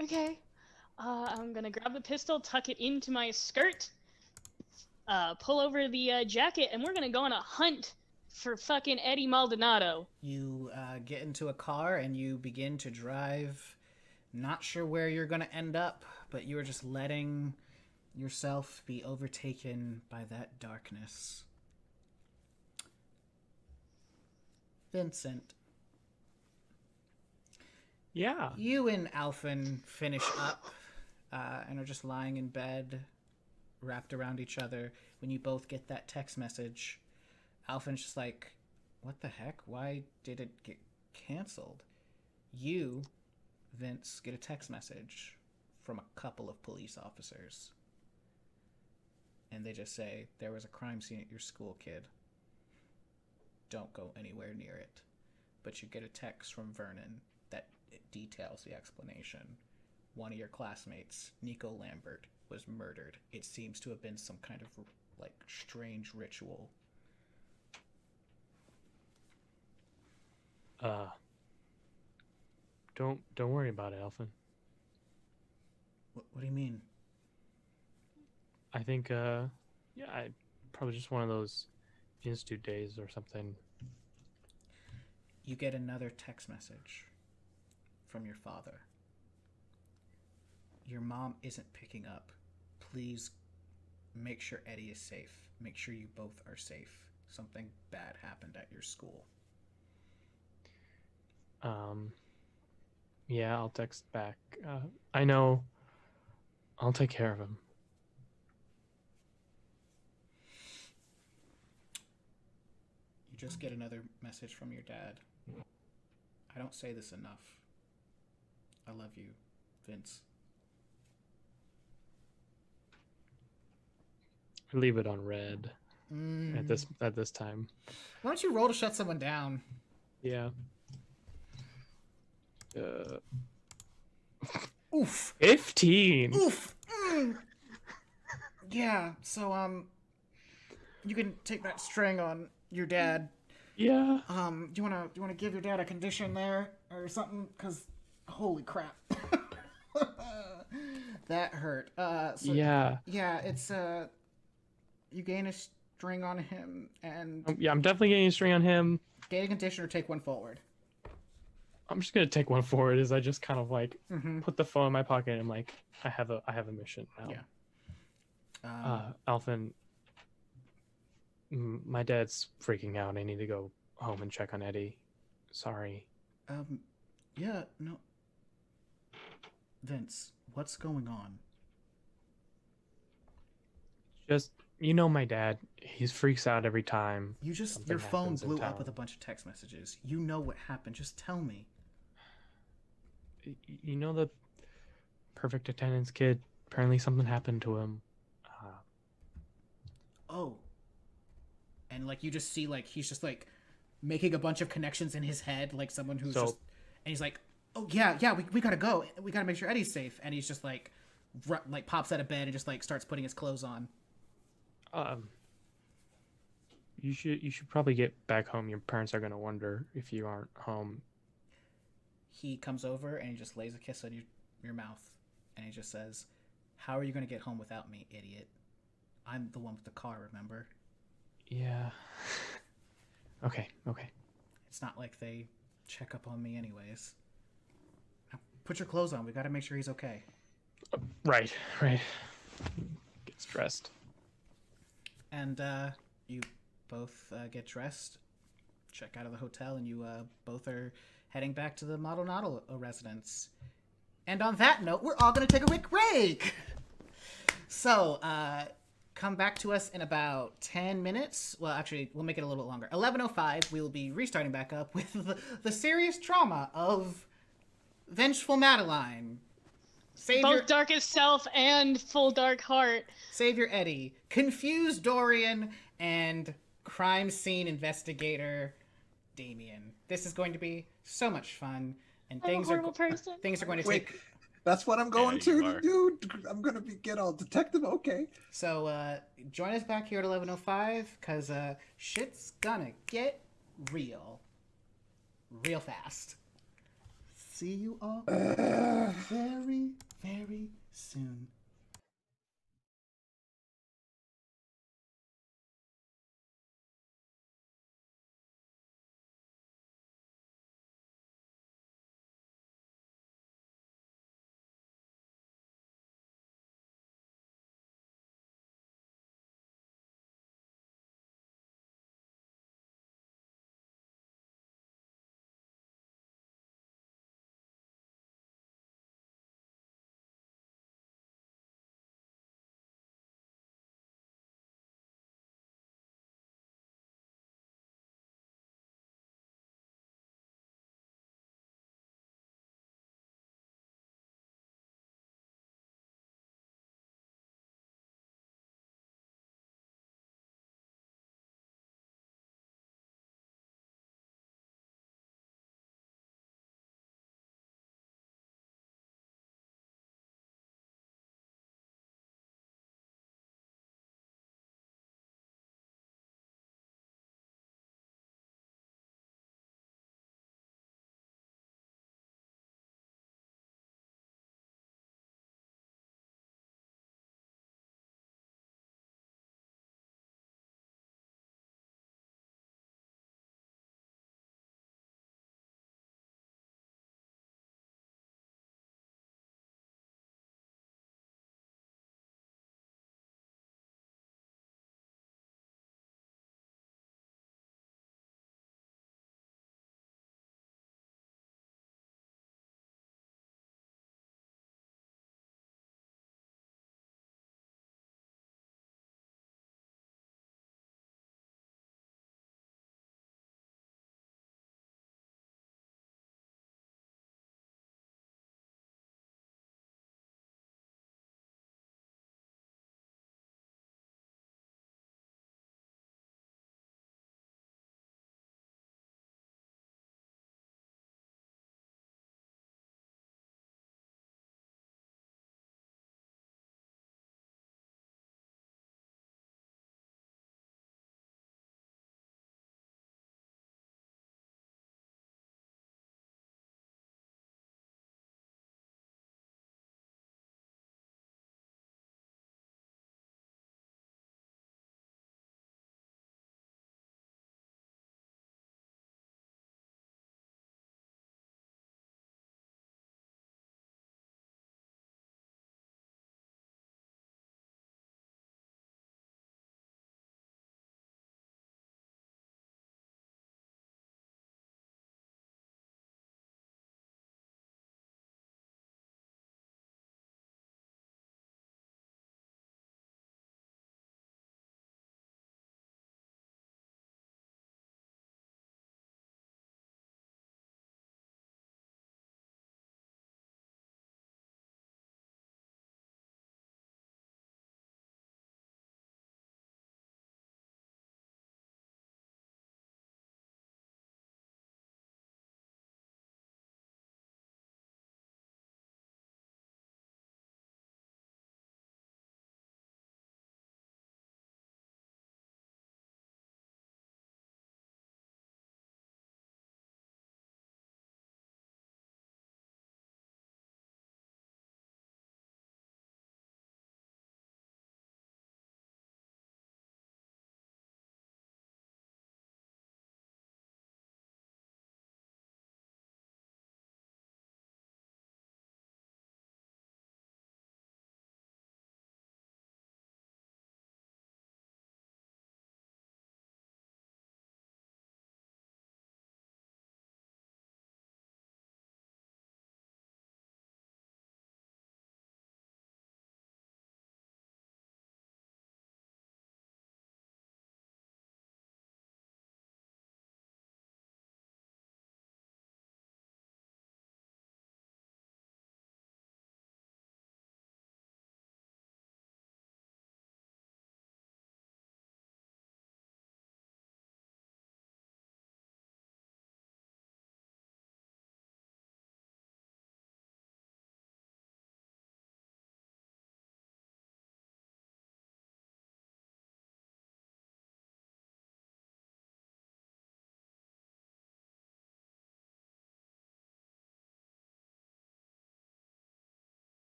Okay. I'm gonna grab the pistol, tuck it into my skirt, pull over the jacket, and we're gonna go on a hunt for fucking Eddie Maldonado. You get into a car, and you begin to drive. Not sure where you're going to end up, but you're just letting yourself be overtaken by that darkness. Vincent. Yeah. You and Alphen finish up and are just lying in bed, wrapped around each other, when you both get that text message. Alphen's just like, what the heck? Why did it get canceled? You, Vince, get a text message from a couple of police officers. And they just say, there was a crime scene at your school, kid. Don't go anywhere near it. But you get a text from Vernon that details the explanation. One of your classmates, Nico Lambert, was murdered. It seems to have been some kind of like strange ritual. Don't worry about it, Elfin. What do you mean? I think I probably just one of those institute days or something. You get another text message from your father. Your mom isn't picking up. Please make sure Eddie is safe. Make sure you both are safe. Something bad happened at your school. Yeah, I'll text back. I know. I'll take care of him. You just get another message from your dad. I don't say this enough. I love you, Vince. Leave it on red at this time. Why don't you roll to shut someone down? Yeah. Oof. 15. Oof. Yeah. So you can take that string on your dad. Yeah. Do you wanna give your dad a condition there or something? Cause holy crap, that hurt. Yeah. Yeah. It's you gain a string on him and Yeah, I'm definitely getting a string on him. gain a condition or take one forward. I'm just gonna take one forward as I just kind of like put the phone in my pocket and I'm like, I have a mission now. Yeah. Alphen, my dad's freaking out. I need to go home and check on Eddie. Sorry. Yeah, no. Vince, what's going on? Just, you know my dad. He freaks out every time. Your phone blew up with a bunch of text messages. You know what happened. Just tell me. You know the perfect attendance kid? Apparently something happened to him. Oh. And like you just see like he's just like making a bunch of connections in his head, like someone who's just, and he's like, oh yeah, we gotta go. We gotta make sure Eddie's safe. And he's just like pops out of bed and just like starts putting his clothes on. You should probably get back home. Your parents are gonna wonder if you aren't home. He comes over and he just lays a kiss on your mouth, and he just says, "How are you gonna get home without me, idiot? I'm the one with the car, remember?" Yeah. Okay. It's not like they check up on me anyways. Now, put your clothes on. We gotta make sure he's okay. Right. Gets dressed. And you both get dressed, check out of the hotel, and you both are heading back to the Model Nautil residence. And on that note, we're all going to take a quick break. So, come back to us in about 10 minutes. Well, actually, we'll make it a little bit longer. 11:05, we'll be restarting back up with the serious trauma of Vengeful Madeline. Both Darkest Self and Full Dark Heart. Savior Eddie, confused Dorian, and crime scene investigator Damien. This is going to be so much fun, and I'm a horrible person. Things are going to Wait, take. that's what I'm going Yeah, you to are. do. I'm gonna get all detective. Okay. So join us back here at 11:05, cause shit's gonna get real fast. See you all very, very soon.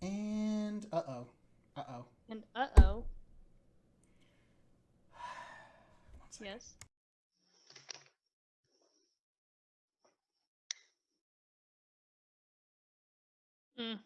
And uh-oh. Uh-oh. And uh-oh. Yes. Mm.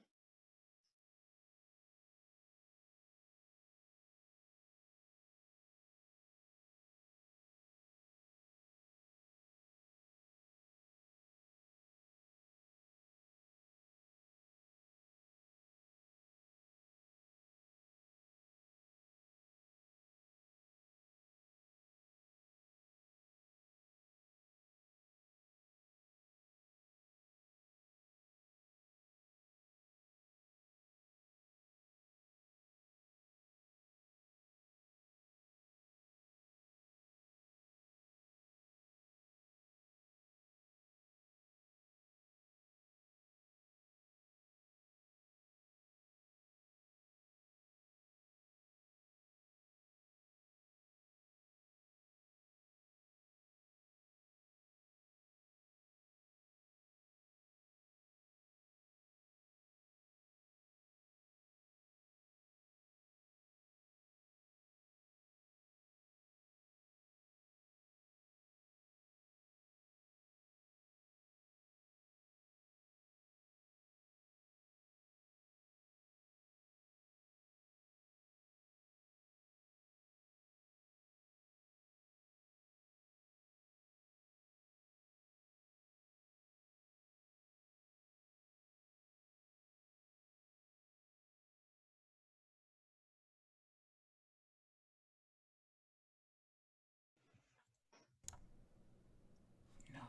No,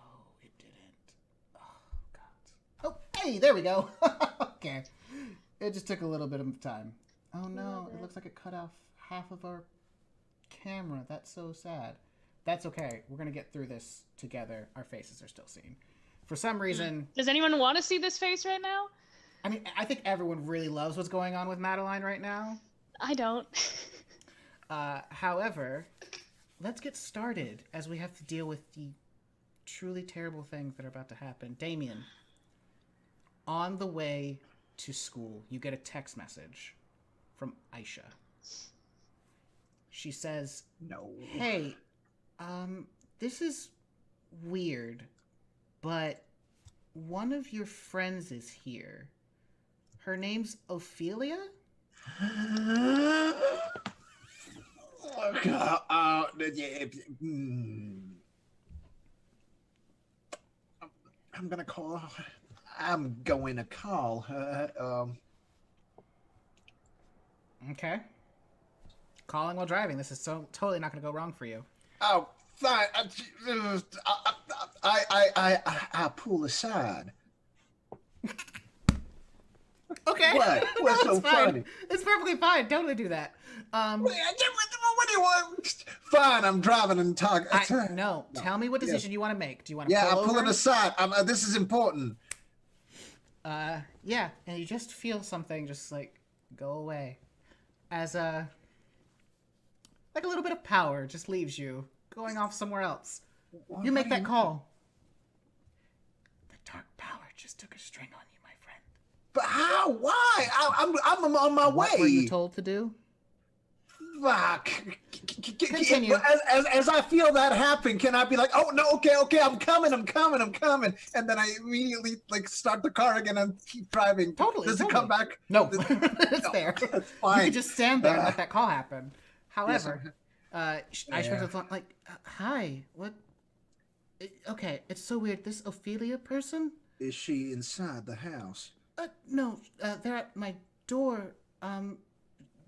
it didn't. Oh, God. Oh, hey, there we go. Okay. It just took a little bit of time. Oh, no. It looks like it cut off half of our camera. That's so sad. That's okay. We're going to get through this together. Our faces are still seen. For some reason... Does anyone want to see this face right now? I mean, I think everyone really loves what's going on with Madeline right now. I don't. However, let's get started as we have to deal with the truly terrible things that are about to happen. Damien, on the way to school, you get a text message from Aisha. She says, No. "Hey, this is weird, but one of your friends is here. Her name's Ophelia?" I'm gonna call. I'm going to call her. Okay. Calling while driving. This is so totally not going to go wrong for you. Oh, fine. I pull aside. Okay. What? What's so It's fine. funny? It's perfectly fine. Totally do that. What do you want? Fine, I'm driving and talking. No. Tell me what decision you want to make. Do you want to Yeah, pull I'm pulling over? aside. This is important. Yeah, and you just feel something just like go away, as like a little bit of power just leaves you, going off somewhere else. You make that call. The dark power just took a string on you, my friend. But how? Why? I'm on my way. What were you told to do? Fuck. Continue. As I feel that happen, can I be like, oh no, okay, I'm coming, and then I immediately like start the car again and keep driving. Totally. Does it come back? No, it's there. That's fine. You can just stand there and let that call happen. However, I should have thought like, hi, what? Okay, it's so weird. This Ophelia person? Is she inside the house? No, they're at my door.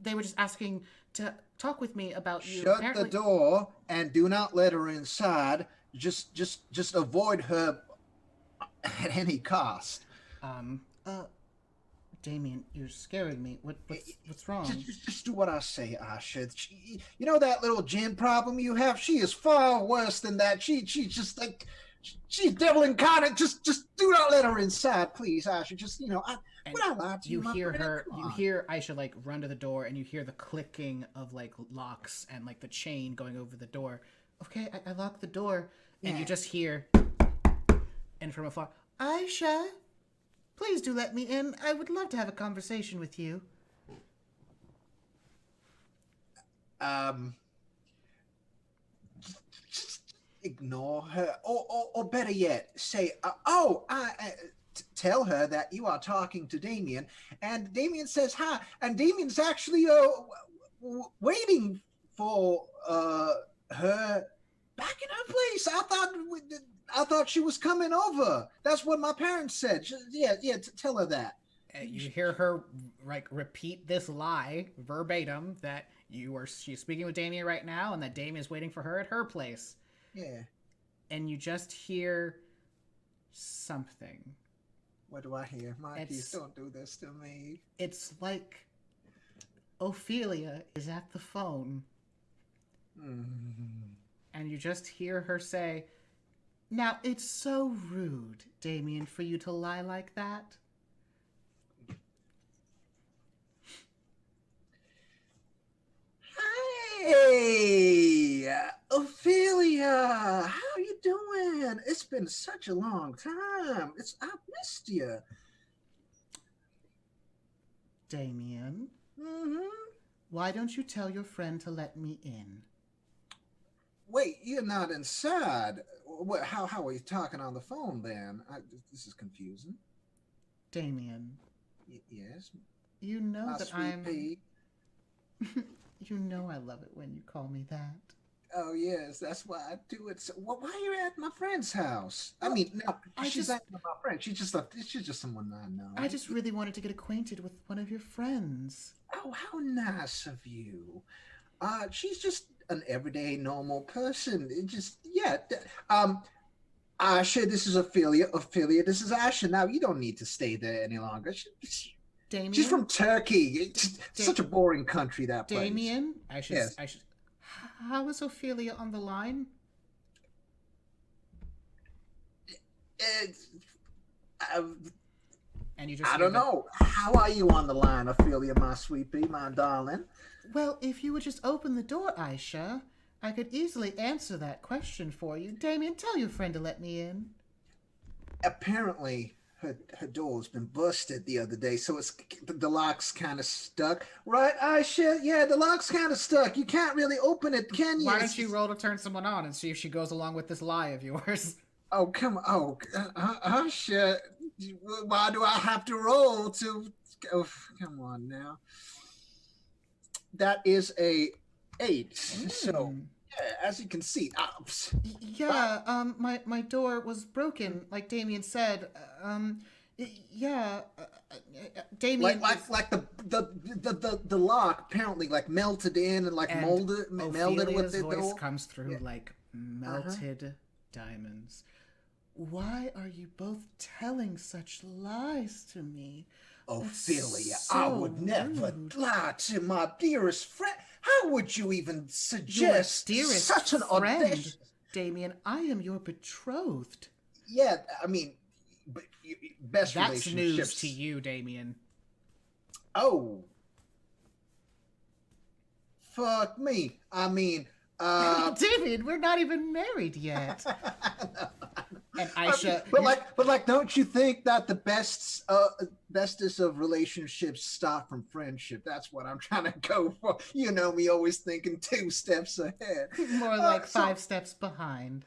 They were just asking to talk with me about you. Shut Apparently... the door and do not let her inside. Just avoid her at any cost. Damien, you're scaring me. What's wrong? Just do what I say, Asha. You know that little gin problem you have? She is far worse than that. She's just like, she's devil incarnate. Just do not let her inside, please, Asha. Just, would I lie to you? You hear Aisha like run to the door, and you hear the clicking of like locks and like the chain going over the door. Okay, I locked the door, and you just hear, and from afar, Aisha, Please do let me in. I would love to have a conversation with you. Just ignore her, or better yet, say, tell her that you are talking to Damien, and Damien says hi, and Damien's actually waiting for her back in her place. I thought she was coming over. That's what my parents said. Tell her that. You hear her repeat this lie verbatim that she's speaking with Damien right now, and that Damien is waiting for her at her place. Yeah. And you just hear something. What do I hear? Please don't do this to me. It's like Ophelia is at the phone. And you just hear her say, "Now, it's so rude, Damien, for you to lie like that." Hey, Ophelia, how you doing? It's been such a long time. I've missed you. Damien, Mm-hmm. why don't you tell your friend to let me in? Wait, you're not inside. How are you talking on the phone then? This is confusing. Damien, Yes, you know my that sweet I'm... pea. You know I love it when you call me that. Oh yes, that's why I do it. So, why are you at my friend's house? Well, I mean, no, I she's just- not my friend. She's just someone I know. I just really wanted to get acquainted with one of your friends. Oh, how nice of you. She's just an everyday normal person. Asha, this is Ophelia. Ophelia, this is Asha. Now you don't need to stay there any longer. Damien? She's from Turkey. It's such a boring country, that place. Damien? Yes. How is Ophelia on the line? And you just I don't know. How are you on the line, Ophelia, my sweet pea, my darling? Well, if you would just open the door, Aisha, I could easily answer that question for you. Damien, tell your friend to let me in. Apparently, her door's been busted the other day, so the lock's kind of stuck. Right, Aisha? Yeah, the lock's kind of stuck. You can't really open it, can you? Why don't you roll to turn someone on and see if she goes along with this lie of yours? Oh, come on. Oh, Aisha. Why do I have to roll to... Oh, come on now. That is a 8. So, yeah, as you can see... my door was broken, like Damien said. Damien... Like the lock apparently like melted in and like melded with the voice door. comes through like melted diamonds. Why are you both telling such lies to me? Ophelia, so I would never rude. lie to my dearest friend. How would you even suggest Your dearest such an friend, audacious... Damien, I am your betrothed. Yeah, I mean, but best That's relationships. news to you, Damien. Oh, fuck me. I mean, Damien, we're not even married yet. And Aisha, but don't you think that the bestest of relationships start from friendship? That's what I'm trying to go for. You know me, always thinking 2 steps ahead. more like 5 steps behind.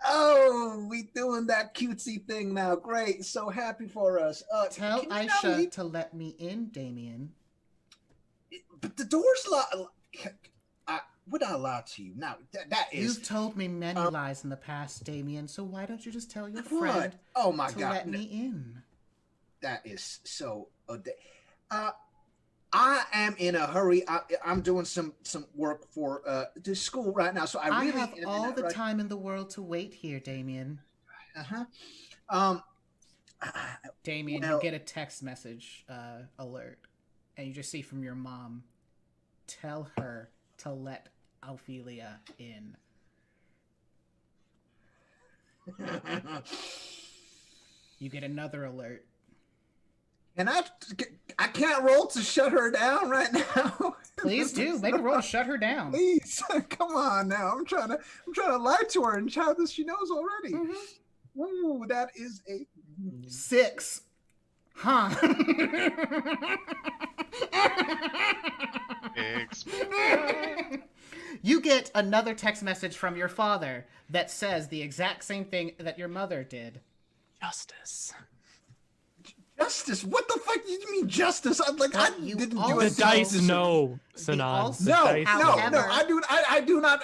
Oh, we doing that cutesy thing now. Great, so happy for us. Tell can you Aisha not leave- to let me in, Damien. But the door's locked. Would I lie to you? Now, that is... You've told me many lies in the past, Damien, so why don't you just tell your What? friend Oh my to God. let me in? That is so... I am in a hurry. I'm doing some work for the school right now, so I really have am all in the that time in the world to wait here, Damien. Damien, well- you get a text message alert, and you just see from your mom, tell her to let Ophelia in. You get another alert. And I can't roll to shut her down right now. Please do make a roll to shut her down. Please, come on now. I'm trying to lie to her and tell this she knows already. Ooh, that is a 6. Huh? You get another text message from your father that says the exact same thing that your mother did. Justice. Justice? What the fuck do you mean justice? I But you didn't do also- it. The dice So- know, The Sanan. also- The No, dice no, know. However- I do not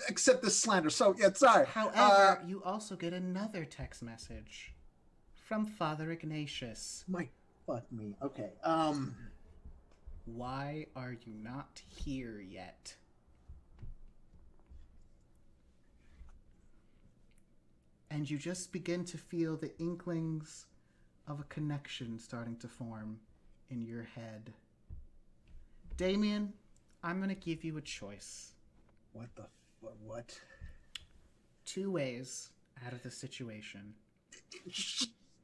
accept this slander. So yeah, sorry. However, you also get another text message from Father Ignatius. My fuck me. Okay. Why are you not here yet? And you just begin to feel the inklings of a connection starting to form in your head. Damien, I'm going to give you a choice. What? 2 ways out of the situation.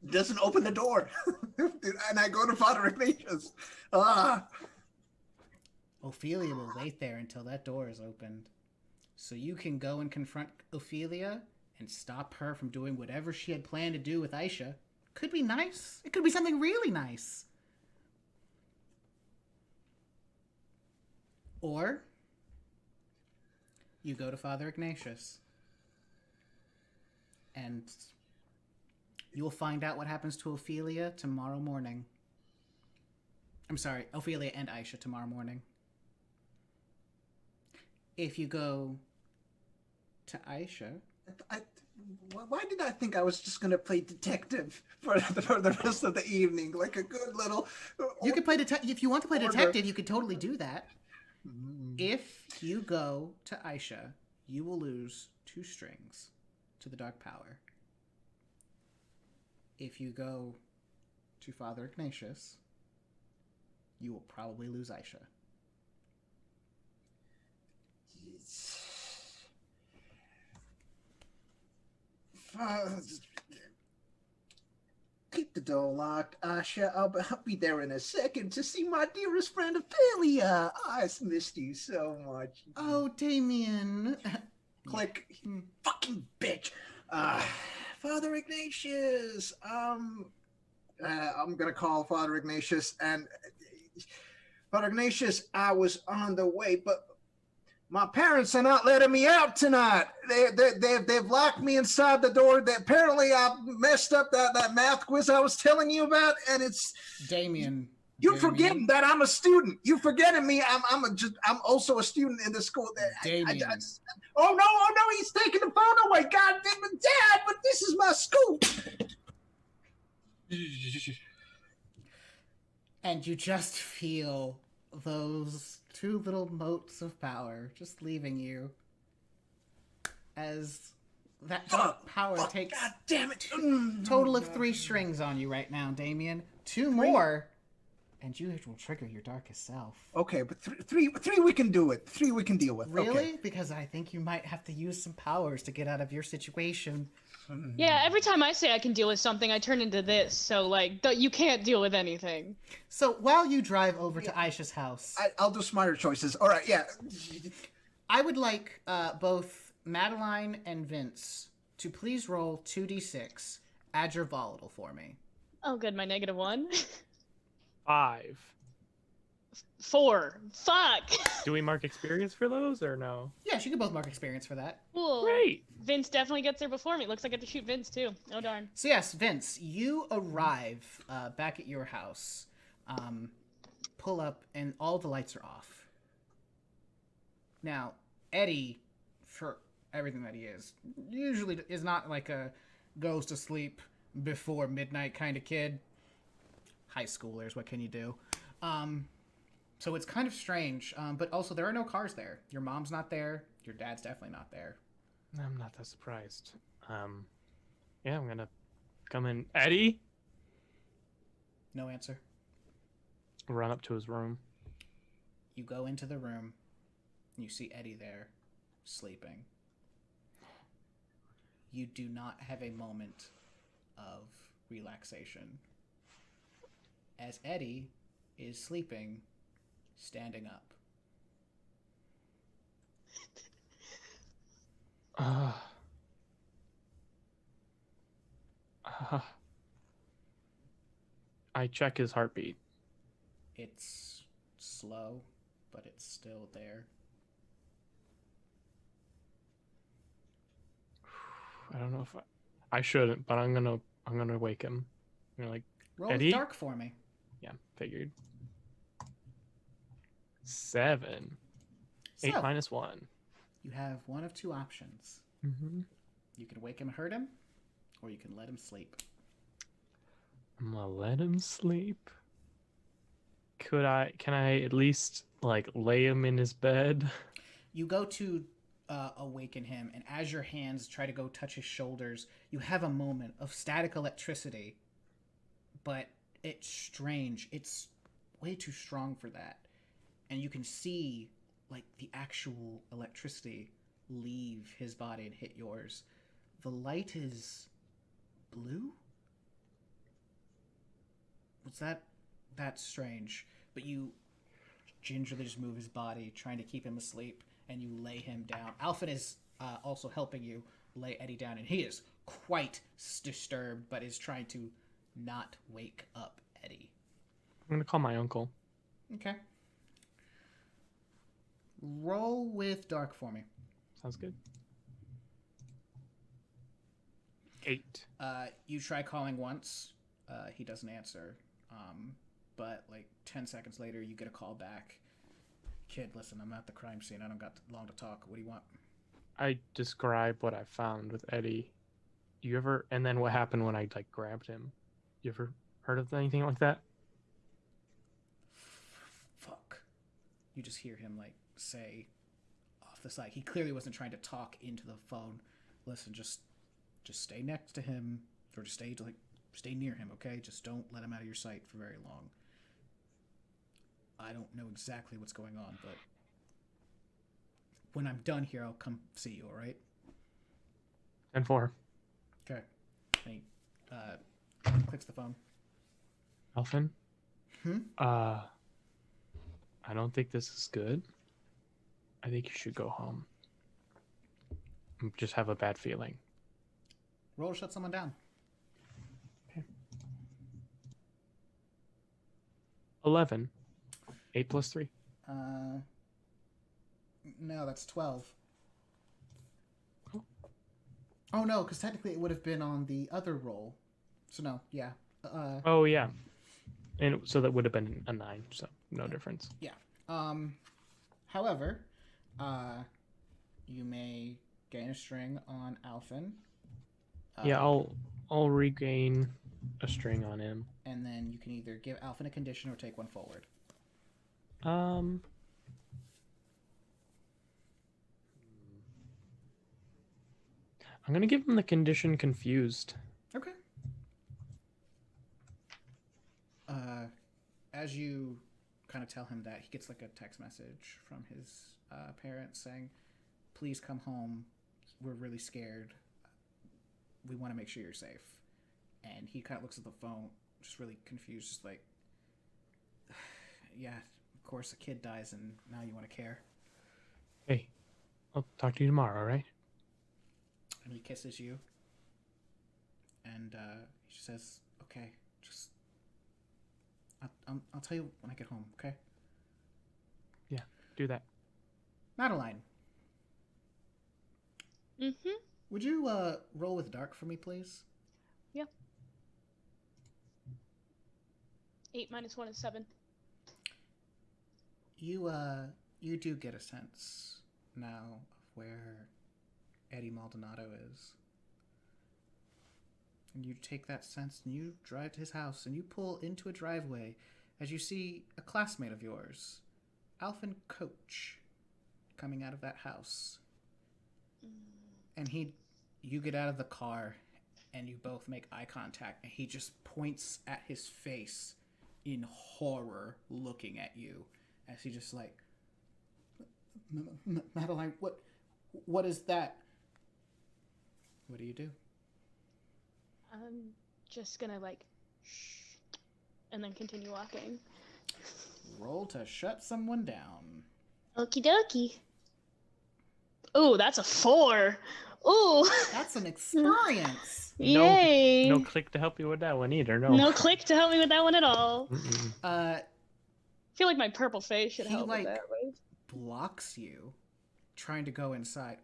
Doesn't open the door, and I go to Father Ignatius. Ophelia will wait there until that door is opened. So you can go and confront Ophelia and stop her from doing whatever she had planned to do with Aisha. Could be nice. It could be something really nice. Or you go to Father Ignatius and you will find out what happens to Ophelia tomorrow morning. I'm sorry, Ophelia and Aisha tomorrow morning. If you go to Aisha, Why did I think I was just gonna play detective for the rest of the evening, like a good little? you could play detective. If you want to play Order. detective, you could totally do that. If you go to Aisha, you will lose 2 strings to the Dark Power. If you go to Father Ignatius, you will probably lose Aisha. Keep the door locked, Asha. I'll be there in a second to see my dearest friend Ophelia. I've missed you so much. Oh, Damien. Click. Fucking bitch. Father Ignatius. I'm gonna call Father Ignatius, and Father Ignatius, I was on the way, but my parents are not letting me out tonight. They've locked me inside the door. Apparently I messed up that math quiz I was telling you about, and it's Damien. you forgetting that I'm a student. You forgetting me. I'm also a student in the school. Damien. Oh no, he's taking the phone away. God damn it, Dad, but this is my school. And you just feel those 2 little motes of power just leaving you as that dark power takes God damn it. total of 3 strings on you right now, Damien. 2 more, and you will trigger your darkest self. Okay, but three we can do it. 3 we can deal with. Really? Okay. Because I think you might have to use some powers to get out of your situation. Yeah, every time I say I can deal with something, I turn into this. So, like, you can't deal with anything. So while you drive over to Aisha's house, I'll do smarter choices. All right, yeah. I would like both Madeline and Vince to please roll 2d6. Add your volatile for me. Oh, good. My -1. 5. 4. Fuck. Do we mark experience for those or no? Yes, you can both mark experience for that. Cool. Great. Vince definitely gets there before me. Looks like I get to shoot Vince too. Oh darn. So yes, Vince, you arrive back at your house, pull up, and all the lights are off. Now, Eddie, for everything that he is, usually is not like a goes to sleep before midnight kind of kid. High schoolers, what can you do? So it's kind of strange, but also there are no cars there. Your mom's not there. Your dad's definitely not there. I'm not that surprised. Yeah, I'm gonna come in. Eddie? No answer. Run up to his room. You go into the room, and you see Eddie there, sleeping. You do not have a moment of relaxation, as Eddie is sleeping, standing up. I check his heartbeat. It's slow, but it's still there. I don't know if I shouldn't, but I'm gonna wake him. You know, like Roll Eddie? with dark for me. Yeah, figured. 7. 8 So, minus 1. you have one of two options. Mm-hmm. You can wake him and hurt him, or you can let him sleep. I'm gonna let him sleep. Can I at least like lay him in his bed? You go to awaken him, and as your hands try to go touch his shoulders, you have a moment of static electricity, but it's strange. It's way too strong for that. And you can see, like, the actual electricity leave his body and hit yours. The light is blue? Was that's strange. But you gingerly just move his body, trying to keep him asleep, and you lay him down. Alfred is also helping you lay Eddie down, and he is quite disturbed, but is trying to not wake up Eddie. I'm gonna call my uncle. Okay. Roll with dark for me. Sounds good. 8. You try calling once. He doesn't answer. But like 10 seconds later, you get a call back. Kid, listen, I'm at the crime scene. I don't got long to talk. What do you want? I describe what I found with Eddie. And then what happened when I like grabbed him. You ever heard of anything like that? Fuck. You just hear him like say off the side. He clearly wasn't trying to talk into the phone. Listen, just stay next to him, or just stay near him, okay? Just don't let him out of your sight for very long. I don't know exactly what's going on, but when I'm done here, I'll come see you, all right? 10-4. Okay. And he clicks the phone. Alfin? Hmm? I don't think this is good. I think you should go home. I just have a bad feeling. Roll to shut someone down. 11. 8 plus 3. No, that's 12. Oh no, because technically it would have been on the other roll. So no, yeah. Oh, yeah. And so that would have been a 9, so no difference. Yeah. However, you may gain a string on Alfin. Yeah, I'll regain a string on him. And then you can either give Alfin a condition or take one forward. I'm gonna give him the condition confused. Okay. As you kind of tell him that, he gets like a text message from his parents saying, "Please come home. We're really scared. We want to make sure you're safe." And he kind of looks at the phone, just really confused, just like, "Yeah, of course a kid dies, and now you want to care." Hey, I'll talk to you tomorrow, all right? And he kisses you, and he says, "Okay, just I'll tell you when I get home, okay?" Yeah, do that. Madeline, Mm-hmm. would you roll with dark for me, please? Yeah. 8 minus 1 is 7. You do get a sense now of where Eddie Maldonado is. And you take that sense and you drive to his house and you pull into a driveway as you see a classmate of yours, Alfin Coach, coming out of that house. And you get out of the car and you both make eye contact, and he just points at his face in horror, looking at you as he just like, Madeline, what is that? What do you do? I'm just gonna like shh, and then continue walking. Roll to shut someone down. Okie dokie. Oh, that's a 4. Ooh. That's an experience. Yay. No click to help you with that one either. No. No click to help me with that one at all. Mm-mm. I feel like my purple face should He, help like- with that, right? Blocks you, trying to go inside.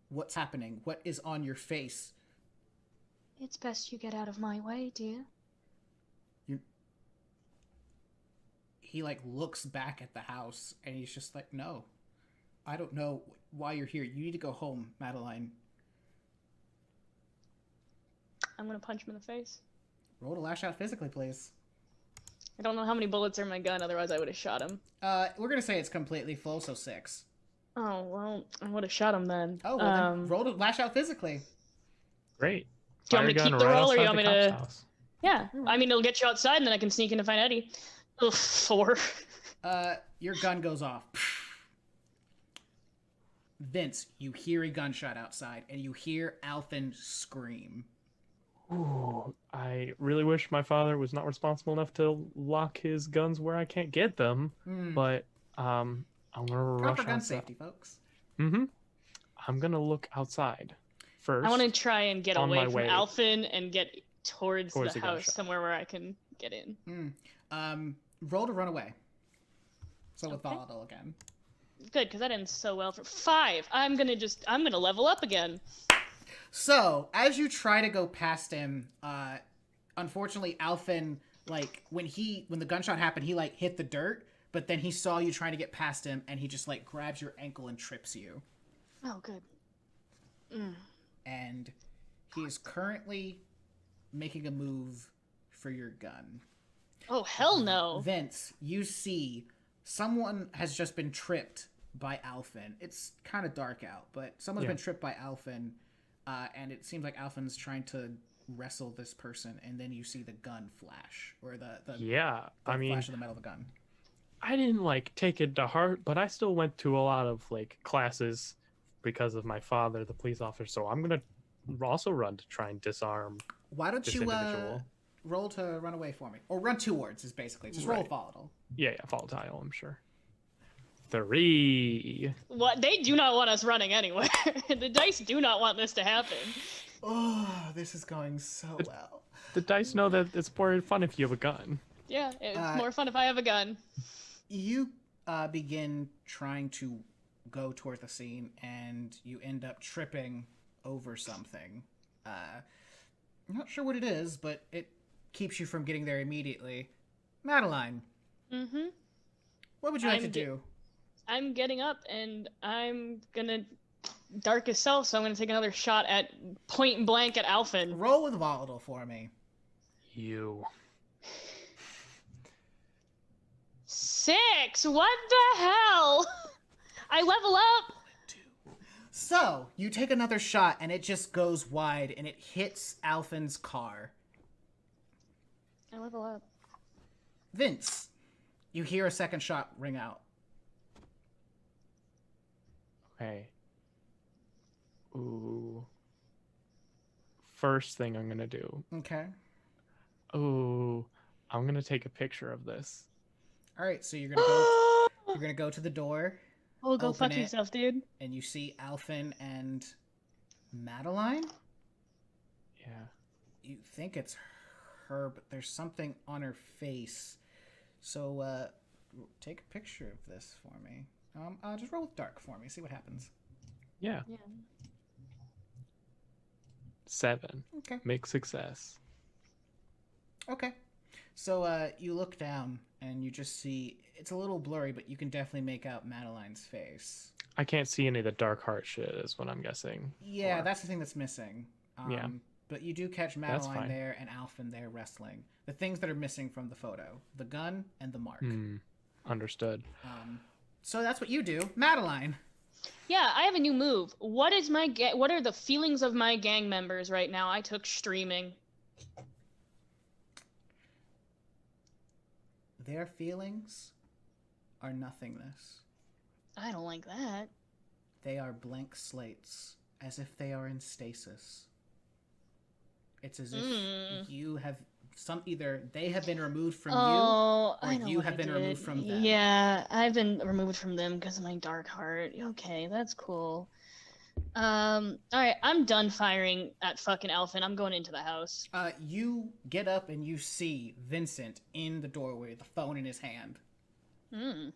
What's happening? What is on your face? It's best you get out of my way, dear. He like looks back at the house and he's just like, no, I don't know why you're here. You need to go home, Madeline. I'm gonna punch him in the face. Roll to lash out physically, please. I don't know how many bullets are in my gun, otherwise I would have shot him. We're gonna say it's completely full, so 6. Oh, well, I would have shot him then. Oh, well then roll to lash out physically. Great. Do you want me to Fire keep gun the right roll, or you outside want me the cop's to... house. Yeah, I mean, it'll get you outside, and then I can sneak in to find Eddie. Ugh, 4. Your gun goes off. Vince, you hear a gunshot outside, and you hear Alphen scream. Ooh, I really wish my father was not responsible enough to lock his guns where I can't get them. But I'm gonna rush Proper gun outside. safety, folks. Mm-hmm. I'm gonna look outside first. I want to try and get on away my from way Alphen and get towards towards the the house, gunshot. somewhere where I can get in. Roll to run away. So with Okay. volatile again. Good, because that ends so well for 5. I'm gonna level up again. So, as you try to go past him, unfortunately, Alphen, like, when the gunshot happened, he, like, hit the dirt, but then he saw you trying to get past him, and he just, like, grabs your ankle and trips you. Oh, good. And he is currently making a move for your gun. Oh, hell no. Vince, you see someone has just been tripped by Alphen. It's kind of dark out, but someone's been tripped by Alphen, and it seems like Alphen's trying to wrestle this person, and then you see the gun flash, or the I mean, flash of the metal of the gun. I didn't like take it to heart, but I still went to a lot of like classes because of my father, the police officer. So I'm gonna also run to try and disarm Why don't this you individual. roll to run away for me, or run towards is basically just roll Right. volatile. Yeah, volatile, I'm sure. 3. What? They do not want us running anywhere. The dice do not want this to happen. Oh, this is going so well. The dice know that it's more fun if you have a gun. Yeah, it's more fun if I have a gun. You begin trying to go towards the scene, and you end up tripping over something. I'm not sure what it is, but it keeps you from getting there immediately. Madeline, Mm-hmm. what would you like to do? I'm getting up, and I'm gonna darkest self, so I'm gonna take another shot at point blank at Alphen. Roll with volatile for me. You. 6! What the hell? I level up! So, you take another shot, and it just goes wide, and it hits Alphen's car. I level up. Vince, you hear a second shot ring out. Okay. Ooh. First thing I'm gonna do. Okay. Ooh. I'm gonna take a picture of this. All right, so you're gonna go to the door, Oh, go Open fuck it. yourself, dude. and you see Alphen and Madeline. Yeah. You think it's her, but there's something on her face. So, take a picture of this for me. Just roll with dark for me. See what happens. Yeah. Yeah. 7. Okay. Make success. Okay. So, you look down and you just see it's a little blurry, but you can definitely make out Madeline's face. I can't see any of the dark heart shit, is what I'm guessing. Yeah, Or- that's the thing that's missing. Yeah. But you do catch That's Madeline fine. there and Alphen there wrestling. The things that are missing from the photo: the gun and the mark. Understood. So that's what you do, Madeline. Yeah, I have a new move. What is my what are the feelings of my gang members right now? I took streaming. Their feelings are nothingness. I don't like that. They are blank slates, as if they are in stasis. It's as if you have either they have been removed from Oh, you, I or know you what have I been did. removed from them. Yeah, I've been removed from them because of my dark heart. Okay, that's cool. All right, I'm done firing at fucking Elfin. I'm going into the house. You get up and you see Vincent in the doorway, the phone in his hand. Hmm.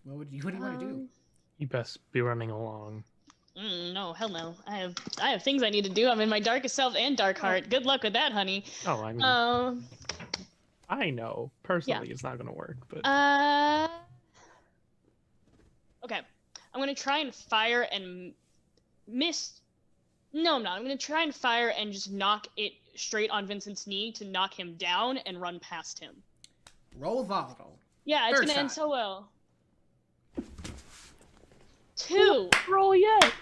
What do you want to do? You best be running along. No, hell no. I have things I need to do. I'm in my darkest self and dark heart. Good luck with that, honey. Oh, I mean, I know personally it's not gonna work, but Okay. I'm gonna try and fire and miss. No, I'm not. I'm gonna try and fire and just knock it straight on Vincent's knee to knock him down and run past him. Roll volatile. Yeah, it's Third gonna end shot. so well. 2. roll yet.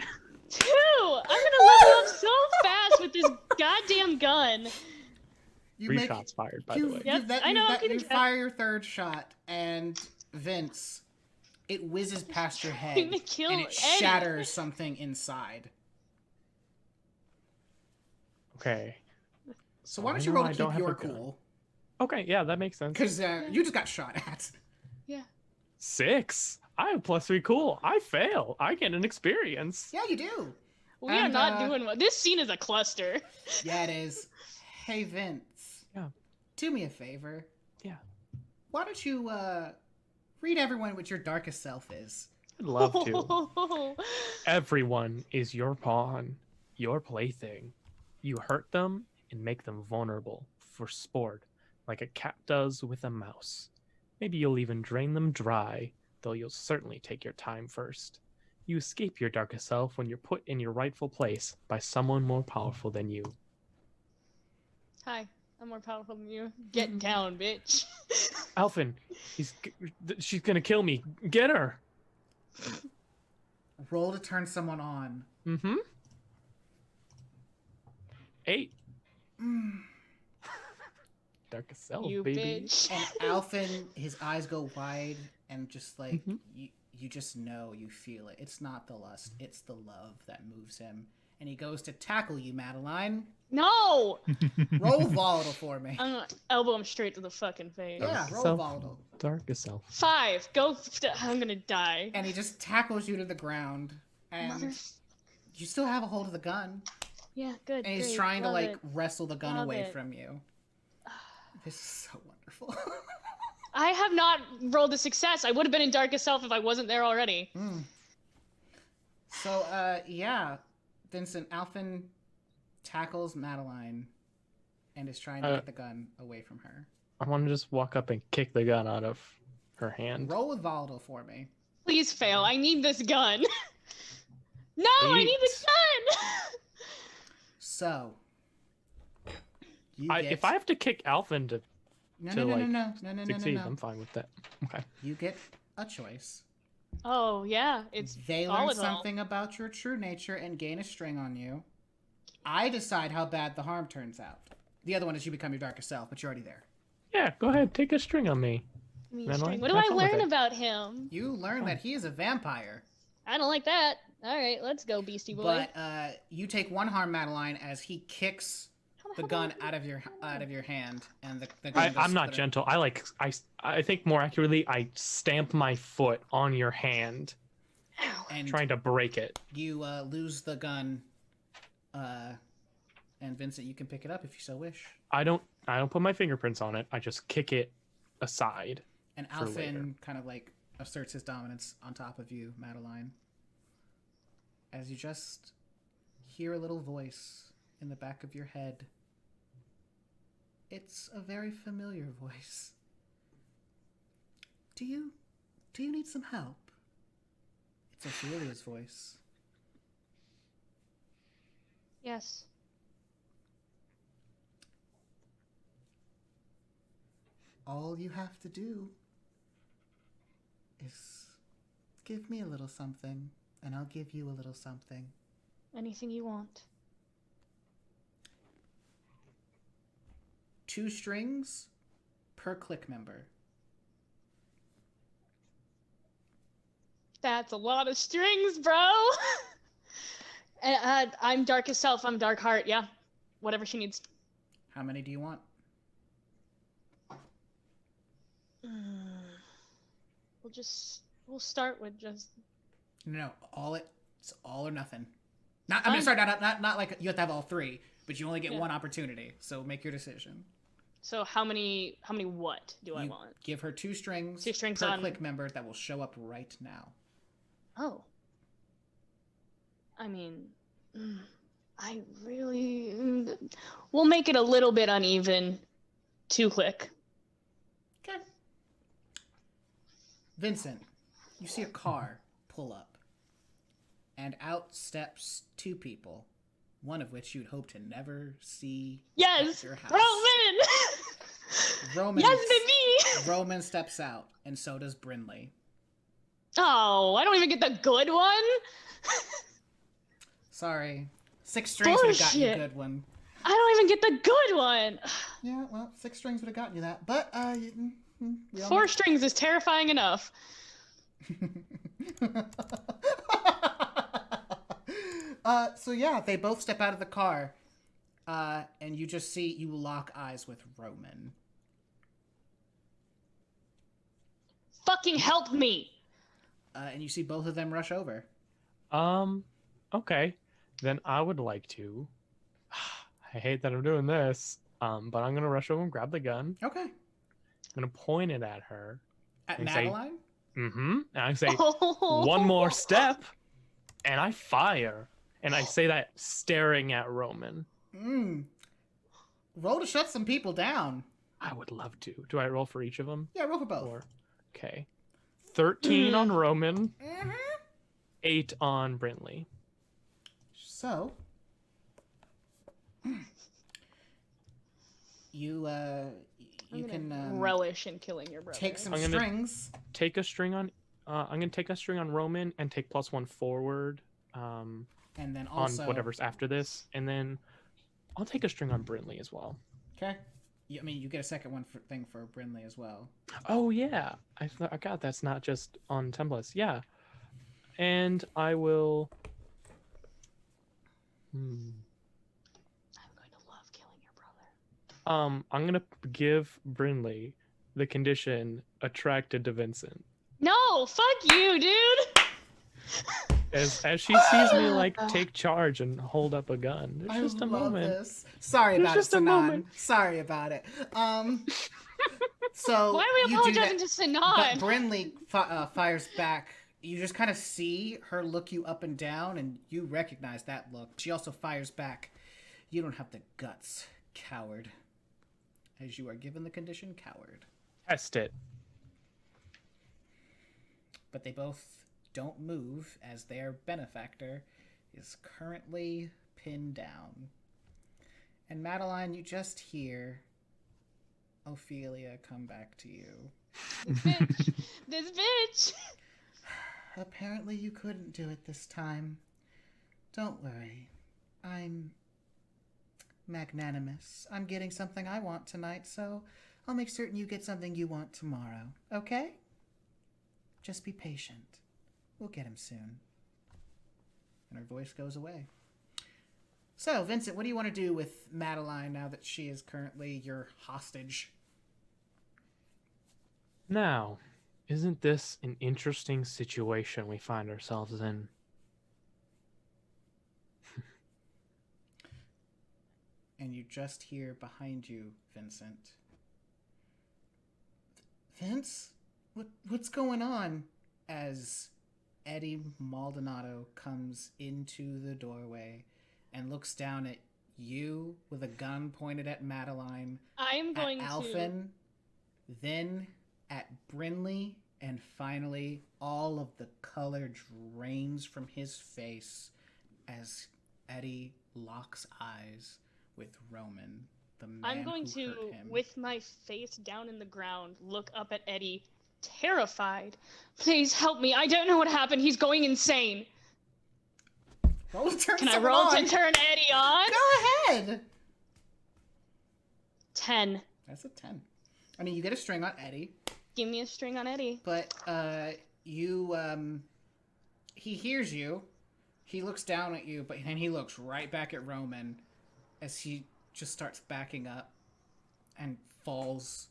2. I'm gonna level up so fast with this goddamn gun. You 3 make shots fired, by you, the way. Yep, I know, I'm keeping you track. fire your third shot, and Vince, it whizzes past your head, gonna kill and it Eddie. shatters something inside. Okay. So why I don't you know roll I to don't keep have your a gun. cool? Okay, yeah, that makes sense. Because you just got shot at. Yeah. 6. I have +3 cool. I fail. I get an experience. Yeah, you do. We are And, not doing well. This scene is a cluster. Yeah, it is. Hey, Vince. Yeah. Do me a favor. Yeah. Why don't you read everyone what your darkest self is? I'd love to. Everyone is your pawn, your plaything. You hurt them and make them vulnerable for sport, like a cat does with a mouse. Maybe you'll even drain them dry, though you'll certainly take your time first. You escape your darkest self when you're put in your rightful place by someone more powerful than you. Hi, I'm more powerful than you. Get down, bitch. Alphen, she's gonna kill me. Get her. Roll to turn someone on. Mm-hmm. 8. Darkest self, You baby. bitch. And Alphen, his eyes go wide, and just like Mhm. you just know, you feel it. It's not the lust, it's the love that moves him. And he goes to tackle you, Madeline. No! Roll volatile for me. I'm gonna elbow him straight to the fucking face. Yeah, roll Self. volatile. Darkest self. 5. Go. I'm gonna die. And he just tackles you to the ground, and Mother. you still have a hold of the gun. Yeah, good. And he's great, trying to love like it. wrestle the gun Love away it. from you. This is so wonderful. I have not rolled a success. I would have been in Darkest Self if I wasn't there already. So, yeah, Vincent, Alphen tackles Madeline and is trying to get the gun away from her. I want to just walk up and kick the gun out of her hand. Roll with volatile for me. Please fail. I need this gun. No, I need the 8. gun. So, If I have to kick Alphen to no, succeed, I'm fine with that. Okay. You get a choice. Oh yeah, it's They learn volatile. something about your true nature and gain a string on you. I decide how bad the harm turns out. The other one is you become your darkest self, but you're already there. Yeah, go ahead. Take a string on me. Give me a Madeline, string. What do have I fun with learn it. about him? You learn that he is a vampire. I don't like that. All right, let's go, Beastie Boy. But you take one harm, Madeline, as he kicks the gun out of your hand, and the gun goes I'm not splittering. gentle. I think more accurately, I stamp my foot on your hand, Ow. And trying to break it. you lose the gun. And Vincent, you can pick it up if you so wish. I don't put my fingerprints on it. I just kick it aside. And For later. Alphen kind of like asserts his dominance on top of you, Madeline. As you just hear a little voice in the back of your head. It's a very familiar voice. Do you need some help? It's Ophelia's voice. Yes. All you have to do is give me a little something, and I'll give you a little something. Anything you want. 2 strings per click member. That's a lot of strings, bro. I'm Darkest Self. I'm Dark Heart. Yeah, whatever she needs. How many do you want? We'll start with just No, it's all or nothing. Not, I mean, sorry, not like you have to have all three, but you only get one opportunity. So make your decision. So how many what do I want? Give her 2 strings. 2 strings per on click member that will show up right now. Oh. I mean, I really... We'll make it a little bit uneven. 2 click. Okay. Vincent, you see a car pull up, and out steps 2 people, one of which you'd hope to never see Yes! at your house. Roman! Yes, baby! Roman steps out, and so does Brinley. Oh, I don't even get the good one? Sorry. 6 strings would have gotten you a good one. I don't even get the good one. Yeah, well, 6 strings would have gotten you that, but 4 strings is terrifying enough. So yeah, they both step out of the car, and you just see you lock eyes with Roman. Fucking help me! And you see both of them rush over. Okay. Then I would like to. I hate that I'm doing this. But I'm gonna rush over and grab the gun. Okay. I'm gonna point it at her. At Madeline? And I say, one more step, and I fire. And I say that staring at Roman. Roll to shut some people down. I would love to. Do I roll for each of them? Yeah, roll for both. Okay. 13 on Roman. 8 on Brinley. So, you can relish in killing your brother. Take some strings. Take a string on. I'm gonna take a string on Roman and take +1 forward. And then also on whatever's after this, and then I'll take a string on Brinley as well. Okay. I mean, you get a second thing for Brinley as well. Oh yeah, I forgot that's not just on templates. Yeah, and I will. I'm going to love killing your brother. I'm gonna give Brinley the condition attracted to Vincent. No, fuck you, dude. As she sees me like take charge and hold up a gun. It's just a moment. This. Sorry about it, Sinan. Sorry about it. So why are we apologizing to Sinan? But Brinley fires back. You just kind of see her look you up and down, and you recognize that look. She also fires back. You don't have the guts, coward. As you are given the condition, coward. Test it. But they both don't move as their benefactor is currently pinned down. And Madeline, you just hear Ophelia come back to you. This bitch! Apparently you couldn't do it this time. Don't worry. I'm magnanimous. I'm getting something I want tonight, so I'll make certain you get something you want tomorrow. Okay? Just be patient. We'll get him soon. And her voice goes away. So, Vincent, what do you want to do with Madeline now that she is currently your hostage? Now, isn't this an interesting situation we find ourselves in? And you just hear behind you, Vincent. Vince? What's going on? As Eddie Maldonado comes into the doorway and looks down at you with a gun pointed at Madeline. I'm going at Alphen, then at Brinley, and finally all of the color drains from his face as Eddie locks eyes with Roman, the man I'm going who to, hurt him. with my face down in the ground, look up at Eddie, terrified. Please help me. I don't know what happened. He's going insane. Roll to turn Can I someone roll on. to turn Eddie on? Go ahead. 10. That's a 10. I mean, you get a string on Eddie. Give me a string on Eddie. But he hears you. He looks down at you, but then he looks right back at Roman as he just starts backing up and falls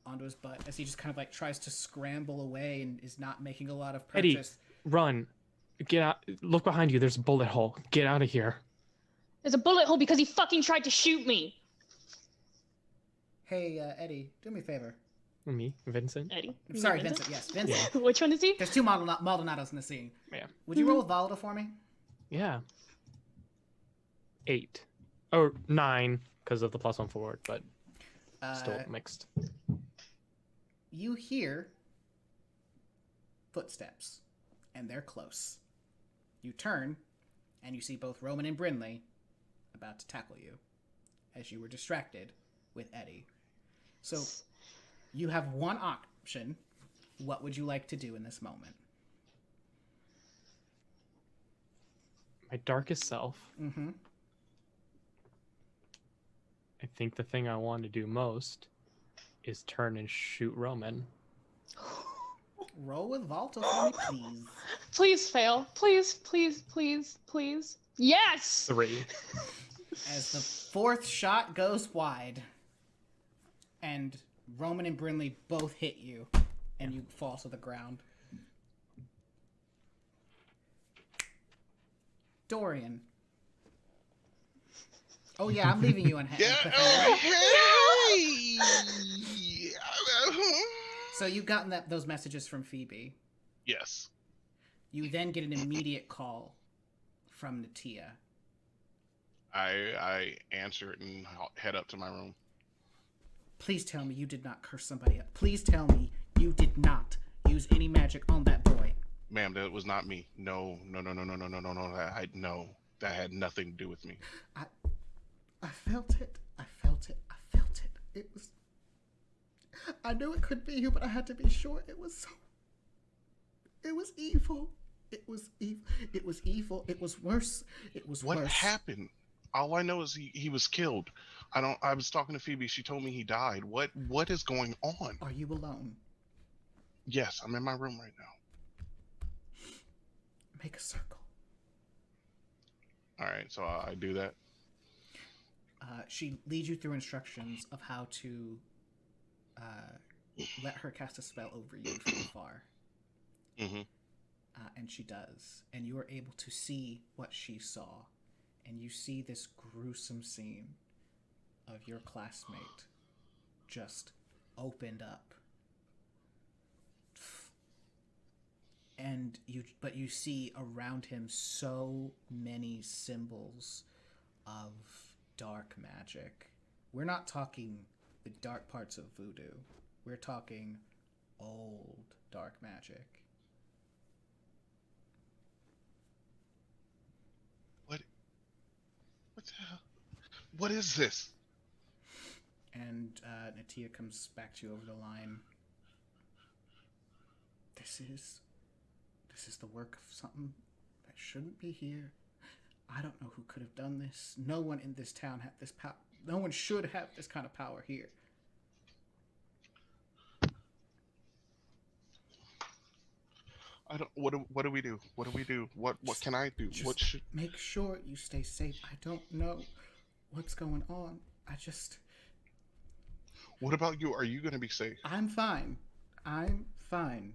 onto his butt as he just kind of like tries to scramble away and is not making a lot of Eddie, purchase. Run. Get out. Look behind you. There's a bullet hole. Get out of here. There's a bullet hole because he fucking tried to shoot me. Hey, Eddie, do me a favor. Me, Vincent. Eddie. Sorry, Vincent. Yes, Vincent. Which one is he? There's two Maldonados in the scene. Yeah. Would you roll with volatile for me? Yeah. 8. Or 9 because of the +1 forward, but still mixed. You hear footsteps, and they're close. You turn, and you see both Roman and Brinley about to tackle you, as you were distracted with Eddie. So, you have one option. What would you like to do in this moment? My darkest self. Mm-hmm. I think the thing I want to do most is turn and shoot Roman. Roll with volatile for me, please. Please fail. Please, please, please, please. Yes! 3. As the fourth shot goes wide, and Roman and Brinley both hit you, and you fall to the ground. Dorian. Oh yeah, I'm leaving you on Yeah. Hey. So you've gotten those messages from Phoebe. Yes. You then get an immediate call from Natia. I answer it and head up to my room. Please tell me you did not curse somebody up. Please tell me you did not use any magic on that boy. Ma'am, that was not me. No. That had nothing to do with me. I felt it. I felt it. I felt it. It was... I knew it could be you, but I had to be sure. It was so... It was evil. It was evil. It was evil. It was worse. It was What worse. happened? All I know is he was killed. I was talking to Phoebe. She told me he died. What is going on? Are you alone? Yes, I'm in my room right now. Make a circle. All right, so I do that. She leads you through instructions of how to let her cast a spell over you from afar. Mm-hmm. And she does. And you are able to see what she saw. And you see this gruesome scene of your classmate just opened up. But you see around him so many symbols of dark magic. We're not talking the dark parts of voodoo. We're talking old dark magic. What the hell? What is this? And Natia comes back to you over the line. This is the work of something that shouldn't be here. I don't know who could have done this. No one in this town had this power. No one should have this kind of power here. I don't. What do we do? What do we do? What can I do? Just What should? make sure you stay safe. I don't know what's going on. What about you? Are you going to be safe? I'm fine. I'm fine.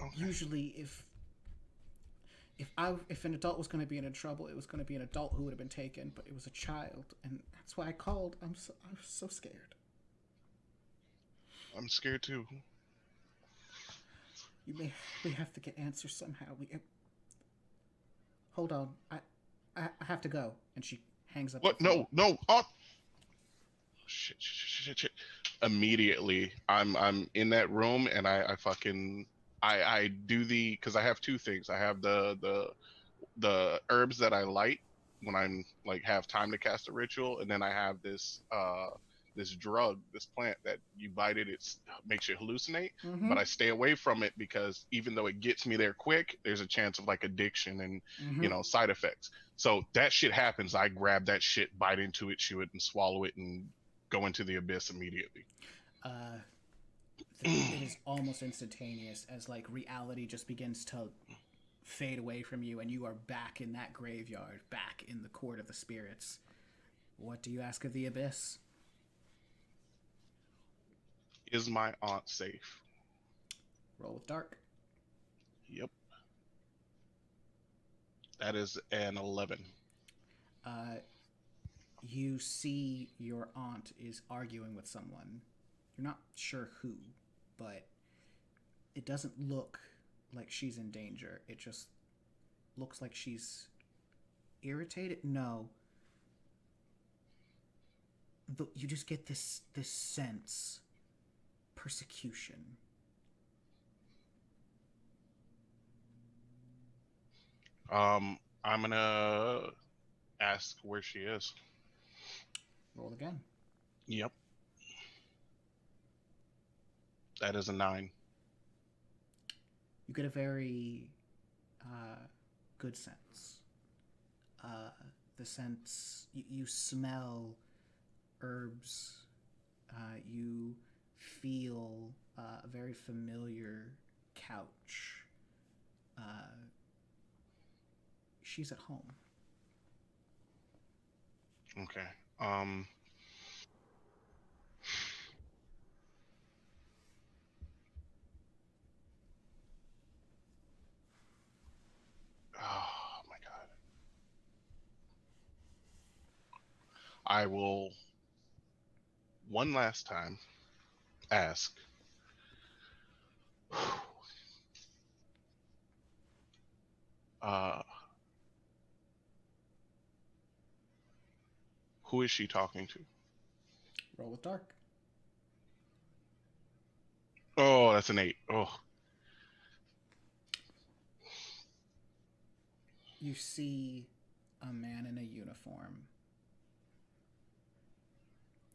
Okay. Usually, if an adult was going to be in trouble, it was going to be an adult who would have been taken, but it was a child, and that's why I called. I was so scared. I'm scared too. We have to get answers somehow. Hold on. I have to go. And she hangs up. What? the phone. No. Oh. Shit. Immediately, I'm in that room, and I fucking I do because I have two things. I have the herbs that I light when I'm like have time to cast a ritual, and then I have this this drug, this plant that you bite it, it makes you hallucinate. Mhm. But I stay away from it because even though it gets me there quick, there's a chance of like addiction and Mhm. side effects. So that shit happens. I grab that shit, bite into it, chew it, and swallow it, and go into the abyss immediately. It is almost instantaneous as like reality just begins to fade away from you, and you are back in that graveyard, back in the court of the spirits. What do you ask of the abyss? Is my aunt safe? Roll with dark. Yep. That is an 11. You see your aunt is arguing with someone. You're not sure who, but it doesn't look like she's in danger. It just looks like she's irritated. No. You just get this sense. Persecution. I'm gonna ask where she is. Roll again. Yep. That is a 9. You get a very good sense. The sense you smell herbs. You feel a very familiar couch. She's at home. Okay. Oh my god. I will one last time ask. Uh, who is she talking to? Roll with dark. Oh, that's an 8. Oh. You see a man in a uniform.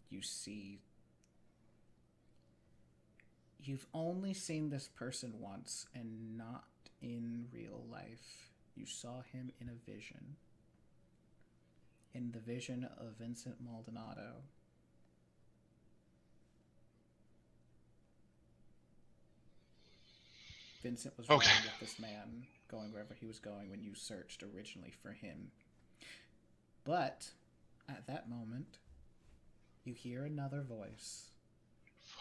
You see. You've only seen this person once and not in real life. You saw him in a vision. In the vision of Vincent Maldonado. Vincent was riding with this man, going wherever he was going when you searched originally for him. But at that moment, you hear another voice.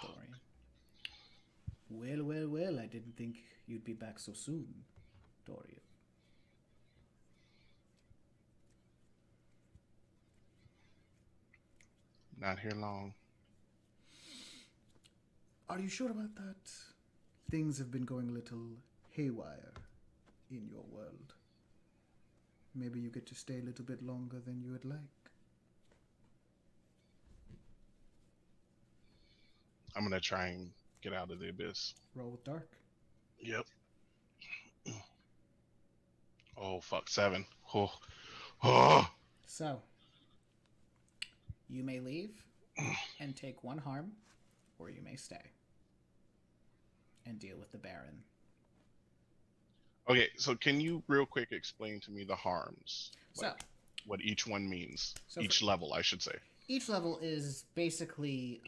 Dorian. Well, I didn't think you'd be back so soon, Dorian. Not here long. Are you sure about that? Things have been going a little haywire in your world. Maybe you get to stay a little bit longer than you would like. I'm gonna try and get out of the abyss. Roll with dark. Yep. Oh fuck, 7. Oh. Oh. So, you may leave and take 1 harm, or you may stay and deal with the Baron. Okay, so can you real quick explain to me the harms? So, what each one means. So each level, I should say. Each level is basically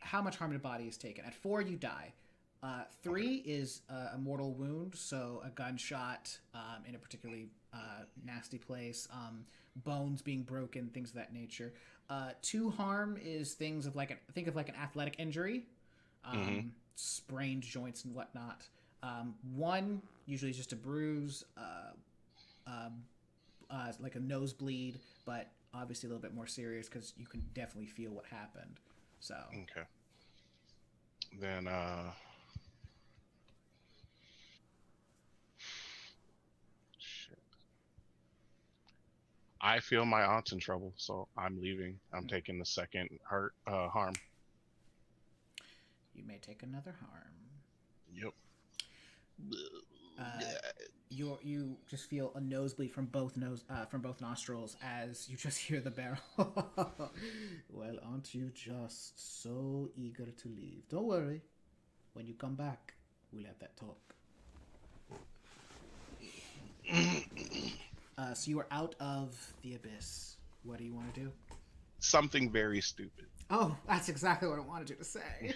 how much harm the body is taken. At 4, you die. 3 is a mortal wound, so a gunshot in a particularly nasty place, bones being broken, things of that nature. 2 harm is things of think of like an athletic injury, sprained joints and whatnot. 1 usually is just a bruise, like a nosebleed, but obviously a little bit more serious because you can definitely feel what happened. So okay. Then shit. I feel my aunt's in trouble, so I'm leaving. I'm taking the second harm. You may take another harm. Yep. You just feel a nosebleed from both nostrils as you just hear the barrel. Well, aren't you just so eager to leave? Don't worry. When you come back, we'll have that talk. So you are out of the abyss. What do you want to do? Something very stupid. Oh, that's exactly what I wanted you to say.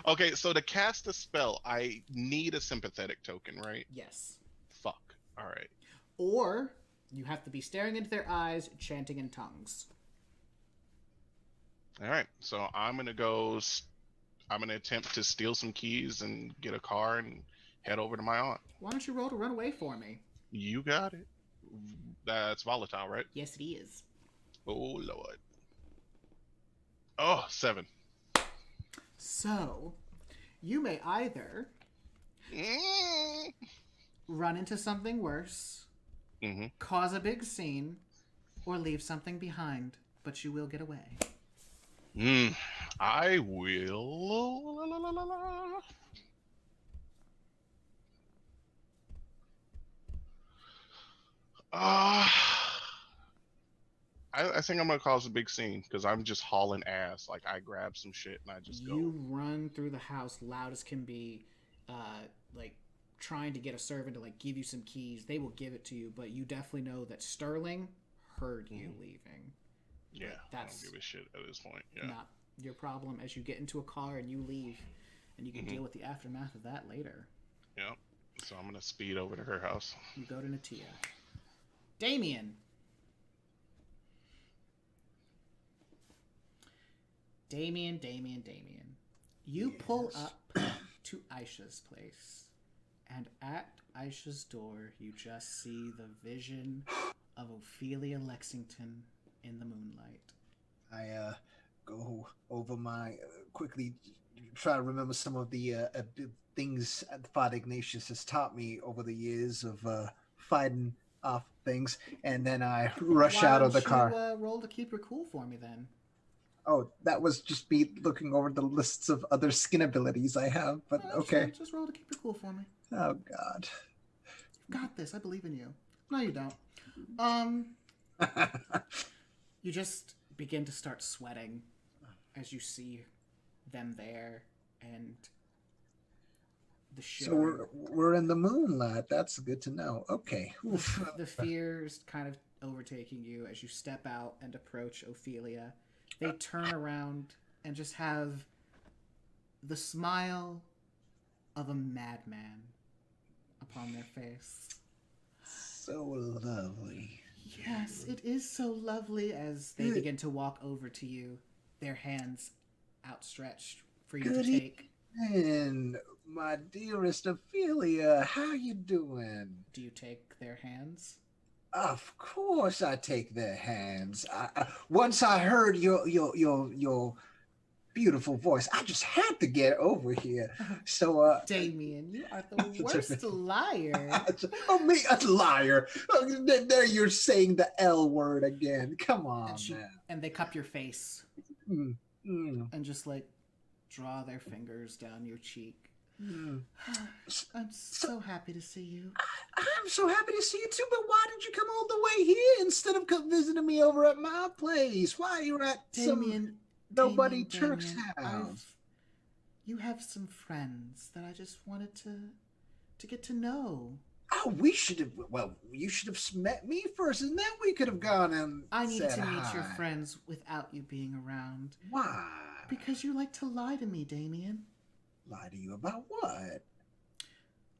Okay, so to cast a spell, I need a sympathetic token, right? Yes. Fuck. All right. Or you have to be staring into their eyes, chanting in tongues. All right. So I'm gonna attempt to steal some keys and get a car and head over to my aunt. Why don't you roll to run away for me? You got it. That's volatile, right? Yes, it is. Oh Lord. Oh, 7. So, you may either Mm. run into something worse, Mm-hmm. cause a big scene, or leave something behind, but you will get away. I will. Uh, I think I'm gonna cause a big scene because I'm just hauling ass. Like I grab some shit and I just You go. run through the house loud as can be, like trying to get a servant to like give you some keys. They will give it to you, but you definitely know that Sterling heard you leaving. Yeah, that's I don't give a shit at this point. Yeah. Not your problem as you get into a car and you leave, and you can deal with the aftermath of that later. Yeah. So I'm gonna speed over to her house. You go to Natia. Damien. Damien. You pull up to Aisha's place, and at Aisha's door, you just see the vision of Ophelia Lexington in the moonlight. I go over my quickly try to remember some of the things Father Ignatius has taught me over the years of fighting off things, and then I rush out of the car. Why don't you roll to keep your cool for me then? Oh, that was just me looking over the lists of other skin abilities I have, but okay. Just roll to keep your cool for me. Oh, God. You've got this. I believe in you. No, you don't. You just begin to start sweating as you see them there and the shiver. So we're in the moonlight. That's good to know. Okay. Oof. The fears kind of overtaking you as you step out and approach Ophelia. They turn around and just have the smile of a madman upon their face. So lovely. Yes, it is so lovely as they begin to walk over to you, their hands outstretched for you to take. And my dearest Ophelia, how you doing? Do you take their hands? Of course, I take their hands. Once I heard your beautiful voice, I just had to get over here. So, Damien, you are the worst liar. Oh, me, a liar! There, you're saying the L word again. Come on, man. And they cup your face and just like draw their fingers down your cheek. I'm so happy to see you. I'm so happy to see you too, but why did you come all the way here instead of visiting me over at my place? Why are you at Damien, nobody Turk's house? You have some friends that I just wanted to get to know. Oh, you should have met me first, and then we could have gone and I needed to said meet hi. your friends without you being around. Why? Because you like to lie to me, Damien. Lie to you about what?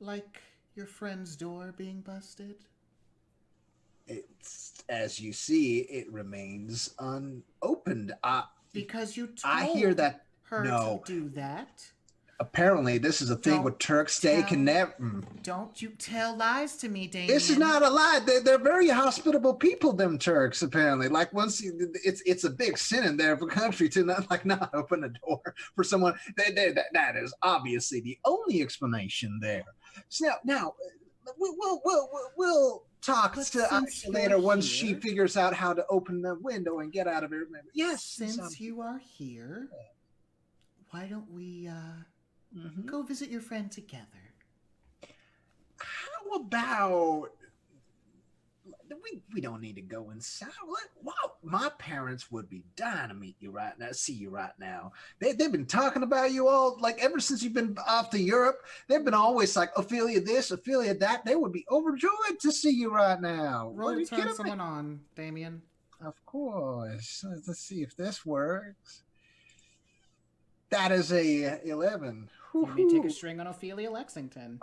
Like your friend's door being busted? It's, as you see, it remains unopened. Because you told I hear that. her No. to do that. Apparently, this is a thing with Turks. They can never. Don't you tell lies to me, Damien. This is not a lie. They're very hospitable people, them Turks, apparently. Like, it's a big sin in their country to not open a door for someone. That is obviously the only explanation there. So now we'll talk to Aisha later once she figures out how to open the window and get out of it. Yes. Since you are here, why don't we go visit your friend together? How about we don't need to go inside? Wow, my parents would be dying to meet you right now, see you right now. They've been talking about you all, like, ever since you've been off to Europe. They've been always like, Ophelia this, Ophelia that. They would be overjoyed to see you right now. Roll to turn someone on, Damien. Of course. Let's see if this works. That is a 11. You may take a string on Ophelia Lexington.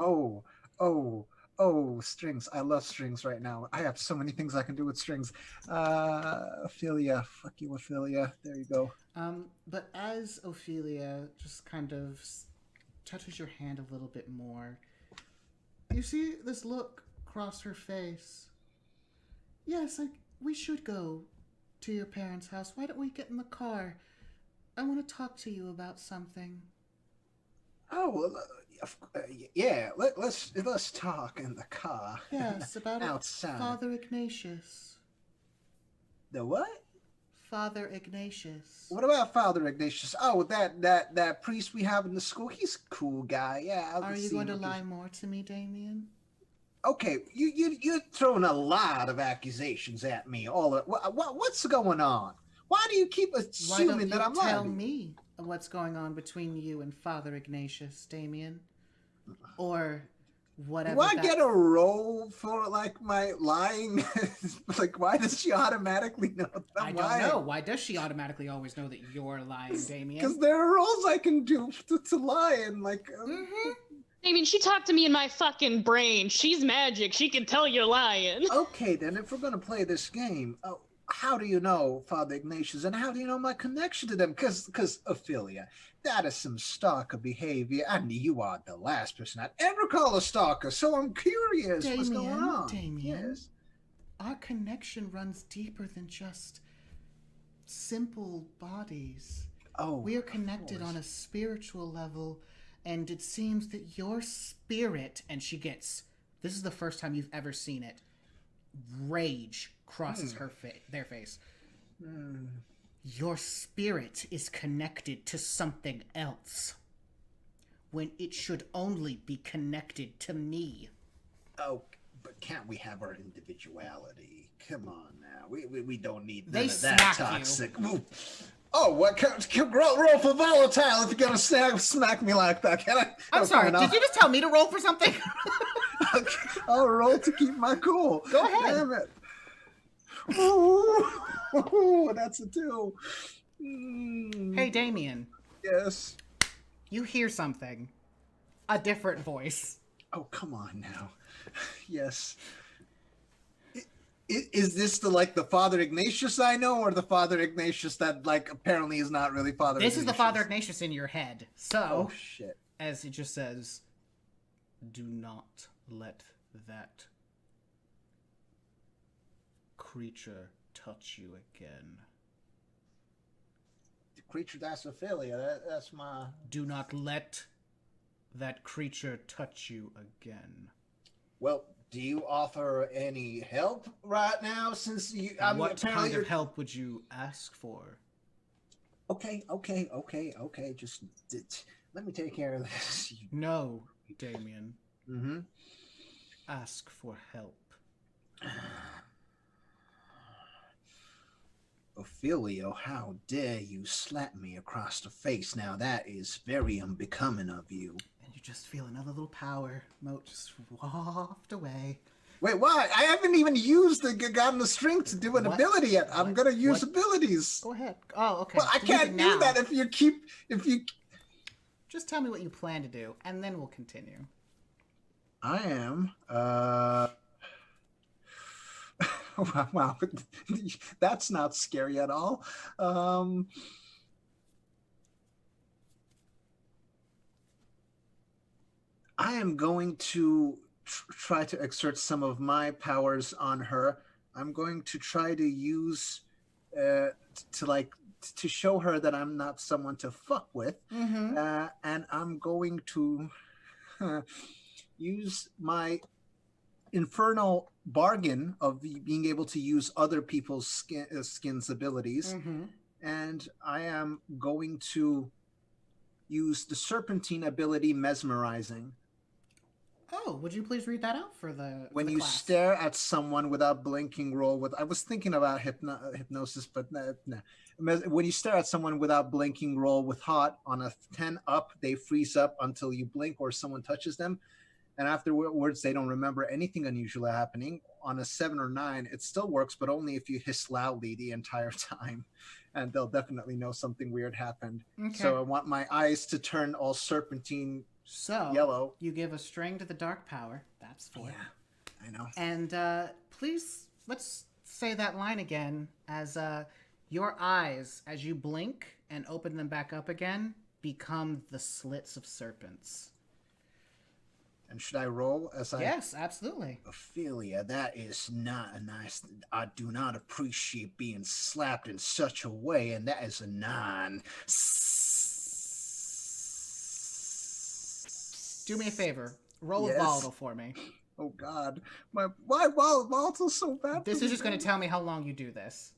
Oh, strings. I love strings right now. I have so many things I can do with strings. Ophelia. Fuck you, Ophelia. There you go. But as Ophelia just kind of touches your hand a little bit more, You see this look cross her face. Yes, we should go to your parents' house. Why don't we get in the car? I want to talk to you about something. Oh, well, yeah. Let's talk in the car. Yes, about outside. Father Ignatius. The what? Father Ignatius. What about Father Ignatius? Oh, that priest we have in the school. He's a cool guy. Yeah. Are you going to lie more to me, Damien? Okay, you're throwing a lot of accusations at me. What's going on? Why do you keep assuming that I'm lying? Tell me what's going on between you and Father Ignatius, Damien, or whatever. Do I get a roll for like my lying? Like, why does she automatically know that I'm lying? I don't know. Why does she automatically always know that you're lying, Damien? Because there are rolls I can do to lie and like. I mean, she talked to me in my fucking brain. She's magic. She can tell you're lying. Okay, then, if we're gonna play this game, how do you know Father Ignatius, and how do you know my connection to them? Because Ophelia, that is some stalker behavior, and you are the last person I'd ever call a stalker. So I'm curious, what's going on? Damien, yes. Our connection runs deeper than just simple bodies. Oh, we are connected on a spiritual level. And it seems that your spirit, and she gets, this is the first time you've ever seen it, rage crosses their face. Your spirit is connected to something else, when it should only be connected to me. Oh, but can't we have our individuality? Come on now, we don't need none of that toxic. Oh, what? Roll for volatile if you're gonna smack me like that. Can I? I'm sorry. Did you just tell me to roll for something? Okay, I'll roll to keep my cool. Go ahead. Damn it. Ooh, that's a 2. Hey, Damien. Yes. You hear something. A different voice. Oh, come on now. Yes. Is this the Father Ignatius I know, or the Father Ignatius that like apparently is not really Father Ignatius? This is the Father Ignatius in your head. So, oh shit. As it just says, do not let that creature touch you again. The creature, that's Ophelia. That's my. Do not let that creature touch you again. Well, do you offer any help right now? Since you, what kind of help would you ask for? Okay. Just let me take care of this. No, Damien. Mm-hmm. Ask for help. Ophelia, how dare you slap me across the face? Now that is very unbecoming of you. And you just feel another little power. Moat just waft away. Wait, why? I haven't even gotten the strength to do an ability yet. I'm gonna use abilities. Go ahead. Oh, okay. Well, I can't do that if you. Just tell me what you plan to do, and then we'll continue. I am. Wow, that's not scary at all. I am going to try to exert some of my powers on her. I'm going to try to use to show her that I'm not someone to fuck with, and I'm going to use my infernal bargain of being able to use other people's skin's abilities, and I am going to use the serpentine ability, mesmerizing. Oh, would you please read that out for the when you class? Stare at someone without blinking, roll with. I was thinking about hypnosis, but no. When you stare at someone without blinking, roll with hot. On a 10 up, they freeze up until you blink or someone touches them. And afterwards, they don't remember anything unusual happening. On a 7 or 9, it still works, but only if you hiss loudly the entire time. And they'll definitely know something weird happened. Okay. So I want my eyes to turn all serpentine yellow. You give a string to the dark power. That's 4. Yeah, I know. And please, let's say that line again as your eyes, as you blink and open them back up again, become the slits of serpents. And should I roll as I... Yes, absolutely. Ophelia, that is not a nice... I do not appreciate being slapped in such a way, and that is a 9. Do me a favor. Roll Yes. a volatile for me. Oh, God. Why volatile so bad? This is just going to tell me how long you do this.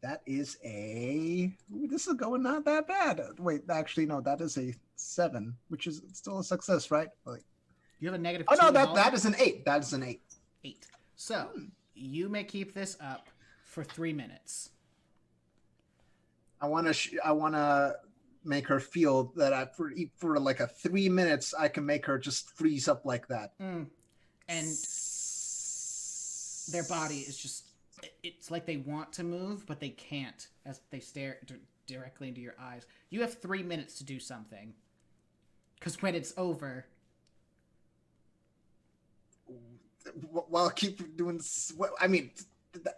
That is a... Ooh, this is going not that bad. Wait, actually, no, that is a 7, which is still a success, right? Like, You have a negative oh, 2 no, volatile? that is an 8. That is an 8. 8. So, you may keep this up for 3 minutes. I want to make her feel that for like a 3 minutes, I can make her just freeze up like that. And their body is just... It's like they want to move, but they can't as they stare directly into your eyes. You have 3 minutes to do something. Because when it's over... Well, keep doing... I mean,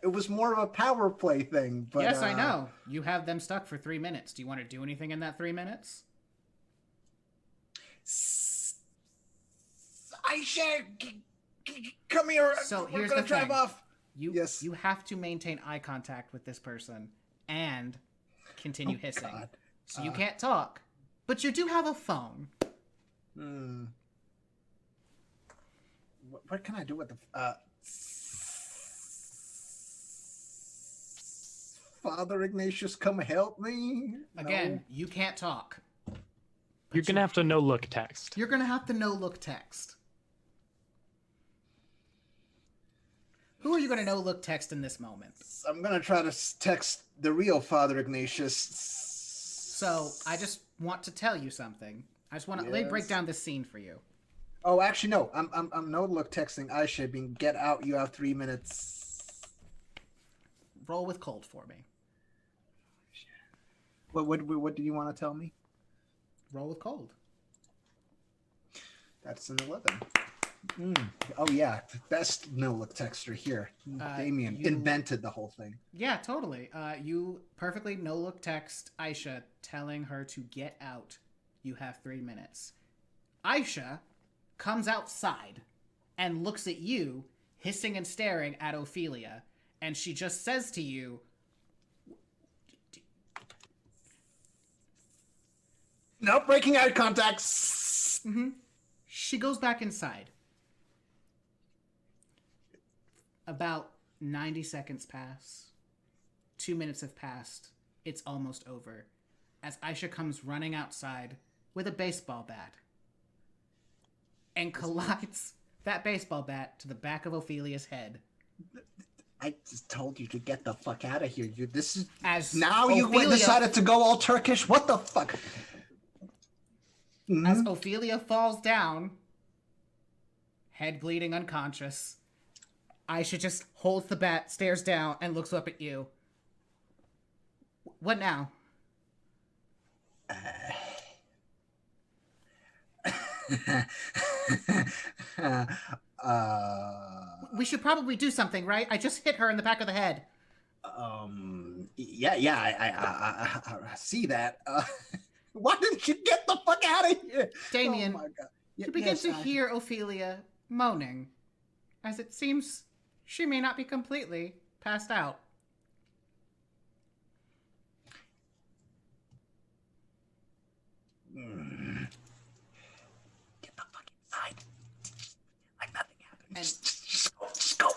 it was more of a power play thing. But, yes, I know. You have them stuck for 3 minutes. Do you want to do anything in that 3 minutes? Aisha, come here. So We're here's gonna the drive thing. off. You have to maintain eye contact with this person and continue hissing. God. So you can't talk, but you do have a phone. What can I do with the Father Ignatius, come help me? Again, you can't talk. You're gonna have to no-look text. You're gonna have to no-look text. Who are you gonna no-look text in this moment? I'm gonna try to text the real Father Ignatius. So I just want to tell you something. I just want to let me break Yes. down this scene for you. Oh, actually, no. I'm no look texting Aisha, being get out. You have 3 minutes. Roll with cold for me. What do you want to tell me? Roll with cold. That's an 11. Oh yeah, best no look texter here. Damien invented the whole thing. Yeah, totally. You perfectly no-look text Aisha, telling her to get out. You have 3 minutes. Aisha comes outside and looks at you, hissing and staring at Ophelia, and she just says to you, No breaking eye contact. She goes back inside. About 90 seconds pass. 2 minutes have passed. It's almost over. As Aisha comes running outside with a baseball bat and collides that baseball bat to the back of Ophelia's head. I just told you to get the fuck out of here. This is As now you Ophelia- decided to go all Turkish. What the fuck? As Ophelia falls down, head bleeding, unconscious, Aisha just holds the bat, stares down, and looks up at you. What now? We should probably do something, right? I just hit her in the back of the head. Yeah, I see that. Why didn't you get the fuck out of here? Damien, Oh my God. you begin to hear Ophelia moaning, as it seems she may not be completely passed out. Get the fuck inside. Like nothing happened. And Just go.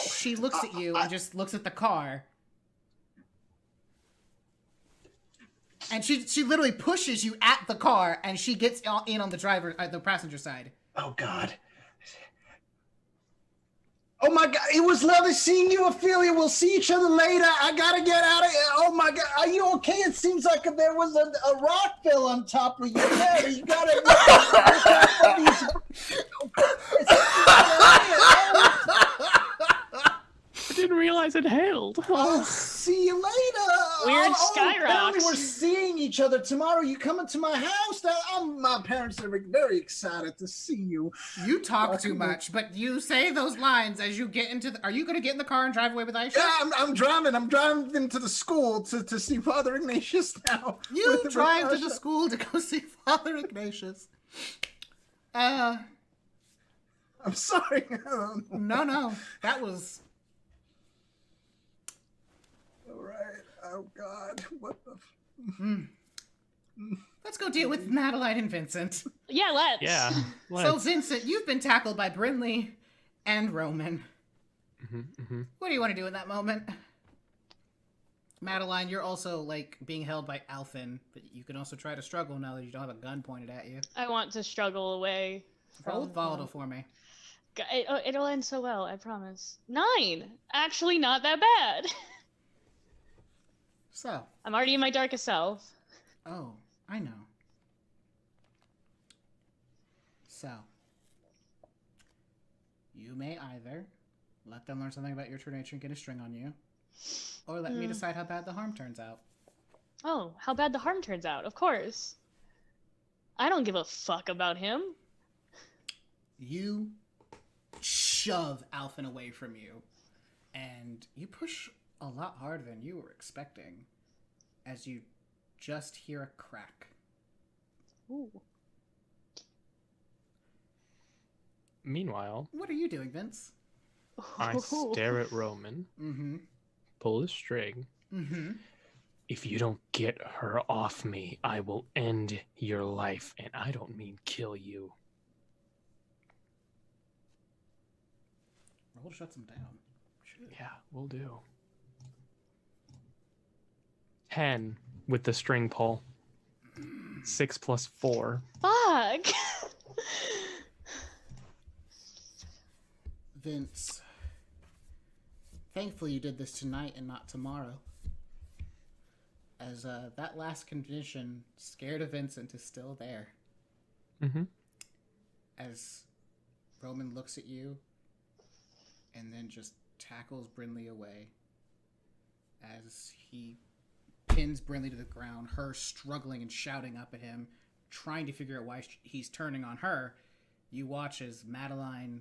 she looks at you and just looks at the car. And she literally pushes you at the car, and she gets in on the passenger side. Oh God. Oh my God, it was lovely seeing you, Ophelia. We'll see each other later. I gotta get out of here. Oh my God, are you okay? It seems like there was a rock fell on top of you. Yeah, you gotta. I didn't realize it hailed. I'll see you later. Weird sky apparently rocks. We're seeing each other tomorrow. You coming to my house? My parents are very excited to see you. You talk too much, but you say those lines as you get into the... Are you going to get in the car and drive away with Aisha? Yeah, I'm driving. I'm driving to the school to see Father Ignatius now. You drive to the school to go see Father Ignatius. I'm sorry. No, that was... All right. Oh God, what the? Let's go deal with Madeline and Vincent. Yeah, let's. Yeah. So, Let's. Vincent, you've been tackled by Brinley and Roman. What do you want to do in that moment? Madeline, you're also, like, being held by Alphen, but you can also try to struggle now that you don't have a gun pointed at you. I want to struggle away. Roll from volatile him. for me. It'll end so well, I promise. 9! Actually, not that bad. So, I'm already in my darkest self. oh, I know. So, you may either let them learn something about your true nature and get a string on you, or let me decide how bad the harm turns out. Oh, how bad the harm turns out, of course. I don't give a fuck about him. You shove Alphen away from you, and you push a lot harder than you were expecting, as you just hear a crack. Ooh. Meanwhile, What are you doing, Vince? I stare at Roman, pull his string. If you don't get her off me, I will end your life, and I don't mean kill you. Roll shuts him down. Yeah, we'll do. 10 with the string pull. 6 plus 4. Fuck! Vince, thankfully you did this tonight and not tomorrow. As that last condition, scared of Vincent, is still there. As Roman looks at you and then just tackles Brinley away. As he pins Brinley to the ground, her struggling and shouting up at him, trying to figure out why he's turning on her. You watch as Madeline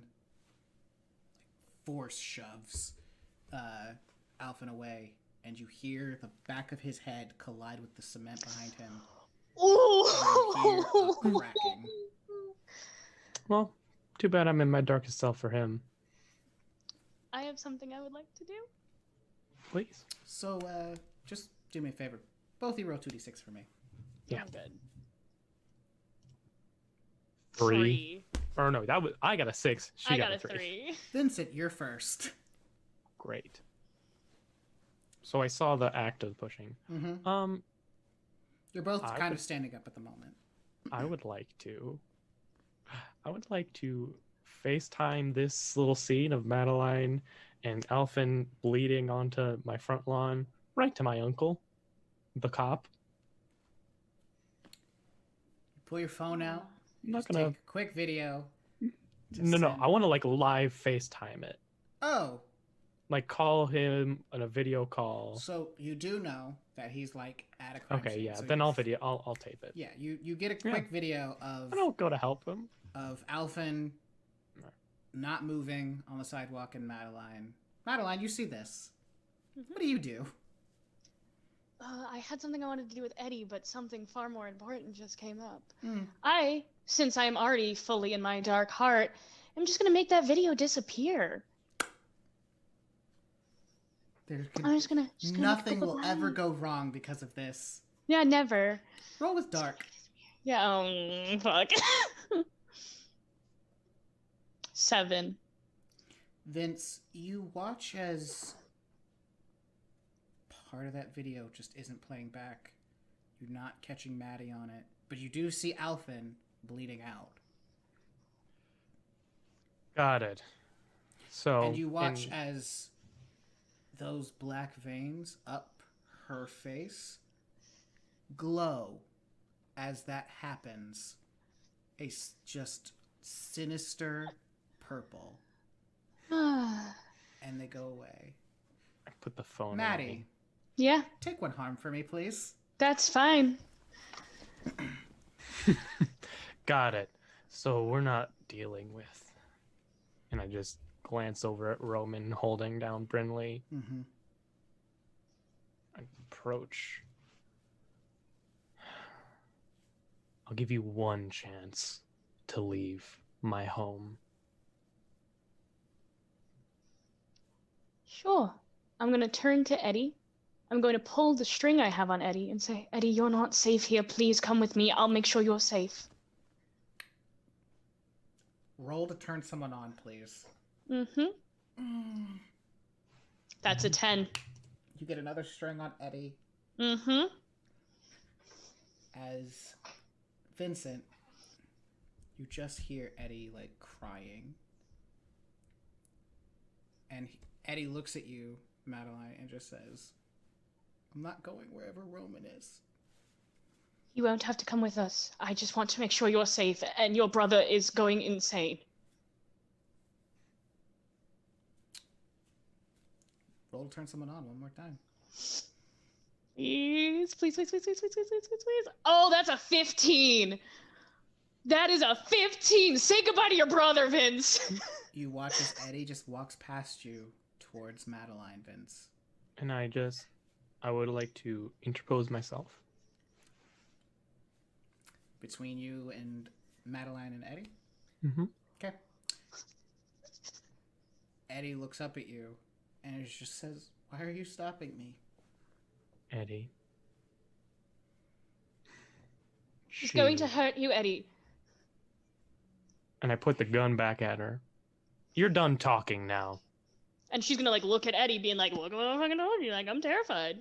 force shoves Alphen away, and you hear the back of his head collide with the cement behind him. And you hear a cracking. Well, too bad I'm in my darkest self for him. I have something I would like to do. Please. So, just do me a favor. Both of you roll 2d6 for me. Yeah. Oh, good. 3. Or no, that was I got a 6. She I got a 3. 3. Vincent, you're first. Great. So I saw the act of pushing. You're both I kind would- of standing up at the moment. I would like to FaceTime this little scene of Madeline and Alphen bleeding onto my front lawn right to my uncle, the cop. Pull your phone out. I'm not Just gonna. take a quick video. to No. send. I want to like live FaceTime it. Oh, Like call him on a video call. so you do know that he's like at a crime Okay, scene. yeah. So Then I'll tape it. Yeah, you get a quick video of I don't go to help him. Alphen not moving on the sidewalk and Madeline. Madeline, you see this. What do you do? I had something I wanted to do with Eddie, but something far more important just came up. Hmm. Since I'm already fully in my dark heart, I'm just gonna make that video disappear. I'm just gonna Nothing make will ever go wrong because of this. Yeah, never. Roll with dark. Yeah, fuck. 7. Vince, you watch as part of that video just isn't playing back. You're not catching Maddie on it, but you do see Alphen bleeding out. Got it. So. And you watch as those black veins up her face glow as that happens. Just sinister purple. And they go away. I put the phone. Maddie, Yeah, take one harm for me, please. that's fine. Got it. So we're not dealing with. And I just glance over at Roman holding down Brinley. I approach. I'll give you one chance to leave my home. Sure. I'm going to turn to Eddie. I'm going to pull the string I have on Eddie and say, Eddie, you're not safe here. Please come with me. I'll make sure you're safe. Roll to turn someone on, please. Mm-hmm. That's a 10. You get another string on Eddie. Mm-hmm. As Vincent, you just hear Eddie, like, crying. And Eddie looks at you, Madeline, and just says, I'm not going wherever Roman is. You won't have to come with us. I just want to make sure you're safe, and your brother is going insane. Roll to turn someone on one more time. Please, please, please, please, please, please, please, please, please, please. Oh, that's a 15. That is a 15. Say goodbye to your brother, Vince. You watch as Eddie just walks past you towards Madeline, Vince. And I would like to interpose myself. Between you and Madeline and Eddie? Mm-hmm. Okay. Eddie looks up at you and it just says, why are you stopping me? Eddie. It's going to hurt you, Eddie. And I put the gun back at her. You're done talking now. And she's gonna like look at Eddie, being like, "Look what I fucking told you! Like, I'm terrified."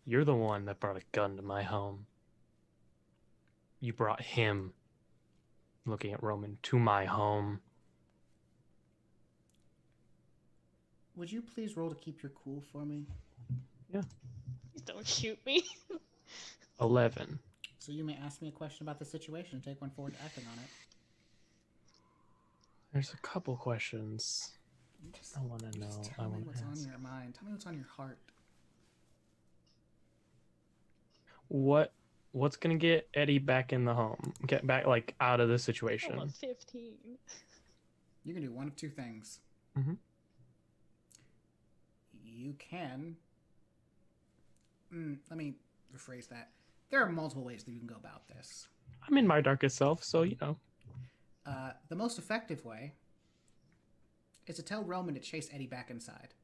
You're the one that brought a gun to my home. You brought him, looking at Roman, to my home. Would you please roll to keep your cool for me? Yeah. Please don't shoot me. 11. So you may ask me a question about the situation and take one forward to acting on it. There's a couple questions Just, I want to know. just I tell me want what's to on ask. your mind. Tell me what's on your heart. What's gonna get Eddie back in the home? Get back like out of this situation. Almost 15. You can do one of two things. Mhm. You can. Let me rephrase that. There are multiple ways that you can go about this. I'm in my darkest self, so you know. The most effective way is to tell Roman to chase Eddie back inside.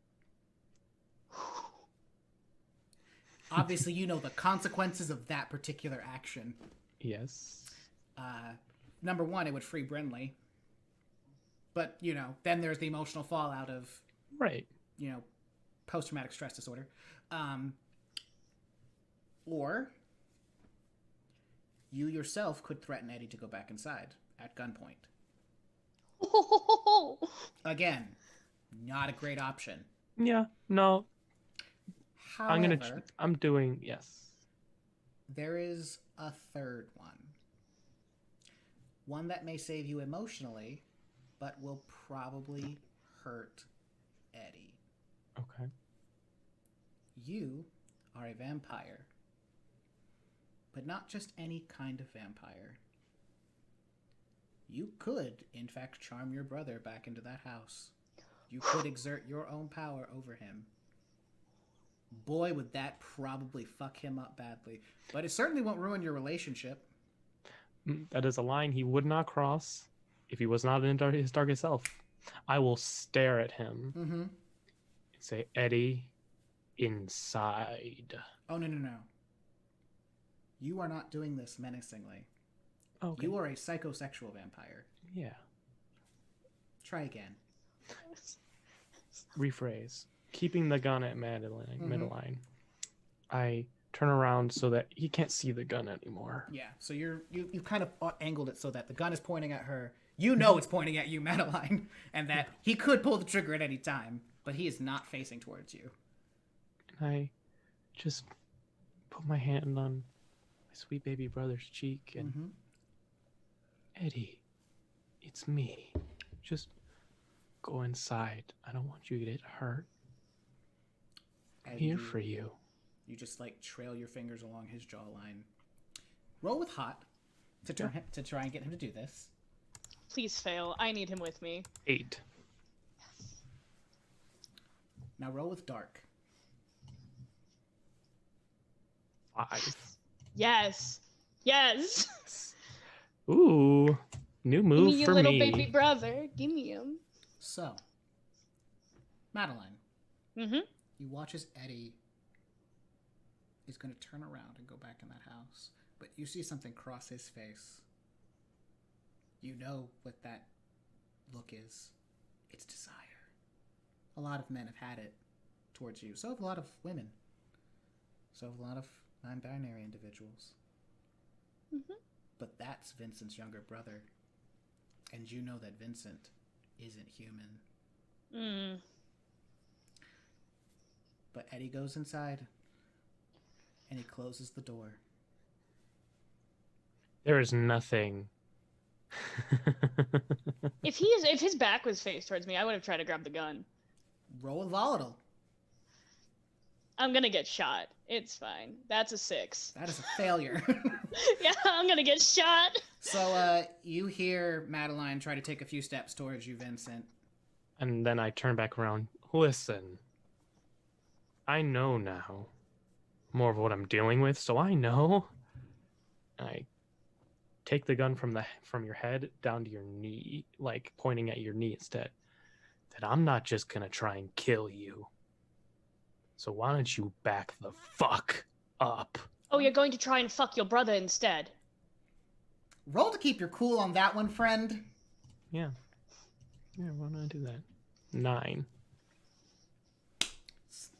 Obviously, you know the consequences of that particular action. Yes. Number one, it would free Brenly. But, you know, then there's the emotional fallout of, Right. you know, post-traumatic stress disorder. Or you yourself could threaten Eddie to go back inside at gunpoint. Again, not a great option. Yeah. No. However, I'm doing yes. there is a third one. One that may save you emotionally, but will probably hurt Eddie. Okay. You are a vampire. But not just any kind of vampire. You could, in fact, charm your brother back into that house. You could exert your own power over him. Boy, would that probably fuck him up badly. But it certainly won't ruin your relationship. That is a line he would not cross if he was not in his darkest self. I will stare at him and say, Eddie, inside. Oh, no. You are not doing this menacingly. Okay. You are a psychosexual vampire. Yeah. Try again. Rephrase. Keeping the gun at Madeline. I turn around so that he can't see the gun anymore. Yeah, so you've kind of angled it so that the gun is pointing at her. You know it's pointing at you, Madeline, and that he could pull the trigger at any time, but he is not facing towards you. And I just put my hand on my sweet baby brother's cheek and Eddie, it's me. Just go inside. I don't want you to get hurt. I'm here for you. You just like trail your fingers along his jawline. Roll with hot to try and get him to do this. Please fail. I need him with me. 8. Now roll with dark. 5. Yes. Ooh, new Give move me your for little me. baby brother. Give me him. So, Madeline, Mm-hmm. you watch as Eddie is going to turn around and go back in that house, but you see something cross his face. You know what that look is. It's desire. A lot of men have had it towards you. So have a lot of women. So have a lot of non-binary individuals. Mm-hmm. But that's Vincent's younger brother. And you know that Vincent isn't human. Mm. But Eddie goes inside and he closes the door. There is nothing. If his back was faced towards me, I would have tried to grab the gun. Roll a volatile. I'm gonna get shot. It's fine. That's a 6. That is a failure. Yeah, I'm gonna get shot. So you hear Madeline try to take a few steps towards you, Vincent. And then I turn back around. Listen, I know now more of what I'm dealing with, so I know. I take the gun from your head down to your knee, like pointing at your knee instead. That I'm not just gonna try and kill you. So why don't you back the fuck up? Oh, you're going to try and fuck your brother instead. Roll to keep your cool on that one, friend. Yeah. Yeah, why not do that? 9.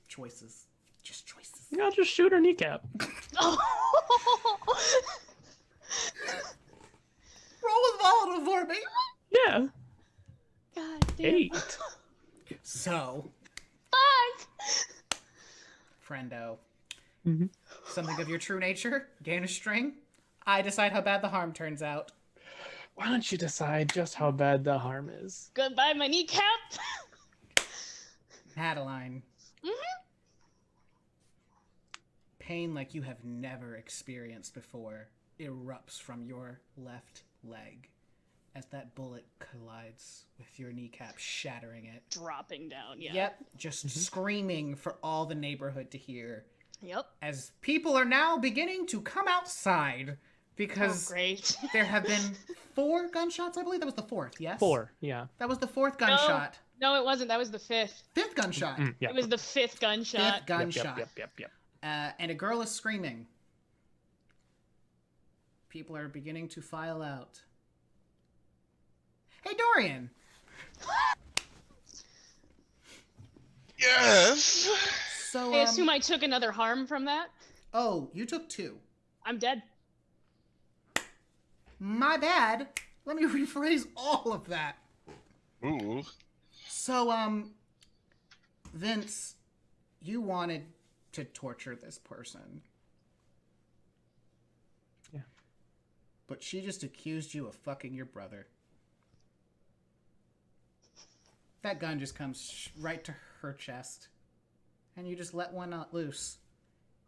Choices. Just choices. I'll just shoot her kneecap. Oh. Roll a volatile for me. Yeah. God damn. 8. So, Fuck. friendo, Mhm. something of your true nature, gain a string. I decide how bad the harm turns out. Why don't you decide just how bad the harm is? Goodbye, my kneecap. Madeline, Mm-hmm. pain like you have never experienced before erupts from your left leg as that bullet collides with your kneecap, shattering it. Dropping down, yeah. Yep, just screaming for all the neighborhood to hear. Yep. As people are now beginning to come outside because Oh, great. there have been 4 gunshots, I believe. That was the 4th, yes? 4, yeah. That was the 4th gunshot. No, it wasn't. That was the 5th. 5th gunshot. Yeah. It was the 5th gunshot. 5th gunshot. Yep. And a girl is screaming. People are beginning to file out. Hey, Dorian! Yes. So, I assume I took another harm from that. Oh, you took 2. I'm dead. My bad. Let me rephrase all of that. Ooh. So, Vince, you wanted to torture this person. Yeah. But she just accused you of fucking your brother. That gun just comes right to her chest. And you just let one loose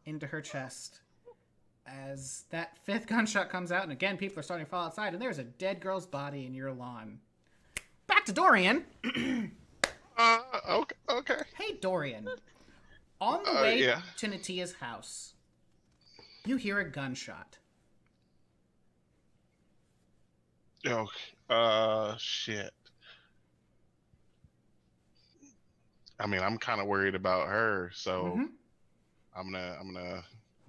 into her chest. As that 5th gunshot comes out, and again, people are starting to fall outside, and there's a dead girl's body in your lawn. Back to Dorian. Okay. Hey, Dorian. On the way Yeah. to Natia's house, you hear a gunshot. Oh, shit. I mean, I'm kind of worried about her, so Mhm. I'm gonna.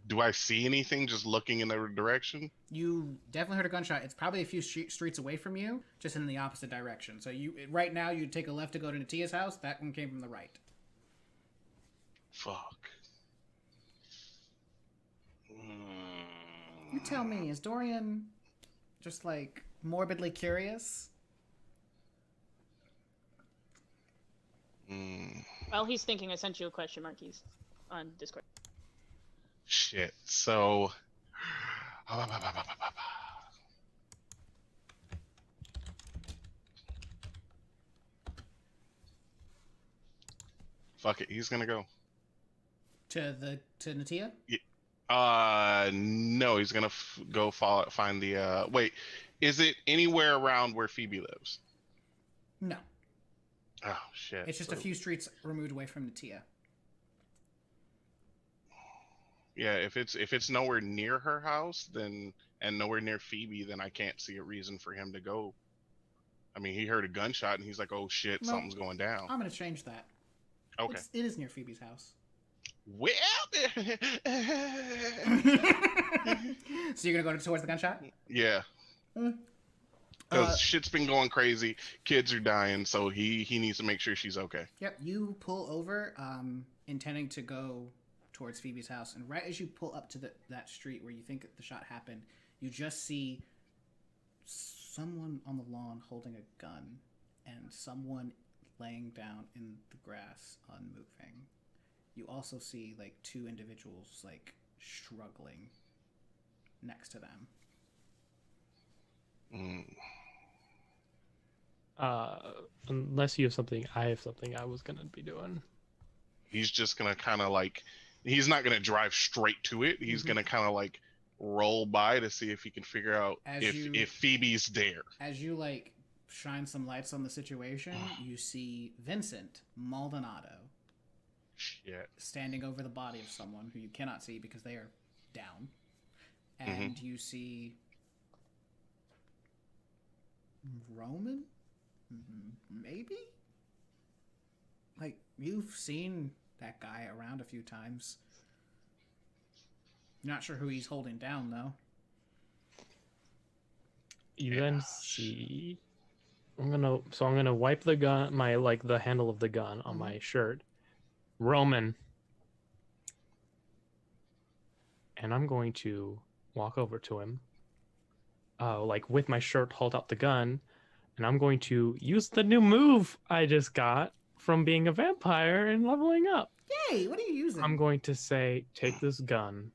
Do I see anything just looking in their direction? You definitely heard a gunshot. It's probably a few streets away from you, just in the opposite direction. So you right now you take a left to go to Natia's house. That one came from the right. Fuck. You tell me, is Dorian just like morbidly curious? While he's thinking, I sent you a question mark keys on Discord. Shit. So. Fuck it. He's gonna go. To Natia? No, he's gonna go find the. Wait, is it anywhere around where Phoebe lives? No. Oh shit! It's just a few streets removed away from Natia. Yeah, if it's nowhere near her house, then and nowhere near Phoebe, then I can't see a reason for him to go. I mean, he heard a gunshot and he's like, "Oh shit, Well, something's going down." I'm gonna change that. Okay. It is near Phoebe's house. Well, So you're gonna go towards the gunshot? yeah, Mm. because shit's been going crazy. Kids are dying, so he needs to make sure she's okay. Yep. You pull over, intending to go towards Phoebe's house, and right as you pull up to that street where you think the shot happened, you just see someone on the lawn holding a gun, and someone laying down in the grass, unmoving. You also see like two individuals like struggling next to them. Unless you have something, I have something I was gonna be doing. He's just gonna kind of like, he's not gonna drive straight to it. He's gonna kind of like roll by to see if he can figure out if Phoebe's there. As you like shine some lights on the situation, you see Vincent Maldonado Shit. standing over the body of someone who you cannot see because they are down. And you see Roman? Maybe? Like, you've seen that guy around a few times. Not sure who he's holding down, though. You then see. I'm gonna wipe the gun, the handle of the gun on my shirt. Roman. And I'm going to walk over to him. With my shirt, hold out the gun, and I'm going to use the new move I just got from being a vampire and leveling up. Yay! What are you using? I'm going to say, take this gun,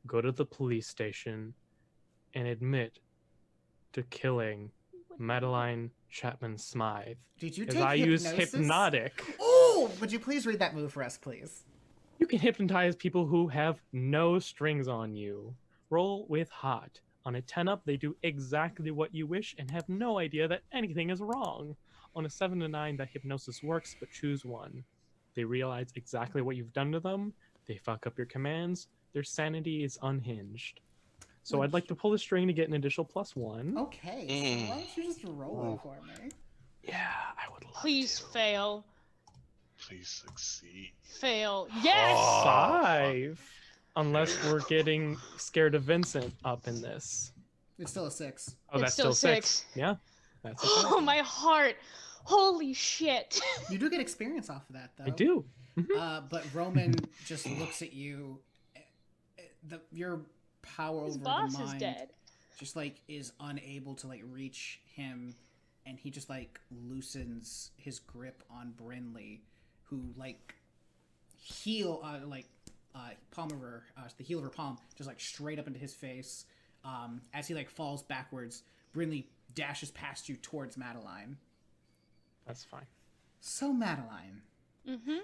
go to the police station, and admit to killing Madeline Chapman Smythe. Did you Because take I use hypnotic. Oh! Would you please read that move for us, please? You can hypnotize people who have no strings on you. Roll with hot. On a 10-up, they do exactly what you wish and have no idea that anything is wrong. On a 7 to 9, that hypnosis works, but choose one. They realize exactly what you've done to them. They fuck up your commands. Their sanity is unhinged. So I'd like to pull the string to get an additional +1. Okay, so why don't you just roll it for me? Yeah, I would love Please to. fail. Please succeed. Fail. Yes! 5. Unless we're getting scared of Vincent up in this. It's still a 6. Oh, that's It's still 6. Yeah. That's okay. Oh, my heart. Holy shit. You do get experience off of that, though. I do. But Roman just looks at you. Your power His over boss the mind is dead. just like is unable to like reach him, and he just like loosens his grip on Brinley, who like palm of her, the heel of her palm, just like straight up into his face. As he like falls backwards, Brinley dashes past you towards Madeline. That's fine. So Madeline, Mm-hmm.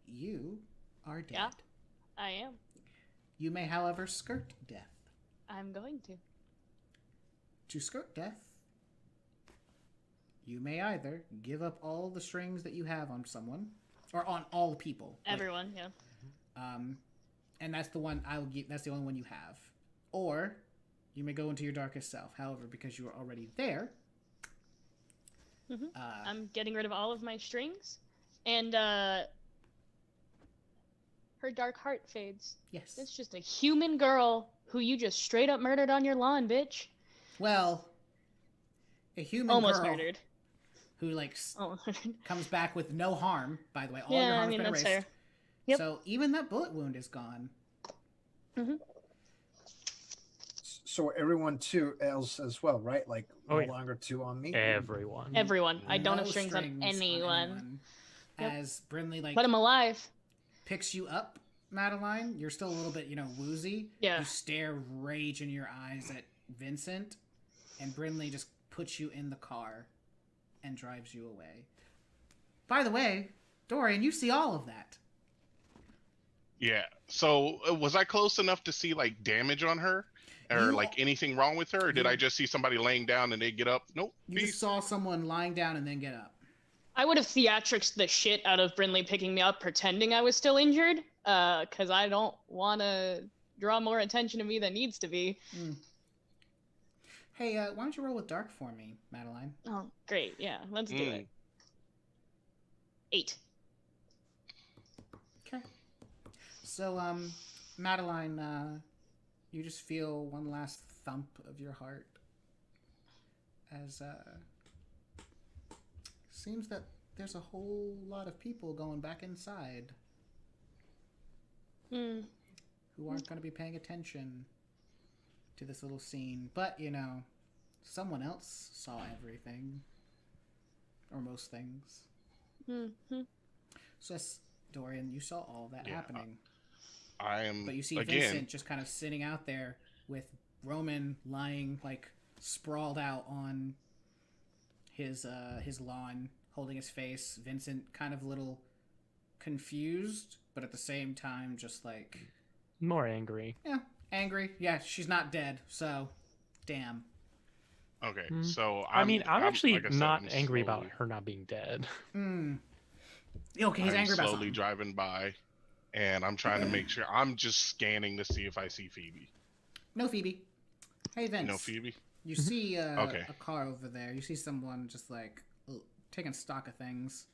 you are dead. Yeah. I am. You may, however, skirt death. I'm going to. To skirt death, you may either give up all the strings that you have on someone, or on all people. Everyone, yeah. And that's the one that's the only one you have. Or you may go into your darkest self. However, because you are already there, I'm getting rid of all of my strings, and her dark heart fades. yes. It's just a human girl who you just straight up murdered on your lawn, bitch. Well, a human Almost girl murdered. who like Oh, comes back with no harm. By the way, all your yeah, harm I mean, has been that's erased. fair. Yep. So even that bullet wound is gone. So everyone too else as well, right? Like Oh, no yeah. longer 2 on me. Everyone. Everyone. I don't No have strings on anyone. Yep. As Brinley like But I'm alive. picks you up, Madeline, you're still a little bit, woozy. Yeah. You stare rage in your eyes at Vincent, and Brinley just puts you in the car and drives you away. By the way, Dorian, you see all of that. Yeah. So was I close enough to see like damage on her, or You- like anything wrong with her, or did I just see somebody laying down and they get up? Nope. You just Peace. saw someone lying down and then get up. I would have theatrics the shit out of Brinley picking me up, pretending I was still injured, because I don't want to draw more attention to me than needs to be. Hey, why don't you roll with dark for me, Madeline? Oh, great. Yeah, let's do it. 8. Okay. So, Madeline, you just feel one last thump of your heart as seems that there's a whole lot of people going back inside Hmm. who aren't going to be paying attention to this little scene. But, you know, someone else saw everything. Or most things. Mm-hmm. So, Dorian, you saw all that Yeah. happening. I am But you see again. Vincent just kind of sitting out there with Roman lying, like, sprawled out on his lawn, holding his face. Vincent kind of a little confused, but at the same time just like, More angry. yeah, angry. Yeah, she's not dead, so damn. Okay, Hmm. so I'm actually like I said, not I'm angry about slowly- her not being dead. Okay, he's I'm angry about slowly something. driving by, and I'm trying to make sure. I'm just scanning to see if I see Phoebe. No Phoebe. Hey Vince. No Phoebe. You see Okay. a car over there. You see someone just like taking stock of things.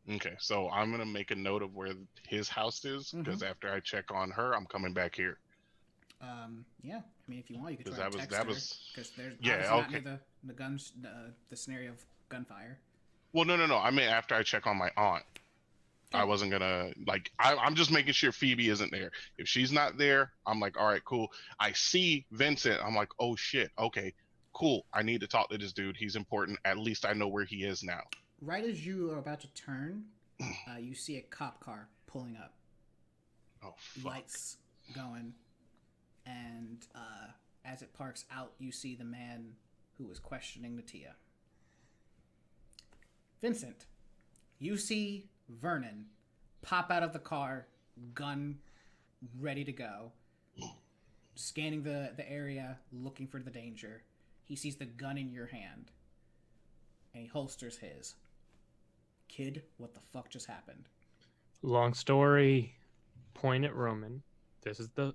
Okay, so I'm gonna make a note of where his house is because after I check on her, I'm coming back here. Yeah. I mean, if you want, you could 'Cause try that to was- text that her was- because there's Yeah, obviously not okay. near the guns, the scenario of gunfire. Well, no. I mean, after I check on my aunt, I wasn't gonna like. I'm just making sure Phoebe isn't there. If she's not there, I'm like, all right, cool. I see Vincent. I'm like, oh shit. Okay, cool. I need to talk to this dude. He's important. At least I know where he is now. Right as you are about to turn, you see a cop car pulling up, Oh fuck. lights going, and as it parks out, you see the man who was questioning Natia. Vincent, you see Vernon pop out of the car, gun ready to go, scanning the area, looking for the danger. He sees the gun in your hand, and he holsters his. Kid, what the fuck just happened? Long story. Point at Roman. This is the.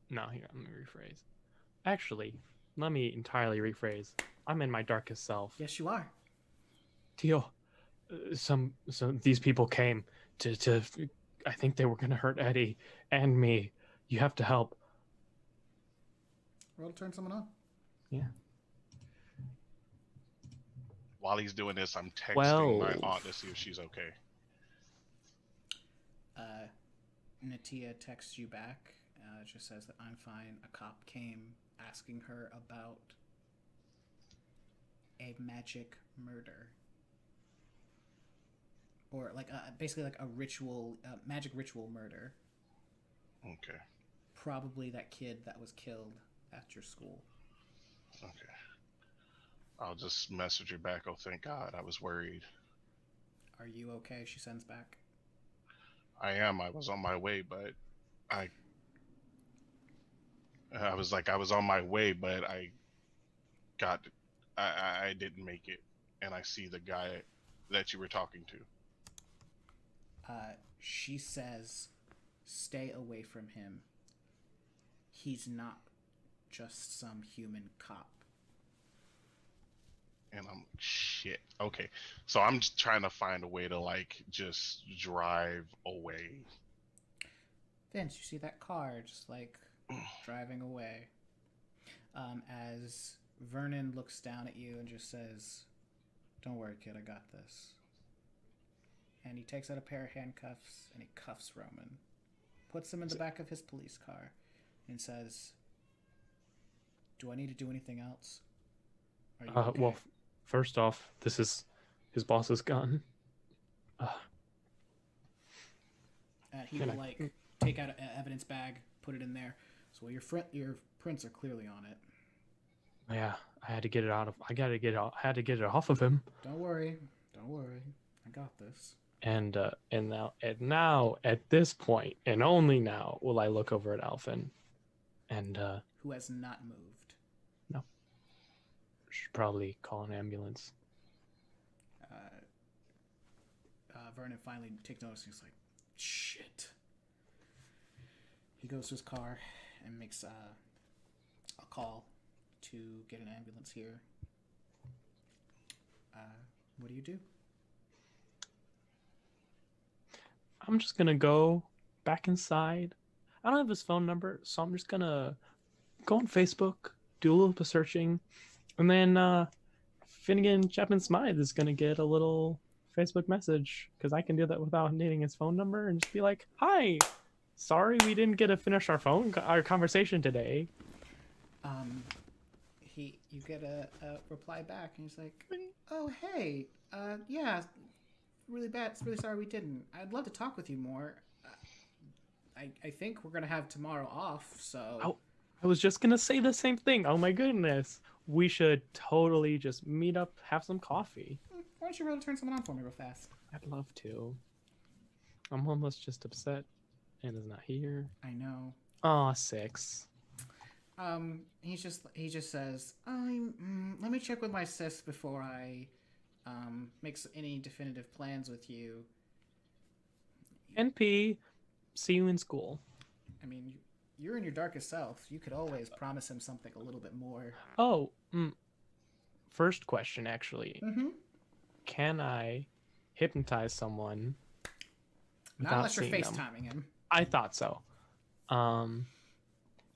No, here, let me rephrase. Actually, let me entirely rephrase. I'm in my darkest self. Yes, you are. Teal, some these people came to. I think they were gonna hurt Eddie and me. You have to help. Roll to turn someone on. Yeah. While he's doing this, I'm texting my 12. aunt to see if she's okay. Natia texts you back. Just says that I'm fine. A cop came asking her about a magic murder. Or like basically like a ritual, magic ritual murder. Okay. Probably that kid that was killed at your school. Okay. I'll just message her back. Oh, thank God. I was worried. Are you okay? She sends back. I am. I was on my way, but I was like, I was on my way, but I didn't make it. And I see the guy that you were talking to. She says, stay away from him. He's not just some human cop. And I'm shit. Okay. So I'm just trying to find a way to like just drive away. Vince, you see that car just like driving away. As Vernon looks down at you and just says, don't worry, kid, I got this. And he takes out a pair of handcuffs and he cuffs Roman. Puts him in the back of his police car and says, do I need to do anything else? Are you okay? Well, first off, this is his boss's gun. He will like take out an evidence bag, put it in there. So your prints are clearly on it. Yeah, I had to get it out of. I had to get it off of him. Don't worry, I got this. And now at this point, and only now, will I look over at Alphen, and Who has not moved? no, should probably call an ambulance. Vernon finally takes notice. He's like, shit. He goes to his car and makes a call to get an ambulance here. What do you do? I'm just gonna go back inside. I don't have his phone number, so I'm just gonna go on Facebook, do a little bit of searching, and then Finnegan Chapman Smythe is gonna get a little Facebook message because I can do that without needing his phone number and just be like, "Hi, sorry we didn't get to finish our conversation today." You get a reply back, and he's like, "Oh, hey, yeah, really bad. Really sorry we didn't. I'd love to talk with you more. I think we're gonna have tomorrow off, so." Oh, I was just gonna say the same thing. Oh my goodness, we should totally just meet up, have some coffee. Why don't you roll to turn someone on for me real fast? I'd love to. I'm almost just upset Anna's not here. I know. Aw, 6. He just says, let me check with my sis before I make any definitive plans with you. NP, see you in school. I mean, you're in your darkest self. You could always promise him something a little bit more. Oh, first question actually. Mm-hmm. Can I hypnotize someone Not without unless you're seeing them? FaceTiming him. I thought so.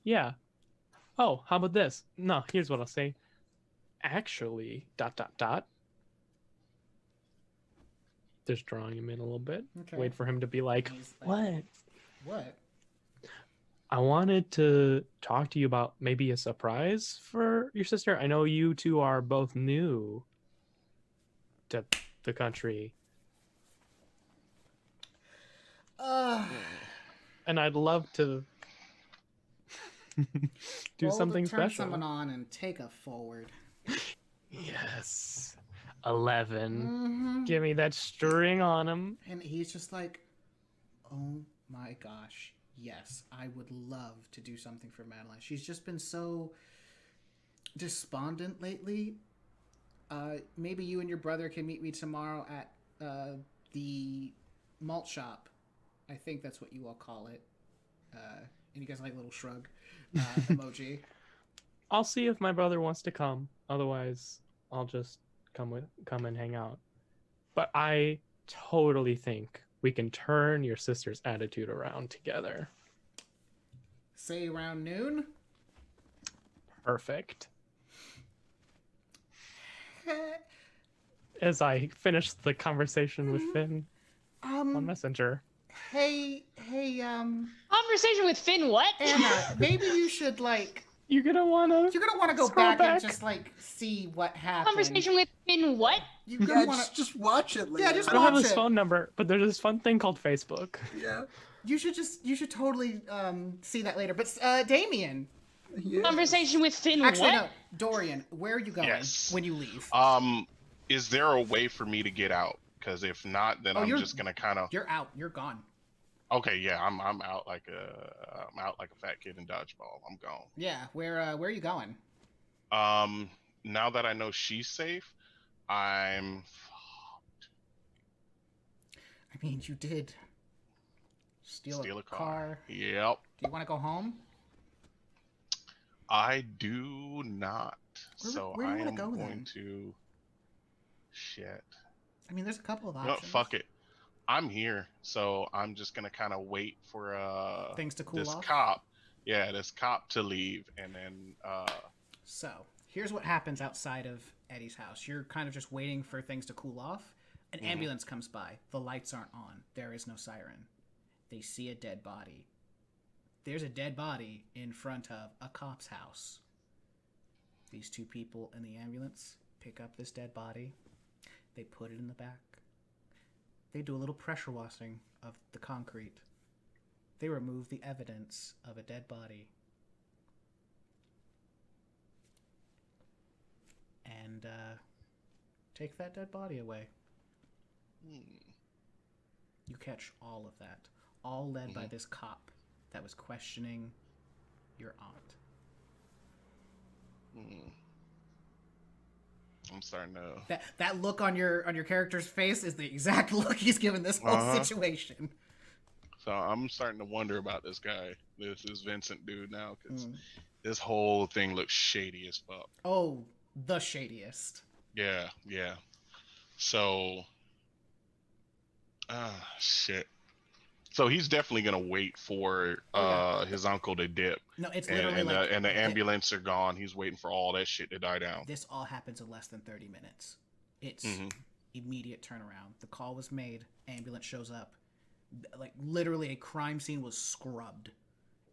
Yeah. Oh, how about this? No, here's what I'll say. Actually, ... Just drawing him in a little bit. Okay. Wait for him to be like, He's like, what? What? I wanted to talk to you about maybe a surprise for your sister. I know you two are both new to the country. And I'd love to do Roll something to turn special. someone on and take a forward. Yes. 11. Mm-hmm. Give me that string on him. And he's just like, oh my gosh, yes, I would love to do something for Madeline. She's just been so despondent lately. Maybe you and your brother can meet me tomorrow at the malt shop. I think that's what you all call it. And you guys like a little shrug emoji. I'll see if my brother wants to come. Otherwise, I'll just come and hang out. But I totally think we can turn your sister's attitude around together. Say around noon. Perfect. As I finish the conversation with Finn on Messenger. Hey, Conversation with Finn, what? Anna, maybe you should You're gonna wanna go scroll back and back. just see what happened. Conversation with Finn, what? You Yeah, gonna wanna, just watch it later. Yeah, just I don't have watch his it. phone number, but there's this fun thing called Facebook. Yeah. you should totally see that later. But Damien, Yeah. Conversation with Finn, actually what? no, Dorian, where are you going Yes. when you leave? Is there a way for me to get out? Because if not, then I'm you're- just gonna kind of. You're out. You're gone. Okay, yeah, I'm out like a fat kid in dodgeball. I'm gone. Yeah, where are you going? Now that I know she's safe, I'm. I mean, you did steal a car. Yep. Do you want to go home? I do not. Where do I you wanna am go, going then? to. Shit. I mean, there's a couple of You know options. what? Fuck it. I'm here, so I'm just gonna kind of wait for Things to cool this off? cop. Yeah, this cop to leave, and then So, here's what happens outside of Eddie's house. You're kind of just waiting for things to cool off. An ambulance comes by. The lights aren't on. There is no siren. They see a dead body. There's a dead body in front of a cop's house. These two people in the ambulance pick up this dead body. They put it in the back. They do a little pressure washing of the concrete. They remove the evidence of a dead body. And take that dead body away. You catch all of that. All led by this cop that was questioning your aunt. I'm starting to. That look on your character's face is the exact look he's given this whole situation. So I'm starting to wonder about this guy, this Vincent dude now, because this whole thing looks shady as fuck. Oh, the shadiest. Yeah. So, shit. So he's definitely gonna wait for Oh, yeah. his uncle to dip, No, it's and literally and, like and the ambulance are gone. He's waiting for all that shit to die down. this all happens in less than 30 minutes. It's Hmm. immediate turnaround. The call was made, ambulance shows up. Like literally a crime scene was scrubbed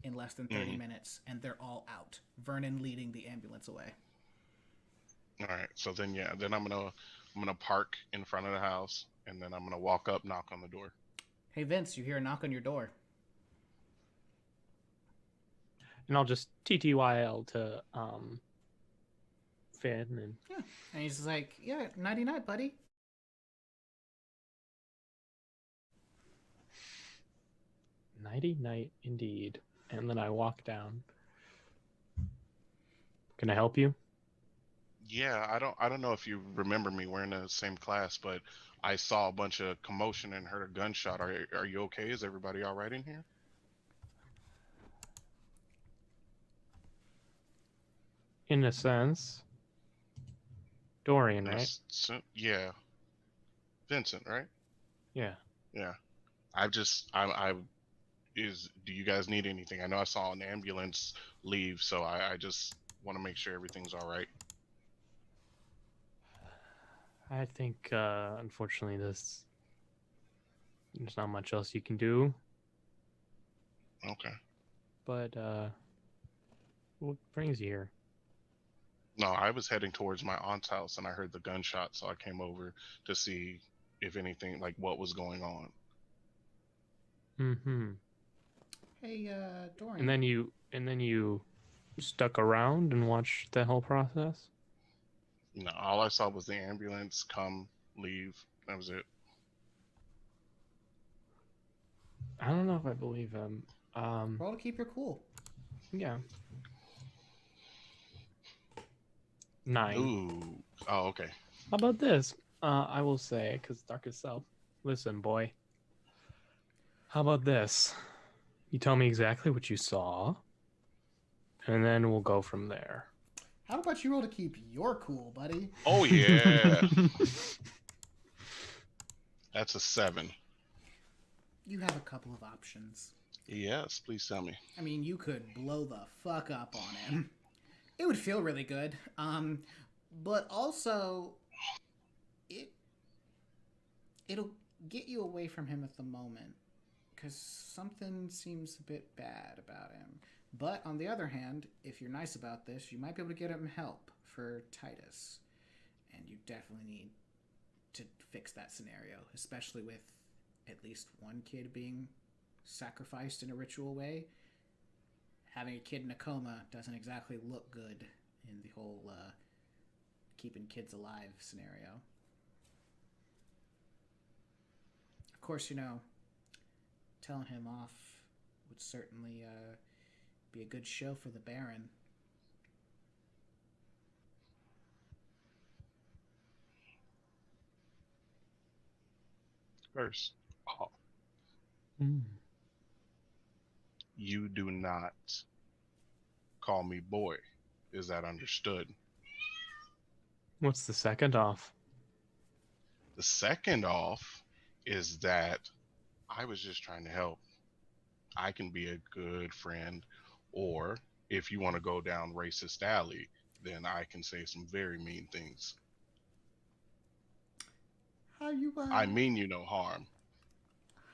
in less than 30 minutes, and they're all out. Vernon leading the ambulance away. All right. So then, yeah, then I'm gonna park in front of the house, and then I'm gonna walk up, knock on the door. Hey Vince, you hear a knock on your door. And I'll just TTYL to Finn and Yeah. And he's like, yeah, nighty night, buddy. nighty night indeed. And then I walk down. Can I help you? Yeah, I don't know if you remember me. We're in the same class, but I saw a bunch of commotion and heard a gunshot. Are you okay? Is everybody all right in here? In a sense. Dorian, right? Yeah, Vincent, right? Yeah. Yeah. I do you guys need anything? I know I saw an ambulance leave, so I just want to make sure everything's all right. I think unfortunately there's not much else you can do. Okay. But what brings you here? No, I was heading towards my aunt's house and I heard the gunshot, so I came over to see if anything, like what was going on. Mm-hmm. Hey, Dorian. And then you stuck around and watched the whole process? No, all I saw was the ambulance come, leave. That was it. I don't know if I believe him. Roll to keep your cool. Yeah. 9. Ooh. Oh, okay. How about this? I will say, because Darkest Self, listen, boy. How about this? You tell me exactly what you saw, and then we'll go from there. How about you roll to keep your cool, buddy? Oh yeah. That's a 7. You have a couple of options. Yes, please tell me. I mean, you could blow the fuck up on him. It would feel really good. But also, it'll get you away from him at the moment, because something seems a bit bad about him. But on the other hand, if you're nice about this, you might be able to get him help for Titus. And you definitely need to fix that scenario, especially with at least one kid being sacrificed in a ritual way. Having a kid in a coma doesn't exactly look good in the whole keeping kids alive scenario. Of course, telling him off would certainly be a good show for the Baron. First off, Mm. you do not call me boy. Is that understood? What's the second off? The second off is that I was just trying to help. I can be a good friend, or if you want to go down racist alley, then I can say some very mean things. How you I mean you no harm.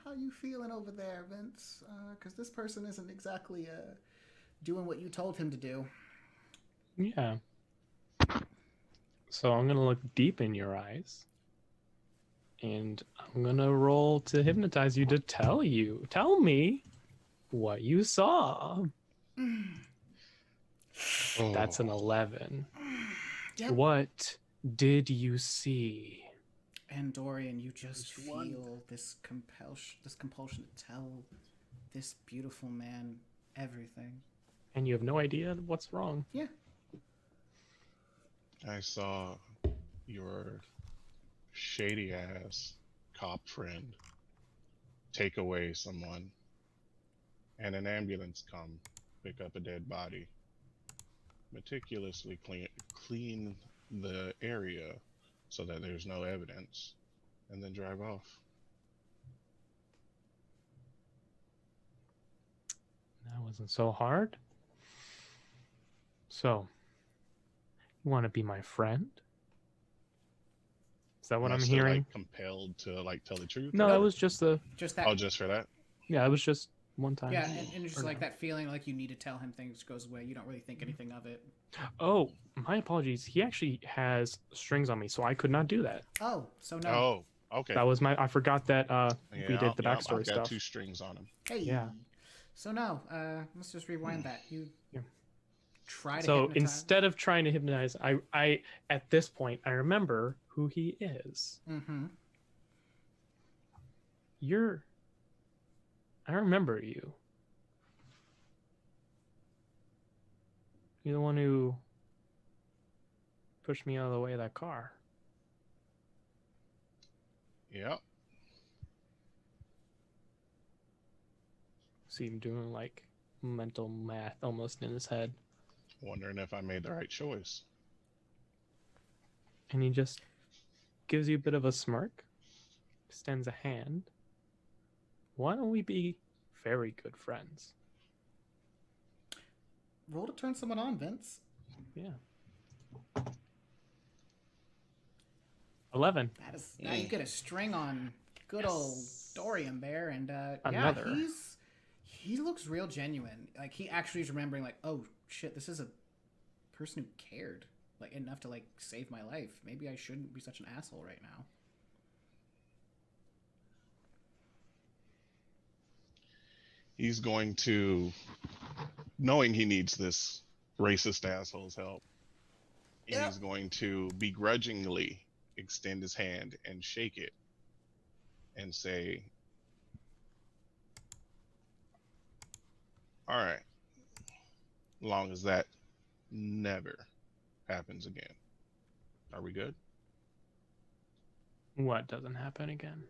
how you feeling over there, Vince? Because this person isn't exactly doing what you told him to do. Yeah. So I'm going to look deep in your eyes. And I'm going to roll to hypnotize you to tell me what you saw. That's an 11. Yep. What did you see? And Dorian, you just Which one? feel this compulsion to tell this beautiful man everything. And you have no idea what's wrong. Yeah. I saw your shady ass cop friend take away someone and an ambulance come pick up a dead body, meticulously clean the area so that there's no evidence, and then drive off. That wasn't so hard. So, you want to be my friend? Is that what Am I I'm still hearing? like compelled to like tell the truth? No, or that what? was just the. Just that. Oh, just for that. Yeah, it was just one time. Yeah, and it's just Or like no. that feeling like you need to tell him things goes away. You don't really think anything of it. Oh, my apologies. He actually has strings on me, so I could not do that. Oh, so no. Oh, okay. That was my. I forgot that we did the Yeah, backstory I've got stuff. 2 strings on him. Hey. Yeah. So no. Let's just rewind that. You Yeah. try to So hypnotize. instead of trying to hypnotize, I at this point I remember who he is. Mm-hmm. I remember you. You're the one who pushed me out of the way of that car. Yep. See him doing like mental math almost in his head. Wondering if I made the right choice. And he just gives you a bit of a smirk, extends a hand. Why don't we be very good friends? Roll to turn someone on, Vince. Yeah. 11. That is now you get a string on good old Dorian Bear, and Another. yeah, he looks real genuine. Like he actually is remembering, like, oh shit, this is a person who cared like enough to like save my life. Maybe I shouldn't be such an asshole right now. He's going to, knowing he needs this racist asshole's help, Yep. he's going to begrudgingly extend his hand and shake it and say, all right, long as that never happens again. Are we good? What doesn't happen again?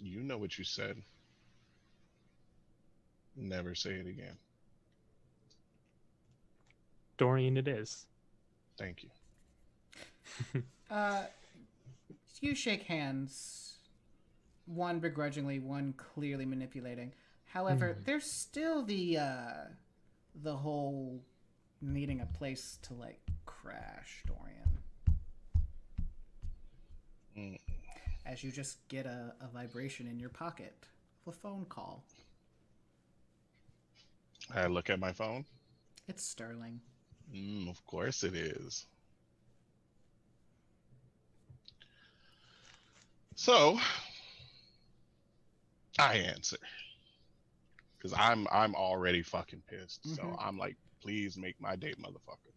You know what you said. Never say it again. Dorian, it is. Thank you. You shake hands, one begrudgingly, one clearly manipulating. However, there's still the whole needing a place to like crash, Dorian. Mm. As you just get a vibration in your pocket of a phone call. I look at my phone. It's Sterling. Of course it is. So I answer because I'm already fucking pissed. So Mhm. I'm like, please make my day, motherfucker.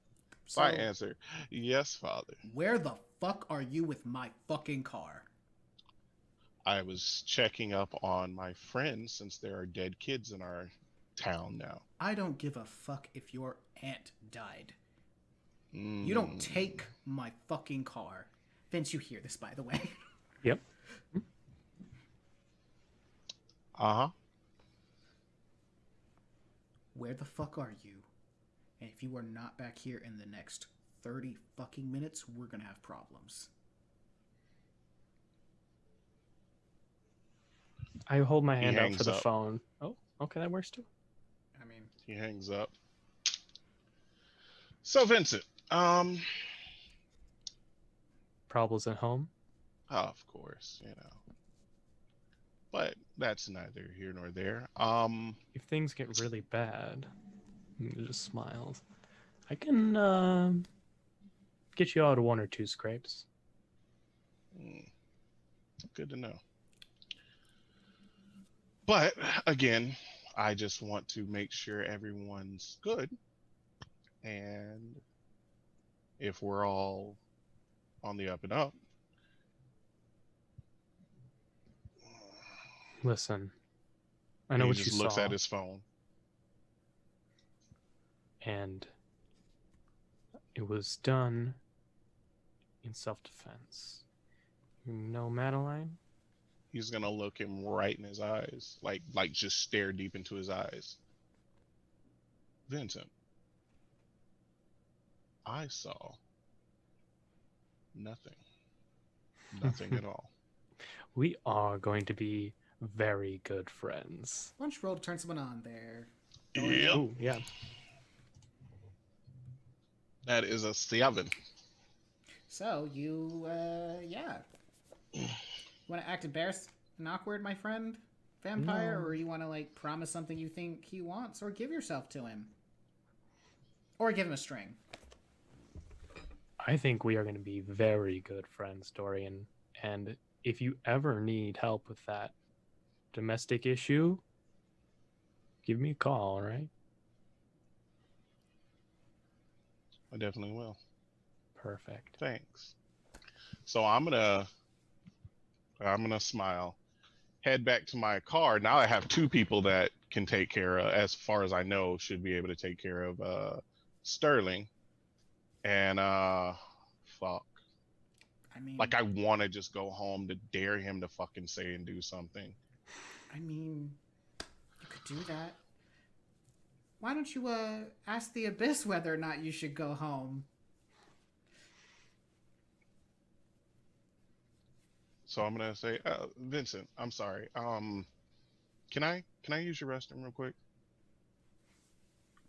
So I answer, yes, father. Where the fuck are you with my fucking car? I was checking up on my friends since there are dead kids in our town now. I don't give a fuck if your aunt died. Mm. You don't take my fucking car. Vince, you hear this, by the way. Yep. Uh-huh. Where the fuck are you? And if you are not back here in the next 30 fucking minutes, we're gonna have problems. I hold my He hand out hangs for the up. phone. Oh, okay, that works too. I mean, He hangs up. So Vincent, Problems at home? of course, you know. But that's neither here nor there. If things get really bad, he just smiles. I can get you out of 1 or 2 scrapes. Good to know. But again, I just want to make sure everyone's good. And if we're all on the up and up, Listen, I know he what you just looks saw, at his phone. and it was done in self-defense. You know, Madeline? He's gonna look him right in his eyes, like just stare deep into his eyes. Vincent, I saw nothing. Nothing at all. We are going to be very good friends. why don't you roll to turn someone on there? Dorian? Yep. Ooh, yeah. That is a 7. So you, yeah. Want to act embarrassed and awkward, my friend, vampire, No. or you want to like promise something you think he wants, or give yourself to him, or give him a string? I think we are going to be very good friends, Dorian. And if you ever need help with that domestic issue, give me a call, all right? I definitely will. Perfect. Thanks. So I'm gonna smile, head back to my car. Now I have 2 people that can take care of, as far as I know, should be able to take care of Sterling. And fuck. I mean, Like I want to just go home to dare him to fucking say and do something. you could do that. Why don't you ask the Abyss whether or not you should go home? So I'm gonna say, Vincent, I'm sorry. Can I use your restroom real quick?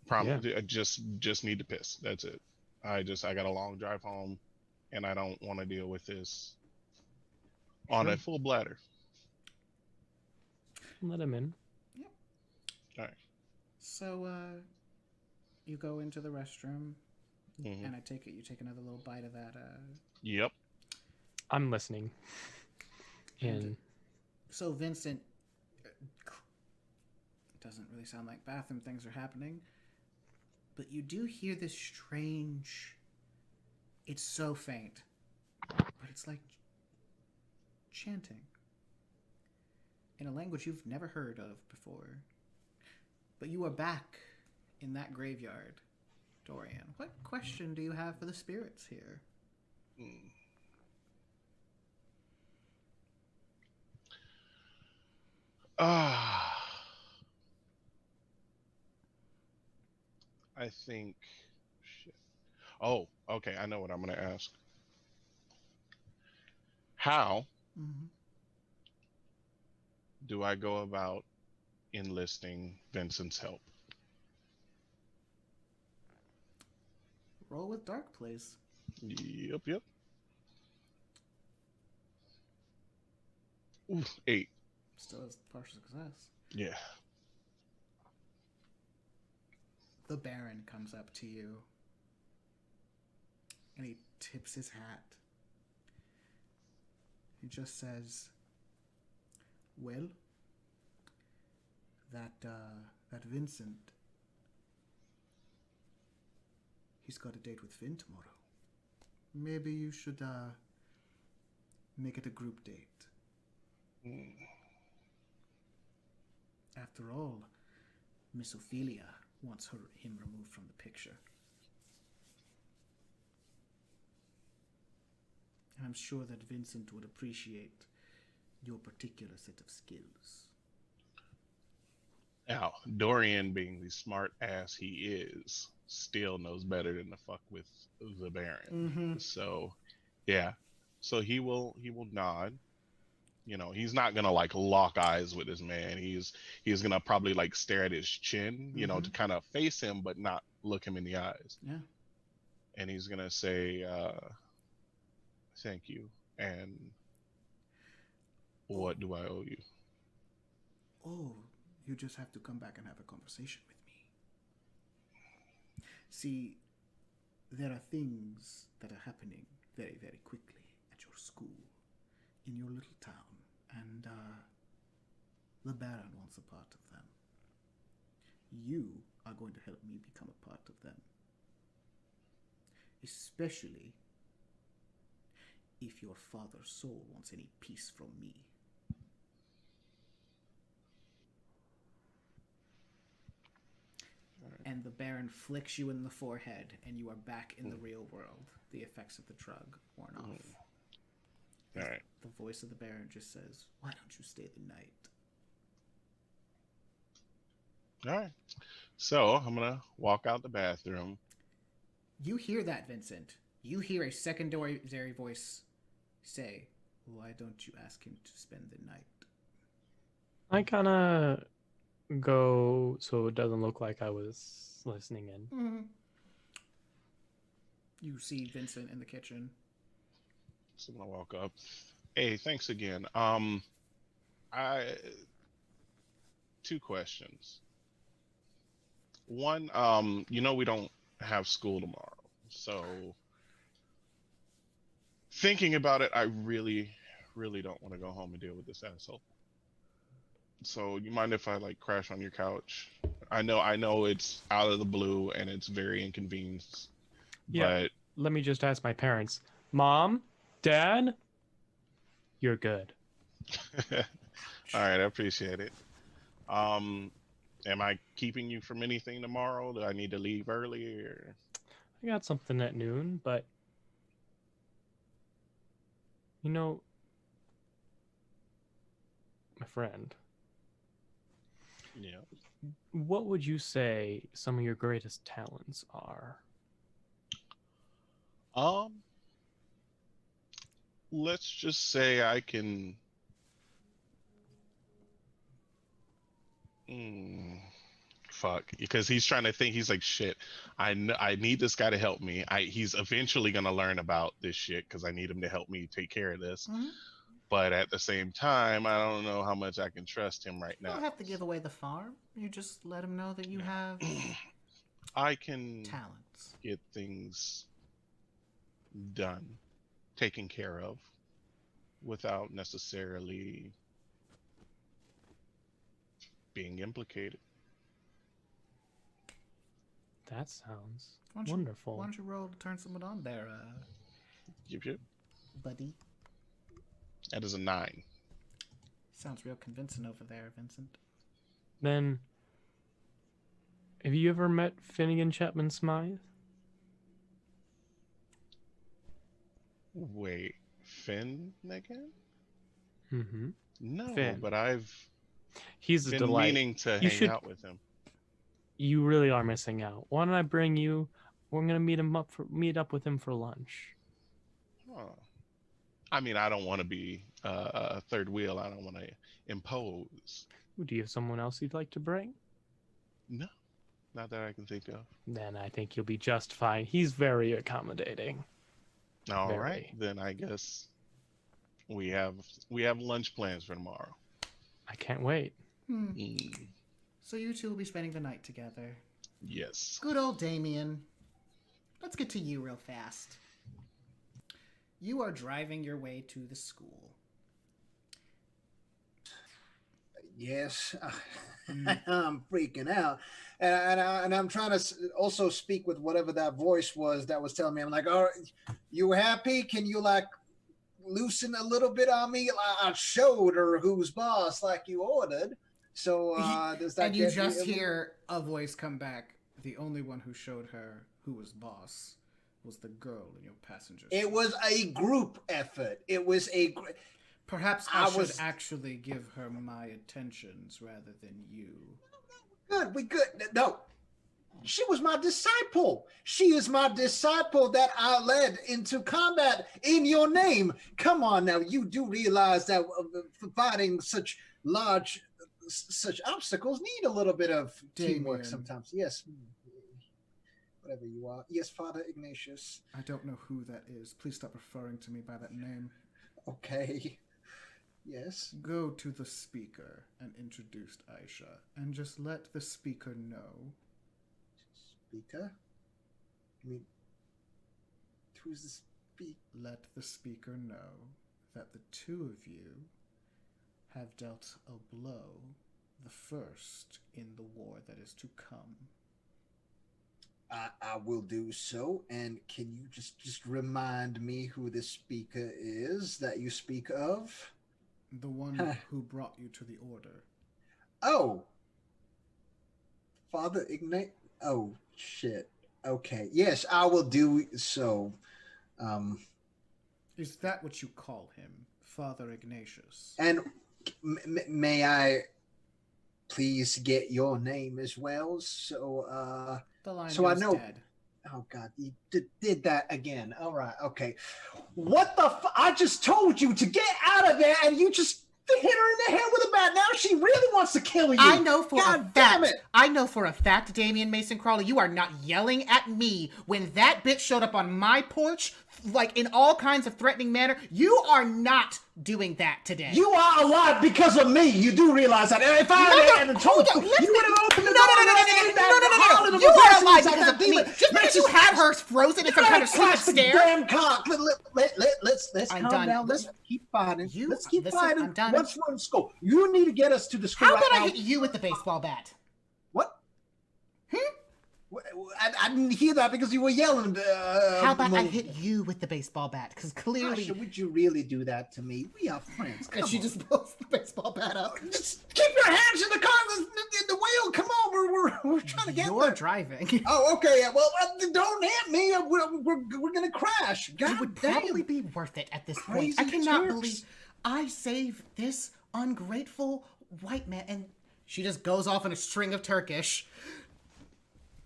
Promise. Yeah. I just need to piss. That's it. I got a long drive home, and I don't want to deal with this on Sure. a full bladder. Let him in. Yep. All right. So you go into the restroom, Mhm. and I take it you take another little bite of that. Yep. I'm listening. And So Vincent, it doesn't really sound like bathroom things are happening, but you do hear this strange. It's so faint, but it's like chanting in a language you've never heard of before. But you are back in that graveyard, Dorian. What question do you have for the spirits here? Mm. Ah. I think. Shit. Oh, okay. I know what I'm gonna ask. How Mm-hmm. do I go about enlisting Vincent's help? Roll with dark, please. Yep. Yep. Ooh, 8. Still has partial success. Yeah. The Baron comes up to you and he tips his hat. He just says, "Well, that Vincent, he's got a date with Finn tomorrow. Maybe you should make it a group date. Mm. After all, Miss Ophelia wants him removed from the picture. And I'm sure that Vincent would appreciate your particular set of skills." Now, Dorian, being the smart ass he is, still knows better than to fuck with the Baron. Mm-hmm. So, yeah. So he will nod. You know, he's not gonna like lock eyes with this man. He's gonna probably like stare at his chin, you know, to kind of face him, but not look him in the eyes. Yeah. And he's gonna say, "Thank you." And what do I owe you? Oh, you just have to come back and have a conversation with me. See, there are things that are happening very, very quickly at your school, in your little town, and the Baron wants a part of them. You are going to help me become a part of them. Especially if your father's soul wants any peace from me. And the Baron flicks you in the forehead, and you are back in the real world. The effects of the drug worn off. All right. The voice of the Baron just says, "Why don't you stay the night?" All right. So I'm gonna walk out the bathroom. You hear that, Vincent. You hear a secondary voice say, "Why don't you ask him to spend the night?" I kind of go so it doesn't look like I was listening in. Mm-hmm. You see Vincent in the kitchen. So I'm gonna walk up. Hey, thanks again. I two questions. One, we don't have school tomorrow, so thinking about it, I really, really don't want to go home and deal with this asshole. So you mind if I like crash on your couch? I know it's out of the blue and it's very inconvenient, Yeah. but Let me just ask my parents. Mom, Dad, you're good. all right, I appreciate it. Am I keeping you from anything tomorrow? Do I need to leave early or? I got something at noon, but you know, my friend, Yeah. what would you say some of your greatest talents are? Let's just say I can. Fuck, because he's trying to think. He's like, shit. I need this guy to help me. He's eventually gonna learn about this shit because I need him to help me take care of this. Mm-hmm. But at the same time, I don't know how much I can trust him right You now. don't have to give away the farm. You just let him know that you have I can talents. get things done, taken care of, without necessarily being implicated. That sounds Why wonderful. Why don't you roll to turn someone on there, Yep. buddy? That is a 9. Sounds real convincing over there, Vincent. Then, have you ever met Finnegan Chapman Smythe? Wait, Finn again? Mm-hmm. No, Finn. but I've He's a been delight. meaning to You hang should- out with him. You really are missing out. Why don't I bring you? We're gonna meet up with him for lunch. Huh. I mean, I don't want to be a third wheel. I don't want to impose. Do you have someone else you'd like to bring? No, not that I can think of. Then I think you'll be just fine. He's very accommodating. All Very. right, then I guess we have lunch plans for tomorrow. I can't wait. So you two will be spending the night together. Yes. Good old Damien. Let's get to you real fast. You are driving your way to the school. Yes, I'm freaking out, and I'm trying to also speak with whatever that voice was that was telling me. I'm like, "All right, you happy? Can you like loosen a little bit on me? I showed her who's boss, like you ordered. So does that? And you get just me- hear a voice come back. The only one who showed her who was boss was the girl in your passenger seat. It was a group effort. It was a. Perhaps I should actually give her my attentions rather than you. Good, we good. No, she was my disciple. She is my disciple that I led into combat in your name. Come on now, you do realize that fighting such obstacles need a little bit of teamwork Damien. sometimes. Yes, whatever you are. Yes, Father Ignatius. I don't know who that is. Please stop referring to me by that name. Okay. Yes. Go to the speaker and introduce Aisha, and just let the speaker know. Speaker? I mean, who's the speaker? Let the speaker know that the two of you have dealt a blow, the first in the war that is to come. I will do so. And can you just remind me who the speaker is that you speak of? The one who brought you to the order. Oh, Father Ignite. Oh shit. Okay. Yes, I will do so. Is that what you call him, Father Ignatius? And may I please get your name as well? So The line so I goes know. dead. Oh God, you did that again. All right, okay. What the? I just told you to get out of there, and you just hit her in the head with a bat. Now she really wants to kill you. I know for God a damn fact. it. I know for a fact, Damian Mason Crawley, you are not yelling at me when that bitch showed up on my porch, like in all kinds of threatening manner. You are not doing that today. You are alive because of me. You do realize that. If I hadn't told you, you would have opened the door. No. You are alive because of me. Just because you had her frozen in some kind of stupid stare. Damn cock. Let's I'm calm done. down. Let's keep fighting. Let's keep listen, fighting. I'm done. Once we're in school, you need to get us to the school How right about now. I hit you with the baseball bat? What? I didn't hear that because you were yelling. How about I hit you with the baseball bat? Because clearly... Asha, would you really do that to me? We are friends. Come And she on. just pulls the baseball bat up. Just keep your hands in the car, in the wheel. Come on, we're trying to get You're there. driving. Oh, okay. Well, don't hit me. We're gonna crash. God It would damn. probably be worth it at this point. Crazy I cannot Turks. believe I saved this ungrateful white man. And she just goes off in a string of Turkish.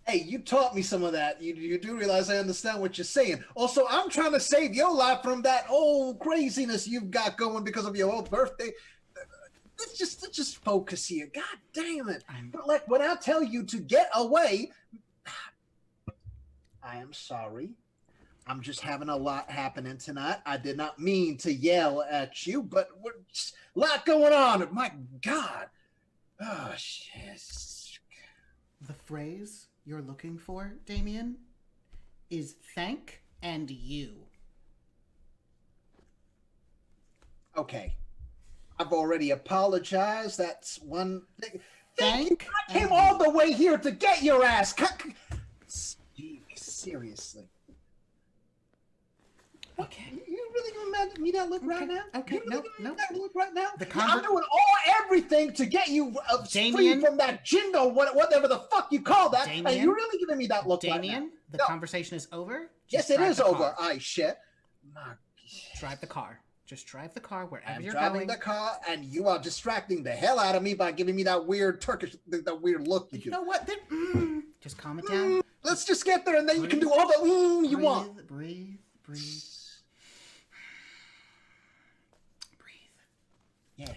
Hey, you taught me some of that. You do realize I understand what you're saying. Also, I'm trying to save your life from that old craziness you've got going because of your old birthday. Let's just focus here. God damn it. But like when I tell you to get away, I am sorry. I'm just having a lot happening tonight. I did not mean to yell at you, but just a lot going on. My God. Oh, shit. The phrase you're looking for, Damien, is thank and you. Okay. I've already apologized. That's one thing. Thank I came and all the way here to get your ass. Seriously. Okay. You really gonna mad at me that look right now? Okay, You really no. gonna that look right now? The I'm doing everything to get you free Damien? from that jindo, whatever the fuck you call that. Damien? And you're really giving me that look right now. Damien, the No. conversation is over. Yes, Just it drive is the over. car. I shit. Drive the car. Just drive the car wherever I'm you're driving going. the car, and you are distracting the hell out of me by giving me that weird Turkish, that weird look you You do. know what? Then, just calm it down. Let's just get there, and then you can do all the you want. Breathe. Yeah.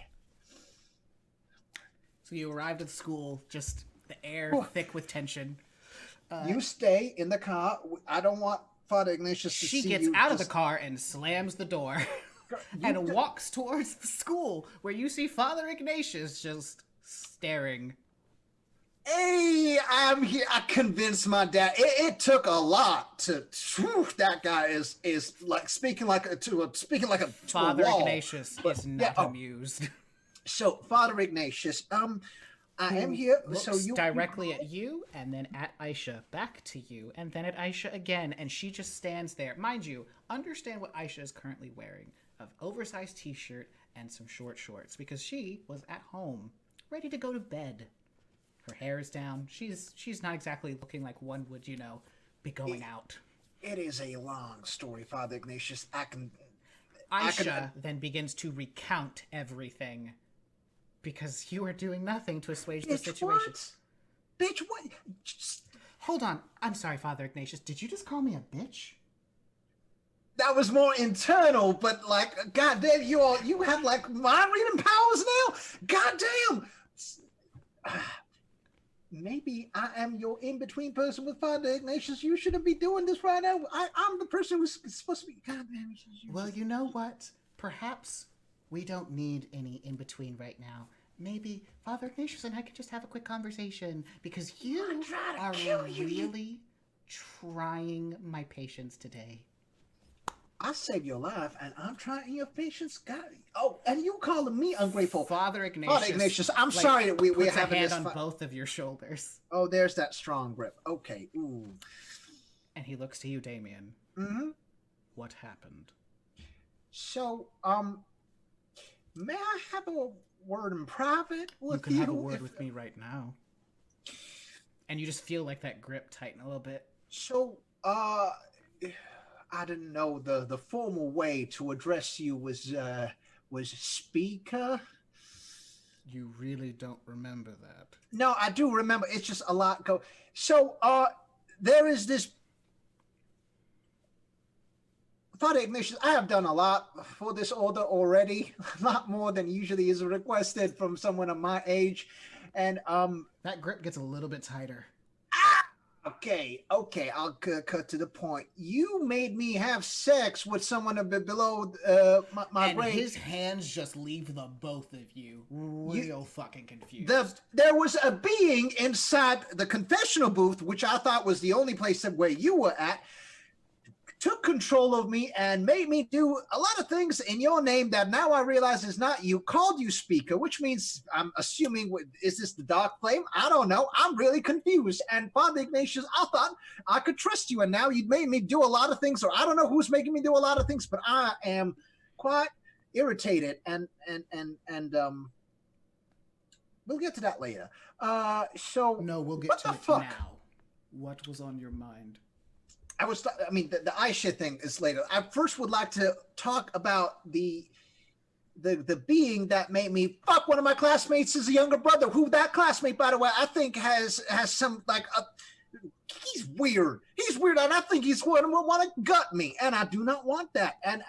So you arrived at school, just the air thick with tension. You stay in the car. I don't want Father Ignatius to see you. She gets out of the car and slams the door and walks towards the school where you see Father Ignatius just staring. Hey, I'm here. I convinced my dad. It took a lot to. Whew, that guy is like speaking like a Father wall. Ignatius is not amused. So, Father Ignatius, I am here. Looks So you directly at you, and then at Aisha, back to you, and then at Aisha again, and she just stands there. Mind you, understand what Aisha is currently wearing: an oversized T-shirt and some short shorts, because she was at home, ready to go to bed. Her hair is down. She's not exactly looking like one would, be going out. It is a long story, Father Ignatius. Aisha then begins to recount everything, because you are doing nothing to assuage the situation. Bitch, what? Hold on. I'm sorry, Father Ignatius. Did you just call me a bitch? That was more internal, but like, goddamn, you have like mind reading powers now. Goddamn. Maybe I am your in-between person with Father Ignatius. You shouldn't be doing this right now. I'm the person who's supposed to be. Goddamn. Well, you know what? Perhaps we don't need any in-between right now. Maybe Father Ignatius and I could just have a quick conversation, because you are really trying my patience today. I saved your life, and I'm trying your patience. God, and you calling me ungrateful, Father Ignatius. Father Ignatius, I'm sorry that we're puts having a hand this on fight. both of your shoulders, Oh, there's that strong grip. Okay. Ooh. and he looks to you, Damien. Mm-hmm. What happened? So, may I have a word in private with You can have a word with me right now. And you just feel like that grip tighten a little bit. So, I didn't know the formal way to address you was speaker. You really don't remember that. No, I do remember. It's just a lot go. So, there is this. Father Ignatius, I have done a lot for this order already, a lot more than usually is requested from someone of my age. And, That grip gets a little bit tighter. okay, I'll cut to the point. You made me have sex with someone a bit below my And grade. his hands just leave the both of you real fucking confused. There was a being inside the confessional booth, which I thought was the only place where you were at, took control of me and made me do a lot of things in your name that now I realize is not you. Called you speaker, which means I'm assuming, is this the dark flame? I don't know. I'm really confused. And Father Ignatius, I thought I could trust you, and now you've made me do a lot of things, or I don't know who's making me do a lot of things, but I am quite irritated, and we'll get to that later. So No, we'll get what to the it fuck? now. What was on your mind? The Aisha thing is later. I first would like to talk about the being that made me fuck one of my classmates as a younger brother, who that classmate, by the way, I think has some he's weird. He's weird, and I think he's going to want to gut me, and I do not want that. And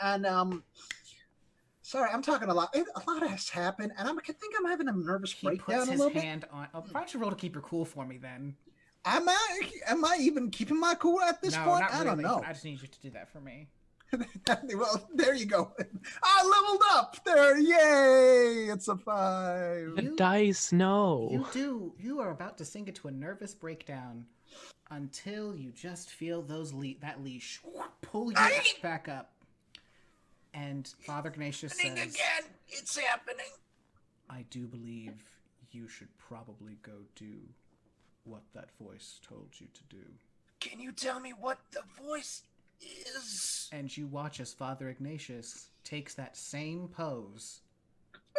sorry, I'm talking a lot. A lot has happened, and I think I'm having a nervous He breakdown puts a his little bit. hand on. Oh, why don't you roll to keep your cool for me then? Am I even keeping my cool at this no, point? not I really. don't know. I just need you to do that for me. Well, there you go. I leveled up there. Yay! It's a 5. The dice, no. You are about to sink into a nervous breakdown until you just feel that leash pull you back up. And Father Ignatius says, Again, it's happening. I do believe you should probably go do what that voice told you to do. Can you tell me what the voice is? And you watch as Father Ignatius takes that same pose.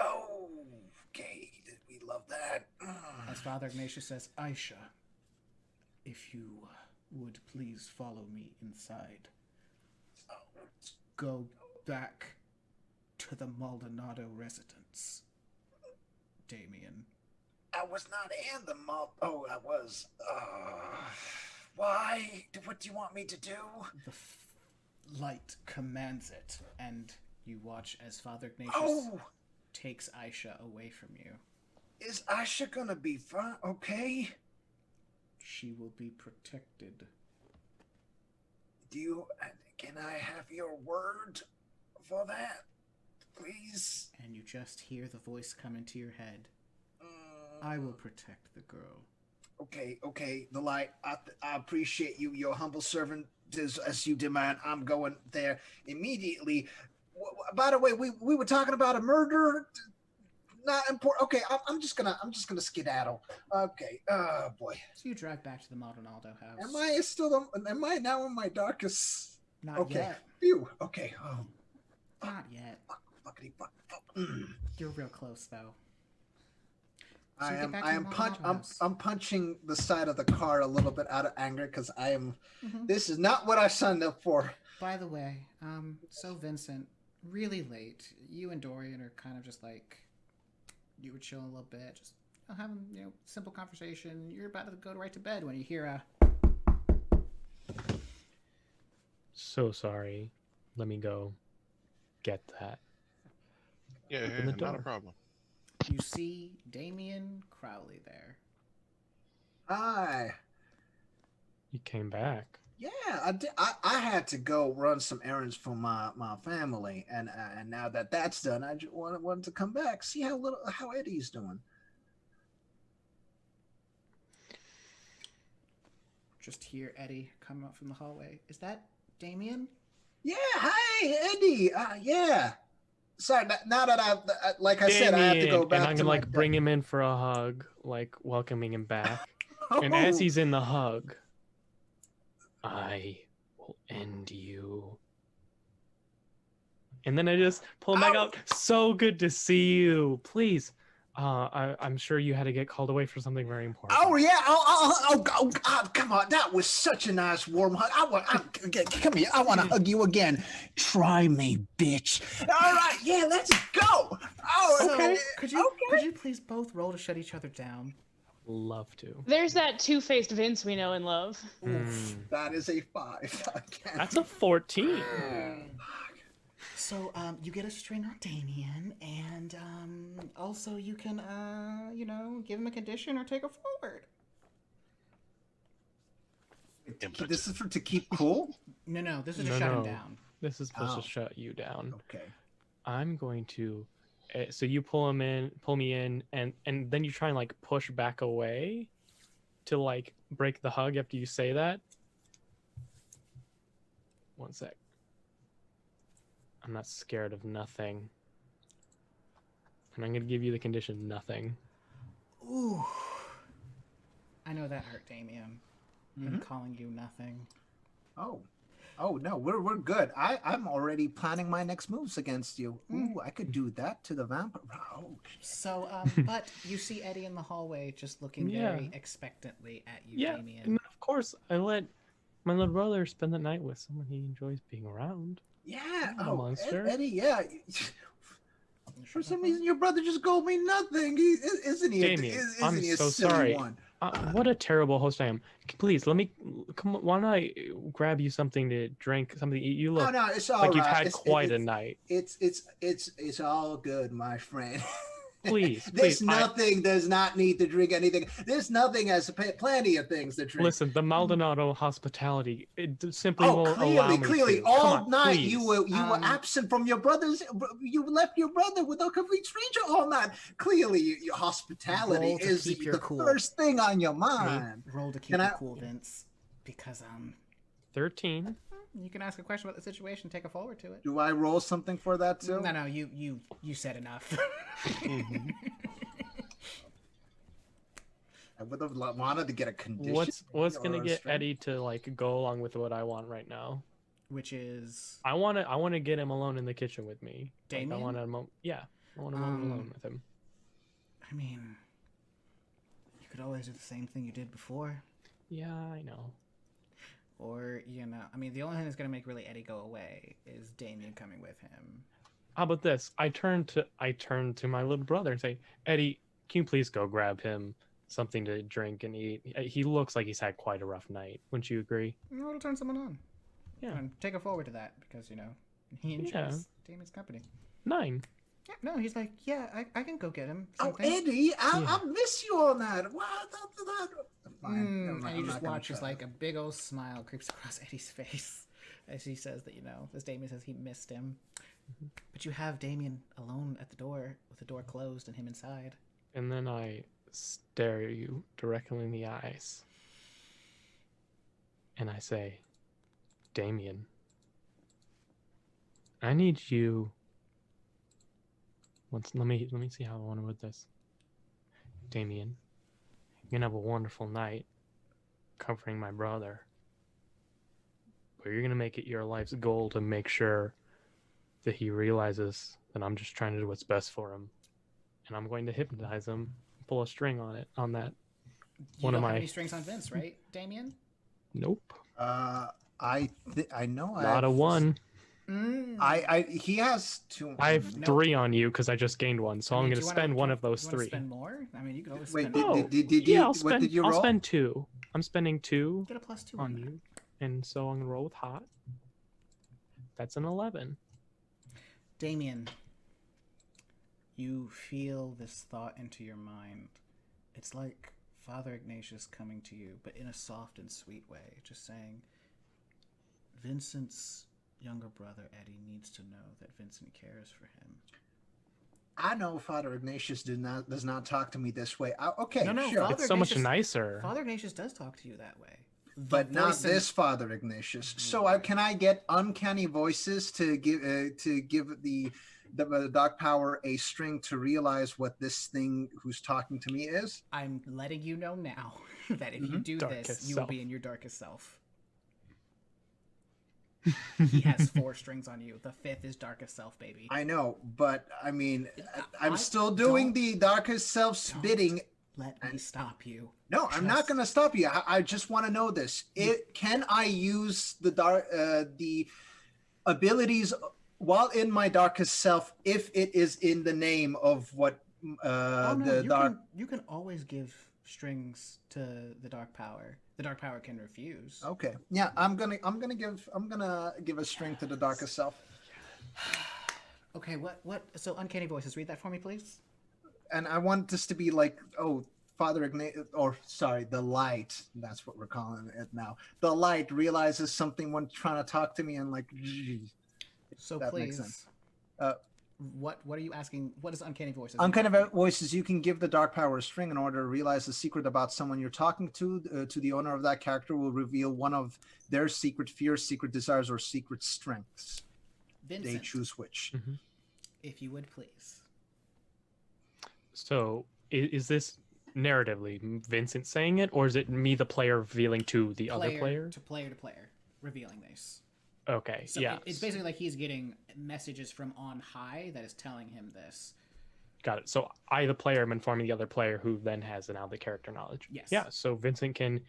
Oh, okay. We love that. As Father Ignatius says, Aisha, if you would please follow me inside. Go back to the Maldonado residence. Damien. I was not in the mob. Oh, I was. Why? What do you want me to do? The light commands it, and you watch as Father Ignatius takes Aisha away from you. Is Aisha gonna be fine? Okay. She will be protected. Can I have your word for that, please? And you just hear the voice come into your head. I will protect the girl. Okay. The light. I appreciate you. Your humble servant, as you demand. I'm going there immediately. By the way, we were talking about a murder. Not important. Okay, I'm just gonna skedaddle. Okay. Oh boy. So you drive back to the Maldonado house. Am I now in my darkest? Not yet. Phew. Okay. Oh. Not yet. Fuckity fuck. You're real close though. I'm punching the side of the car a little bit out of anger because I am. Mm-hmm. This is not what I signed up for. By the way, so Vincent, really late. You and Dorian are kind of just like, you were chilling a little bit, just having simple conversation. You're about to go right to bed when you hear a. So sorry. Let me go get that. Yeah, not a problem. You see Damien Crowley there. Hi. You came back. Yeah, I had to go run some errands for my family, and now that that's done, I just wanted to come back, see how Eddie's doing. Just hear Eddie come up from the hallway. Is that Damien? Yeah, hi Eddie. Yeah. Sorry, now that I said, I have to go back. And I'm gonna bring him in for a hug, welcoming him back. And as he's in the hug, I will end you. And then I just pull him back out. So good to see you. Please. I'm sure you had to get called away for something very important. Oh yeah. Oh, come on. That was such a nice warm hug. Come here. I want to hug you again. Try me, bitch. All right. Yeah, let's go. Oh, okay. Could you please both roll to shut each other down? love to. There's that two-faced Vince we know and love. That is a 5. Again. That's a 14. So, you get a string on Damien, and also you can, give him a condition or take it forward. This is to keep cool? No, this is to shut him down. This is supposed to shut you down. Okay. I'm going to. So you pull me in, and then you try and like push back away to like break the hug after you say that. One sec. I'm not scared of nothing. And I'm going to give you the condition nothing. Ooh. I know that hurt, Damien. I'm calling you nothing. Oh no, we're good. I'm already planning my next moves against you. Ooh, I could do that to the vampire. Oh. So, but you see Eddie in the hallway just looking very expectantly at you, Damien. And of course, I let my little brother spend the night with someone he enjoys being around. Yeah, monster. Eddie, yeah. For some reason, your brother just called me nothing. Isn't he? Damien, I'm he a so silly sorry. One? What a terrible host I am. Please, let me come. Why don't I grab you something to drink, something to eat? You look it's all like you've right. had quite a night. It's all good, my friend. Please, There's nothing does not need to drink anything. There's nothing has plenty of things to drink. Listen, the Maldonado hospitality simply won't allow me clearly, to. all night please. you were absent from your brother's. You left your brother with a complete stranger all night. Clearly, your hospitality is the first thing on your mind. Roll to keep it cool, Vince, because 13. you can ask a question about the situation. Take a forward to it. Do I roll something for that too? No, you said enough. I would have wanted to get a condition. What's gonna get Eddie to like go along with what I want right now? Which is I want to get him alone in the kitchen with me. Damien? Like, I want him alone with him. I mean, you could always do the same thing you did before. Yeah, I know. Or, I mean, the only thing that's going to make really Eddie go away is Damien coming with him. How about this? I turn to my little brother and say, Eddie, can you please go grab him something to drink and eat? He looks like he's had quite a rough night. Wouldn't you agree? No, it'll turn someone on. Yeah. And take a forward to that because, he enjoys Damien's company. 9. Yeah, no, he's like, I can go get him something. Oh, Eddie, I miss you on that. Wow, and you just watch as like a big old smile creeps across Eddie's face as he says that, as Damien says he missed him. But you have Damien alone at the door with the door closed and him inside. And then I stare you directly in the eyes. And I say, Damien, I need you. Let me see how I want to word this. Damien, you're gonna have a wonderful night comforting my brother. But you're gonna make it your life's goal to make sure that he realizes that I'm just trying to do what's best for him. And I'm going to hypnotize him, pull a string on that. You don't have any strings on Vince, right, Damien? Nope. I know. Not a 1. He has 2. I have 3 on you because I just gained 1, so I'm going to spend one of those 3. Spend more? I mean, you could always spend. Wait, did you? I'll spend, did you roll? I'll spend 2. I'm spending 2. Get a +2 on you, and so I'm gonna roll with hot. That's an 11. Damien, you feel this thought into your mind. It's like Father Ignatius coming to you, but in a soft and sweet way, just saying, Vincent's younger brother Eddie needs to know that Vincent cares for him. I know Father Ignatius does not talk to me this way. Okay, no, sure. It's so much nicer. Father Ignatius does talk to you that way, but not this Father Ignatius. So can I get uncanny voices to give the dark power a string to realize what this thing who's talking to me is? I'm letting you know now that if you do this, you will be in your darkest self. He has 4 strings on you. The 5th is darkest self, baby. I know, but I mean, I'm still doing the darkest self's bidding. Let me stop you. No, I'm not going to stop you. I just want to know this. Can I use the abilities while in my darkest self if it is in the name of what you can always give strings to the dark power, the dark power can refuse. Okay. Yeah, I'm gonna give a string to the darkest self. Okay, what? So uncanny voices, read that for me, please. And I want this to be like, oh, Father Ignatius, or sorry, the light. That's what we're calling it now. The light realizes something when trying to talk to me, and like, So that please, makes sense. what are you asking? What is uncanny voices? Uncanny voices. You can give the dark power a string in order to realize a secret about someone you're talking to. To the owner of that character will reveal one of their secret fears, secret desires, or secret strengths. Vincent, They choose which. Mm-hmm. if you would please. So is this narratively Vincent saying it, or is it me, the player, revealing to the other player? To player, revealing this. Okay, So yeah. it's basically like he's getting messages from on high that is telling him this. Got it. So I, the player, am informing the other player, who then has now the character knowledge. Yes. Yeah. So Vincent can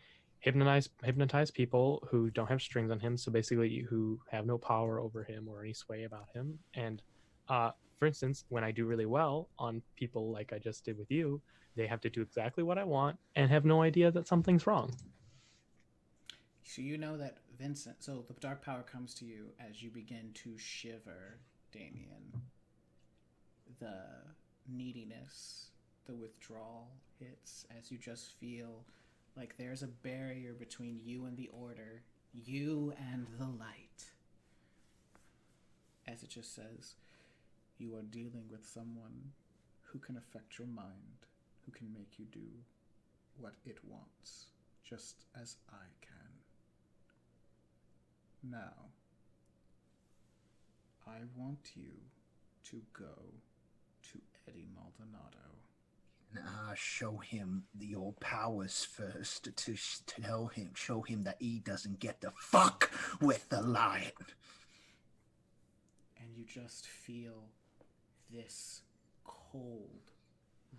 hypnotize people who don't have strings on him. So basically, who have no power over him or any sway about him. And for instance, when I do really well on people like I just did with you, they have to do exactly what I want and have no idea that something's wrong. So you know that Vincent. So the dark power comes to you as you begin to shiver, Damien. The neediness, the withdrawal hits as you just feel like there's a barrier between you and the order, you and the light. As it just says, you are dealing with someone who can affect your mind, who can make you do what it wants, just as I can. Now, I want you to go to Eddie Maldonado. And show him the old powers first to show him that he doesn't get to fuck with the light. And you just feel this cold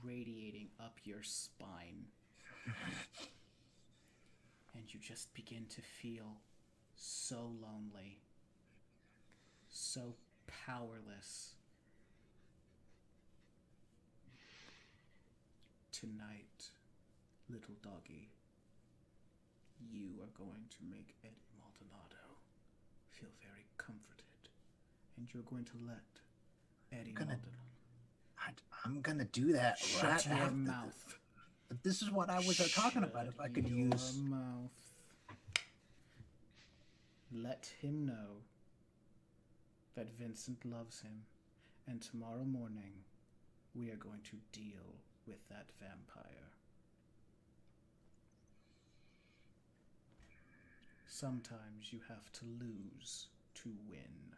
radiating up your spine. And you just begin to feel so lonely, so powerless. Tonight, little doggy, you are going to make Eddie Maldonado feel very comforted. And you're going to let Eddie Maldonado... I'm gonna do that. Shut right your after mouth. This is what I was talking about. If I could Shut use... your mouth. Let him know that Vincent loves him, and tomorrow morning we are going to deal with that vampire. Sometimes you have to lose to win.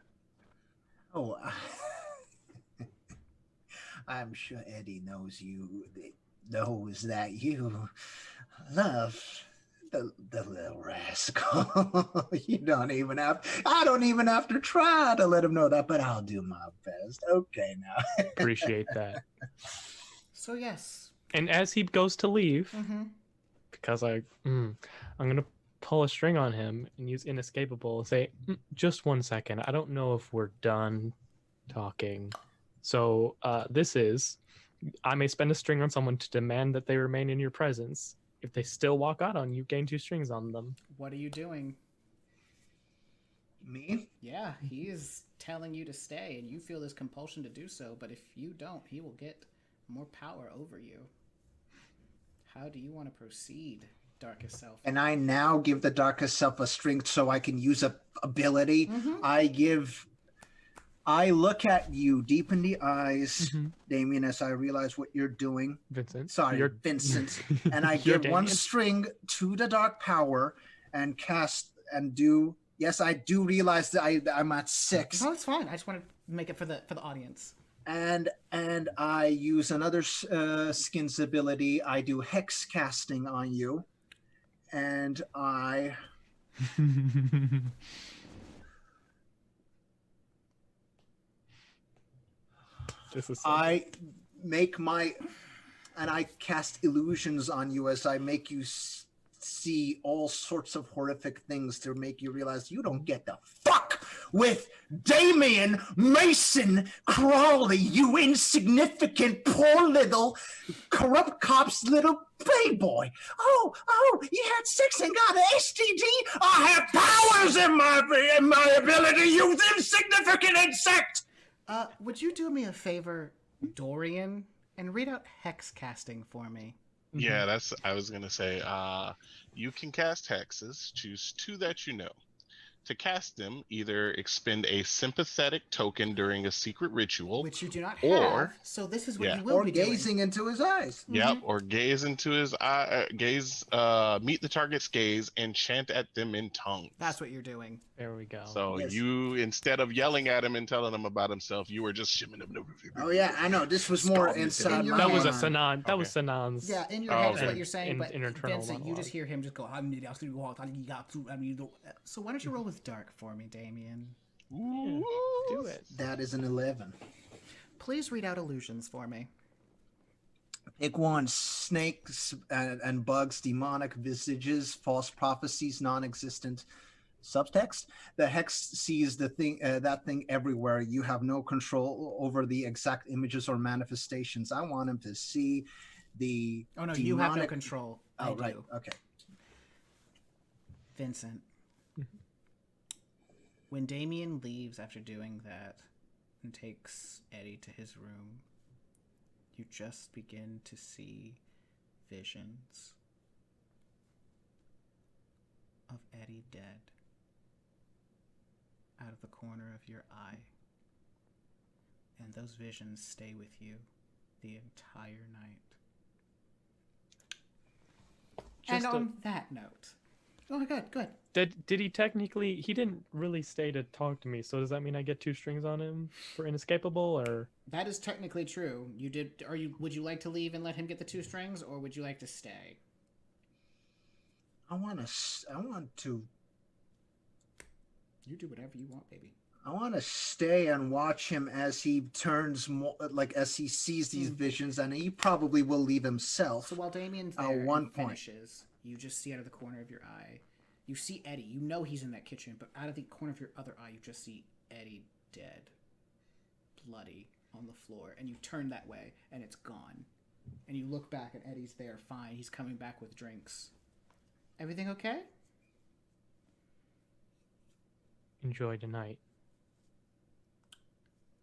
Oh, I'm sure Eddie knows that you love the little rascal. I don't even have to try to let him know that, but I'll do my best. Okay, now. Appreciate that. So yes. And as he goes to leave, Mm-hmm. because I'm gonna pull a string on him and use inescapable and say, just 1 second. I don't know if we're done talking. So I may spend a string on someone to demand that they remain in your presence. If they still walk out on you, gain 2 strings on them. What are you doing? Me? Yeah, he is telling you to stay, and you feel this compulsion to do so, but if you don't, he will get more power over you. How do you want to proceed, Darkest Self? And I now give the darkest self a string so I can use a ability. Mm-hmm. I look at you deep in the eyes, Damien, as I realize what you're doing. Vincent. Vincent. And I give one string to the dark power and cast and do. Yes, I do realize that I'm at 6. No, it's fine. I just want to make it for the audience. And I use another skin's ability. I do hex casting on you. And I... I make and I cast illusions on you as I make you see all sorts of horrific things to make you realize you don't get the fuck with Damien Mason Crawley, you insignificant, poor little, corrupt cop's little playboy. Oh, you had sex and got an STD? I have powers in my ability, you insignificant insect! Would you do me a favor, Dorian, and read out hex casting for me? Yeah, that's. I was gonna say. You can cast hexes. Choose 2 that you know. To cast them, either expend a sympathetic token during a secret ritual, Which you do not or have, so this is what yeah. you will Or be gazing doing. into his eyes. Yep, or gaze into his eye. Gaze. Meet the target's gaze and chant at them in tongues. That's what you're doing. There we go. So Yes. you, instead of yelling at him and telling him about himself, you were just shimming him. Oh yeah, I know. This was more inside In your my That was a mind. Sanan. That Okay. was Sanan's. Yeah, in your Oh, head is okay. what you're saying, but internal Vincent, you monologue. just hear him just go, so why don't you roll with dark for me, Damien? Ooh. Do it. That is an 11. Please read out illusions for me. Pick one: snakes and bugs, demonic visages, false prophecies, non-existent subtext. The hex sees the thing, that thing everywhere. You have no control over the exact images or manifestations. I want him to see the. Oh no, demonic... you have no control. Oh I right, do. okay. Vincent. When Damien leaves after doing that and takes Eddie to his room, you just begin to see visions of Eddie dead out of the corner of your eye. And those visions stay with you the entire night. And on that note, oh, good. Did he technically? He didn't really stay to talk to me. So does that mean I get 2 strings on him for inescapable, or? That is technically true. You did. Would you like to leave and let him get the 2 strings, or would you like to stay? I want to. You do whatever you want, baby. I want to stay and watch him as he turns more, like as he sees these visions, and he probably will leave himself. So while Damien's there one and point. finishes, you just see out of the corner of your eye, you see Eddie. You know he's in that kitchen, but out of the corner of your other eye, you just see Eddie dead, bloody on the floor, and you turn that way, and it's gone. And you look back, and Eddie's there, fine. He's coming back with drinks. Everything okay? Enjoy tonight.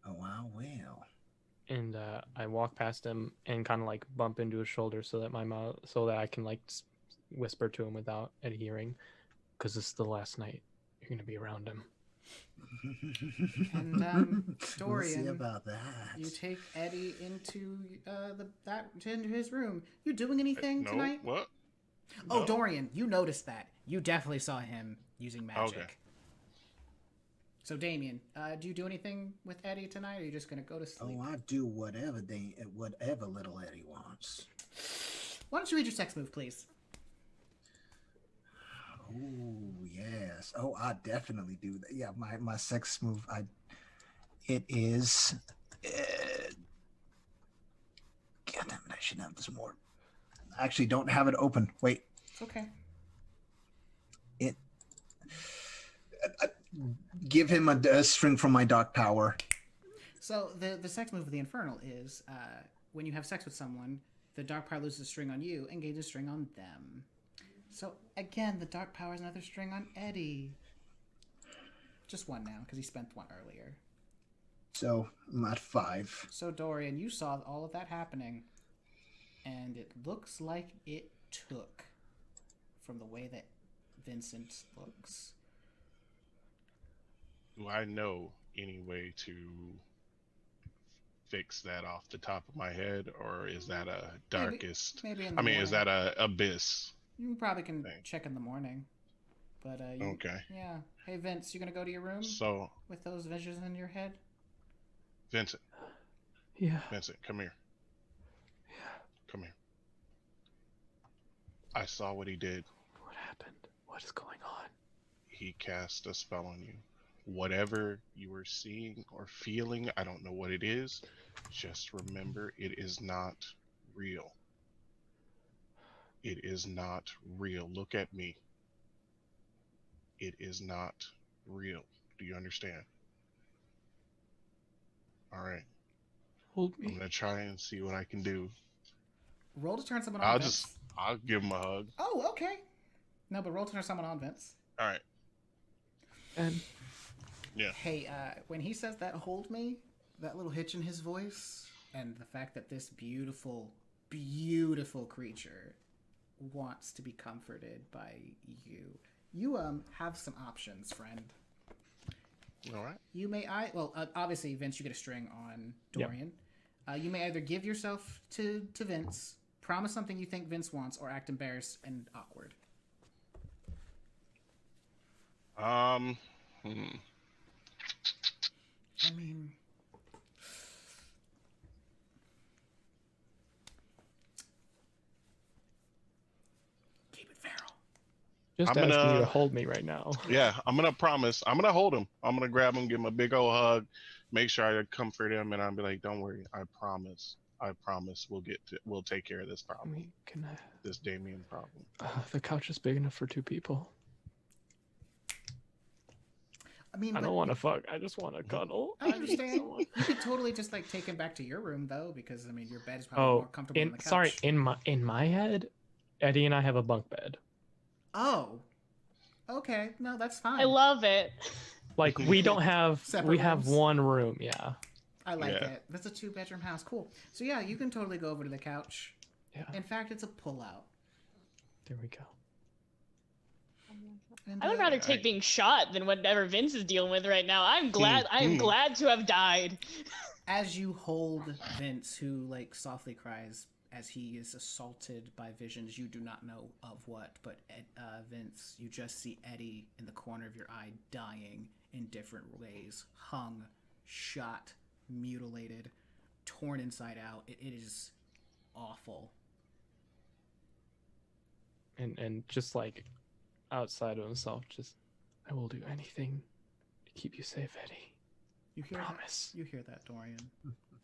Oh, I will. And I walk past him and kind of like bump into his shoulder so that I can like whisper to him without Eddie hearing, because this is the last night you're gonna be around him. And We'll Dorian, see about that. you take Eddie into into his room. You doing anything No, tonight? what? Oh, No. Dorian, you noticed that. You definitely saw him using magic. Okay. So, Damien, do you do anything with Eddie tonight, or are you just going to go to sleep? Oh, I do whatever little Eddie wants. Why don't you read your sex move, please? Oh yes. Oh, I definitely do that. Yeah, my sex move. It is. God damn it! I should have this more. I actually don't have it open. Wait. It's okay. Give him a string from my dark power. So, the sex move of the Infernal is when you have sex with someone, the dark power loses a string on you and gains a string on them. So, again, the dark power is another string on Eddie. Just one now, because he spent one earlier. So I'm at 5. So, Dorian, you saw all of that happening, and it looks like it took from the way that Vincent looks. Do I know any way to fix that off the top of my head, or is that a darkest? Maybe in the I mean, is morning. that a abyss? You probably can thing? check in the morning. But, Okay. Yeah. Hey, Vince, you gonna go to your room So, with those visions in your head? Vincent, Yeah. come here. Come here. I saw what he did. What happened? What is going on? He cast a spell on you. Whatever you were seeing or feeling, I don't know what it is. Just remember, it is not real. It is not real. Look at me. It is not real. Do you understand? All right. Hold I'm me. gonna try and see what I can do. Roll to turn someone on, Vince. I'll give him a hug. Oh, okay. No, but roll to turn someone on, Vince. All right. And Yeah. Hey, when he says that hold me, that little hitch in his voice, and the fact that this beautiful, beautiful creature wants to be comforted by you have some options, friend. All right. You may obviously, Vince, you get a string on Yep. Dorian. You may either give yourself to Vince, promise something you think Vince wants, or act embarrassed and awkward. Hmm. I mean, keep it feral. just I'm asking you gonna- to hold me right now. Yeah, I'm gonna promise. I'm gonna hold him. I'm gonna grab him, give him a big old hug, make sure I comfort him, and I'll be like, "Don't worry, I promise. I promise we'll take care of this I problem, mean, can I? this Damien problem." The couch is big enough for 2 people. I mean, I don't want to fuck. I just want to cuddle. I understand. You could totally just like take him back to your room though, because I mean your bed is probably Oh, more comfortable than the couch. sorry. In my head, Eddie and I have a bunk bed. Oh. Okay. No, that's fine. I love it. Like we don't have. Separate We have rooms? one room. Yeah. I like Yeah. it. That's a 2-bedroom house. Cool. So yeah, you can totally go over to the couch. Yeah. In fact, it's a pull-out. There we go. And, I would rather take being shot than whatever Vince is dealing with right now. I am glad to have died. as you hold Vince, who like softly cries as he is assaulted by visions you do not know of what, but Vince, you just see Eddie in the corner of your eye dying in different ways, hung, shot, mutilated, torn inside out. It is awful. And just like outside of himself, just I will do anything to keep you safe, Eddie. You hear Promise. that? You hear that, Dorian?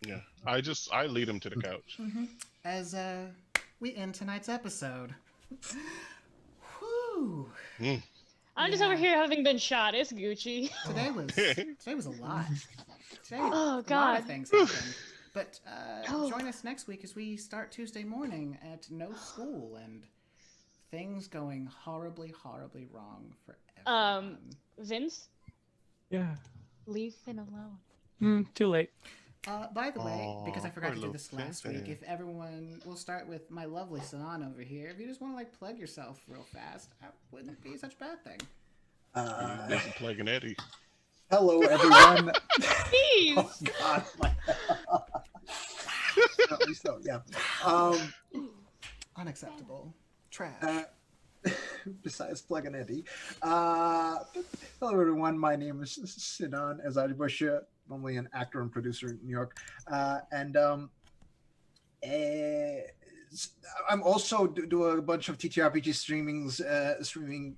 Yeah. I lead him to the couch. As we end tonight's episode. Whew. I'm just over here having been shot. It's Gucci. Today was a lot. Today, Oh, a lot of God. things happened. But Oh. join us next week as we start Tuesday morning at no school and things going horribly, horribly wrong for everyone. Vince, Yeah. leave Finn alone. Too late. By the way, Aw, because I forgot poor to do little this last week, Finn. if everyone, we'll start with my lovely Sanan over here. If you just want to like plug yourself real fast, that wouldn't be such a bad thing. Busy plugging Eddie. Hello, everyone. Please. Oh, God. So, yeah. Unacceptable. Trash. Besides Plug and Eddie. Hello, everyone. My name is Sinan Azadibusha, normally an actor and producer in New York. I'm also do a bunch of TTRPG streaming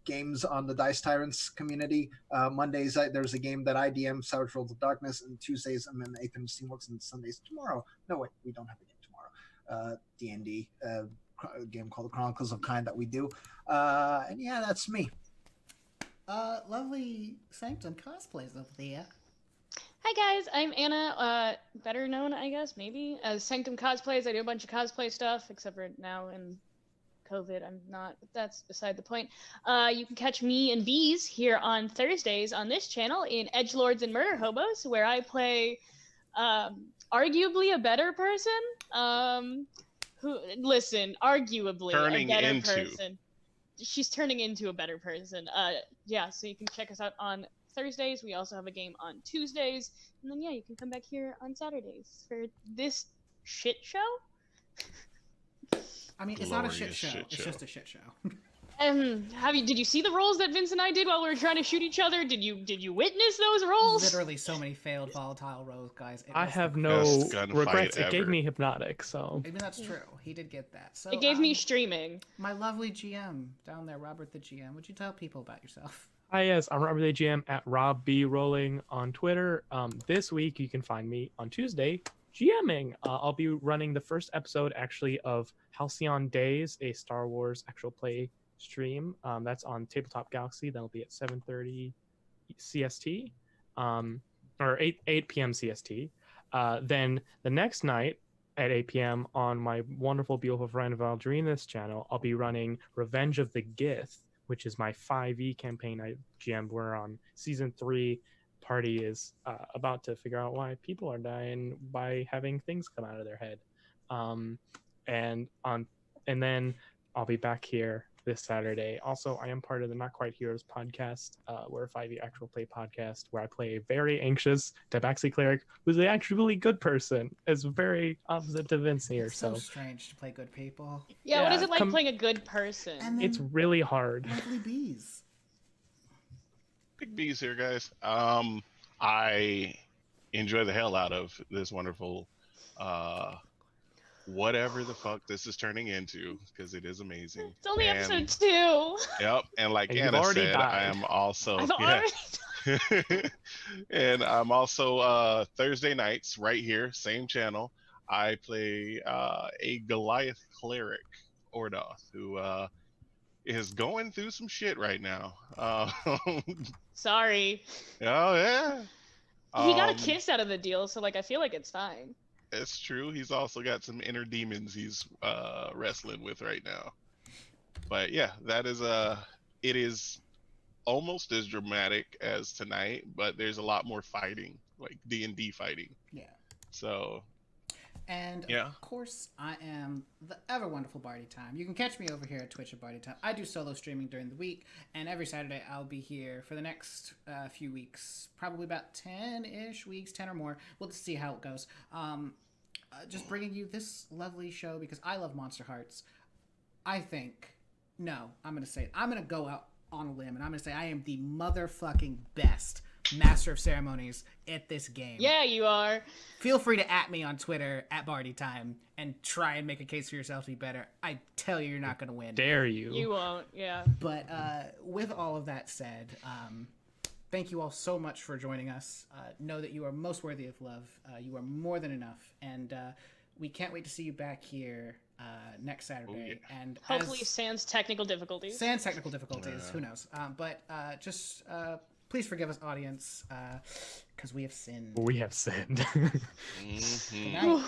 games on the Dice Tyrants community. Mondays, there's a game that I DM, Savage Worlds of Darkness, and Tuesdays, I'm in the 8th and Steamworks, and Sundays tomorrow. No, wait, we don't have a game tomorrow. D&D, a game called The Chronicles of Kind that we do. And yeah, that's me. Lovely Sanctum cosplays over there. Hi guys, I'm Anna, better known, I guess, maybe, as Sanctum Cosplays. I do a bunch of cosplay stuff, except for now in COVID, I'm not, but that's beside the point. You can catch me and Bees here on Thursdays on this channel in Edgelords and Murder Hobos, where I play arguably a better person. Arguably Turning a better into. person. She's turning into a better person. Yeah, so you can check us out on Thursdays. We also have a game on Tuesdays. And then, yeah, you can come back here on Saturdays for this shit show. I mean, it's not a shit Glorious show. shit It's show. just a shit show. Did you see the rolls that Vince and I did while we were trying to shoot each other? Did you witness those rolls? Literally so many failed volatile rolls, guys. It I was have the- no Best gunfight regrets. It gave ever. me hypnotic, so I mean, that's true. He did get that. So It gave me streaming. my lovely GM down there, Robert the GM. Would you tell people about yourself? hi, yes, I'm Robert the GM at Rob B Rolling on Twitter. This week you can find me on Tuesday GMing. I'll be running the first episode actually of Halcyon Days, a Star Wars actual play stream. That's on Tabletop Galaxy. That'll be at 7:30 CST, or 8 p.m. CST. Then the next night at 8 p.m. on my wonderful, beautiful friend Valdrina's channel, I'll be running Revenge of the Gith, which is my 5e campaign I GM'd. We're on season 3. Party is about to figure out why people are dying by having things come out of their head. And then I'll be back here this Saturday. Also, I am part of the Not Quite Heroes podcast. We're a 5e actual play podcast where I play a very anxious Tabaxi cleric who's an actually good person. It's very opposite to Vince here. It's so strange to play good people. Yeah, what Yeah, is it like playing a good person? And then It's really hard. lovely bees. Big B's here, guys. I enjoy the hell out of this wonderful whatever the fuck this is turning into, because it is amazing. It's only And- episode 2. Yep, and like And you've Anna already said, died. I am also I've already. and I'm also Thursday nights right here, same channel. I play a Goliath cleric, Ordoth, who is going through some shit right now. Sorry. Oh yeah. He got a kiss out of the deal, so like I feel like it's fine. It's true. He's also got some inner demons he's wrestling with right now. But yeah, that is it is almost as dramatic as tonight, but there's a lot more fighting, like D&D fighting. Yeah. So And Yeah. of course, I am the ever wonderful Bardy Time. You can catch me over here at Twitch at Bardy Time. I do solo streaming during the week, and every Saturday I'll be here for the next few weeks, probably about 10-ish weeks, 10 or more. We'll just see how it goes. Just bringing you this lovely show because I love Monsterhearts. I'm going to say it. I'm going to go out on a limb, and I'm going to say I am the motherfucking best Master of Ceremonies at this game. Yeah, you are. Feel free to @ me on Twitter at Bardy Time and try and make a case for yourself to be better. I tell you, you're not going to win. Dare you? You won't. Yeah. But with all of that said, thank you all so much for joining us. Know that you are most worthy of love. You are more than enough, and we can't wait to see you back here next Saturday. And Hopefully, sans technical difficulties. sans technical difficulties, who knows? But just please forgive us, audience, because we have sinned. We have sinned. mhm. Good night.